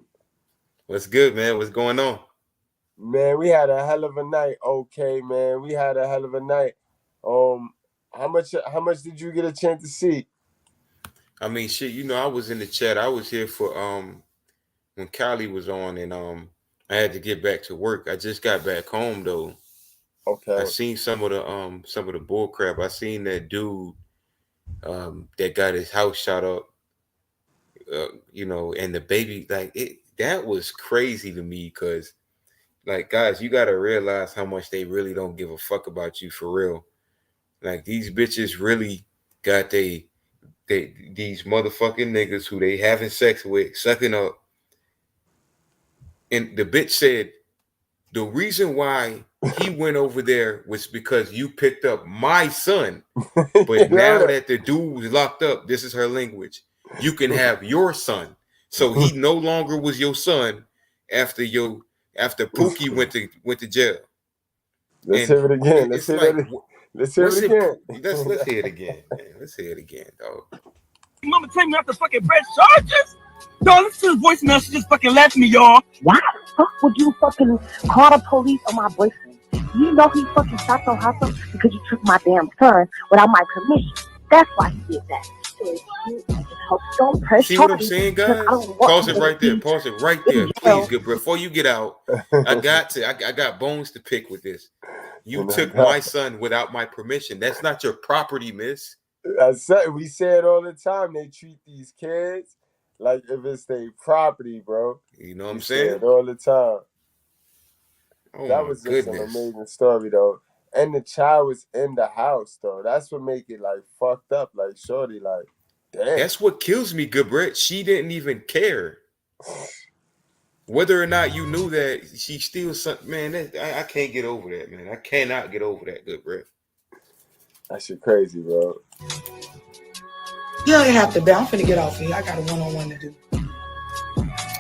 What's good, man? What's going on? Man, we had a hell of a night. Okay, man, we had a hell of a night. How much did you get a chance to see? I mean, shit, I was in the chat. I was here for when Kylie was on, and I had to get back to work. I just got back home though. Okay. I seen some of the bull crap. I seen that dude that got his house shot up. And the baby, like that was crazy to me, because like, guys, you gotta realize how much they really don't give a fuck about you for real. Like, these bitches really got these motherfucking niggas who they having sex with, sucking up. And the bitch said the reason why he went over there was because you picked up my son. But now that the dude was locked up, this is her language, you can have your son. So he no longer was your son after Pookie went to jail. Let's hear it again. Let's hear it again. Let's hear it again, man. Let's hear it again, dog. Mama take me out the fucking press charges? Dog, listen to the voicemail. She just fucking left me, y'all. Why the fuck would you fucking call the police on my boyfriend? You know he fucking shot your house up because you took my damn son without my permission. That's why he did that. Don't press See what I'm saying, guys? Pause it right there. Pause it right there, please, good bro. Before you get out, I got bones to pick with this. You took my son without my permission. That's not your property, miss. We say it all the time. They treat these kids like if it's their property, bro. You know what I'm saying? Say it all the time. Oh, that was just an amazing story, though. And the child was in the house, though. That's what make it like fucked up. Like, shorty, like, damn. That's what kills me, Goodbread. She didn't even care. Whether or not you knew that, she still, man, I can't get over that, man. I cannot get over that, Goodbread. That shit crazy, bro. Yeah, they have to be. I'm finna get off here. I got a one-on-one to do.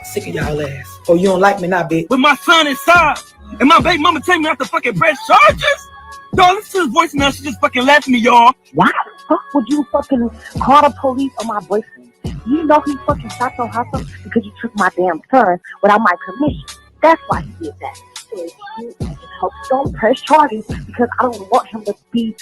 Sick of y'all ass. Oh, you don't like me now, bitch? With my son inside, and my baby mama take me out the fucking press charges? Dog, listen to the voicemail. She just fucking left me, y'all. Why the fuck would you fucking call the police on my boyfriend? You know he fucking shot your house up because you took my damn son without my permission. That's why he did that. Don't press charges because I don't want him to be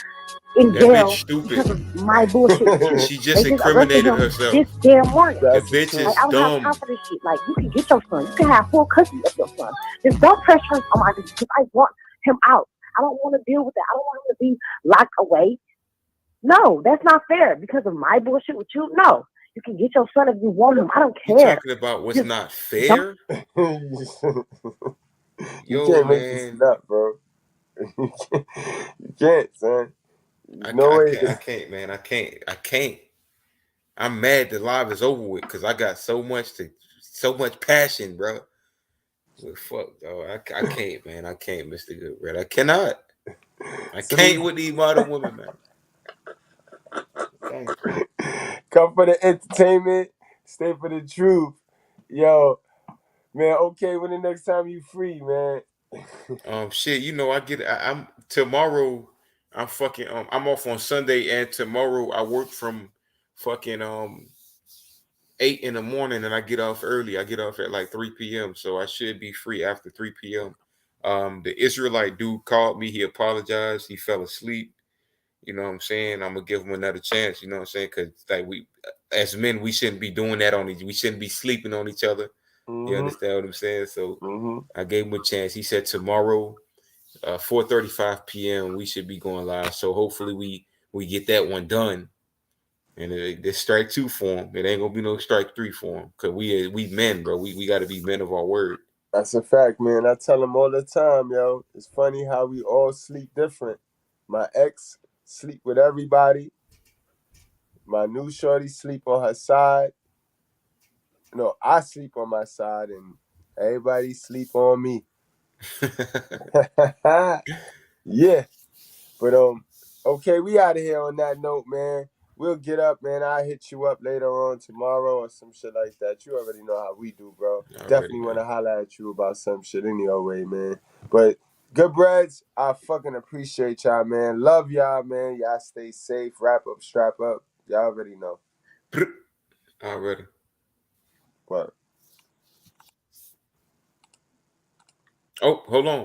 in jail because of my bullshit. She just incriminated herself. This damn morning. The bitch is I don't dumb. have time for this shit. Like, you can get your son. You can have full custody of your son. Just don't press charges on my business because I want him out. I don't want to deal with that. I don't want him to be locked away. No, that's not fair because of my bullshit with you. No, you can get your son if you want him. I don't care. You're talking about what's not fair? You can't make this shit up, bro. You can't, son. I can't, man. I can't. I'm mad the live is over with because I got so much passion, bro. Well, fuck, dog. I can't, man. I can't, Mr. Goodbread. I cannot. I can't with these modern women, man. Come for the entertainment, stay for the truth. Yo, man, okay, when the next time you free, man? Shit, I'm tomorrow, I'm off on Sunday, and tomorrow I work from fucking 8 in the morning, and I get off early. I get off at like 3 p.m. So I should be free after 3 p.m. The Israelite dude called me. He apologized. He fell asleep. You know what I'm saying? I'm gonna give him another chance. You know what I'm saying? Because like we, as men, we shouldn't be doing that we shouldn't be sleeping on each other. You understand what I'm saying? So I gave him a chance. He said tomorrow, 4:35 p.m. we should be going live. So hopefully we get that one done. And this strike 2 for him. It ain't gonna be no strike 3 for him. Cause we men, bro. We gotta be men of our word. That's a fact, man. I tell him all the time, yo. It's funny how we all sleep different. My ex sleep with everybody. My new shorty sleep on her side. No, I sleep on my side, and everybody sleep on me. Yeah. But okay, we out of here on that note, man. We'll get up, man. I'll hit you up later on tomorrow or some shit like that. You already know how we do, bro. Definitely want to holler at you about some shit any old way, man. But Goodbreads, I fucking appreciate y'all, man. Love y'all, man. Y'all stay safe. Wrap up, strap up. Y'all already know. Already. What? Oh, hold on.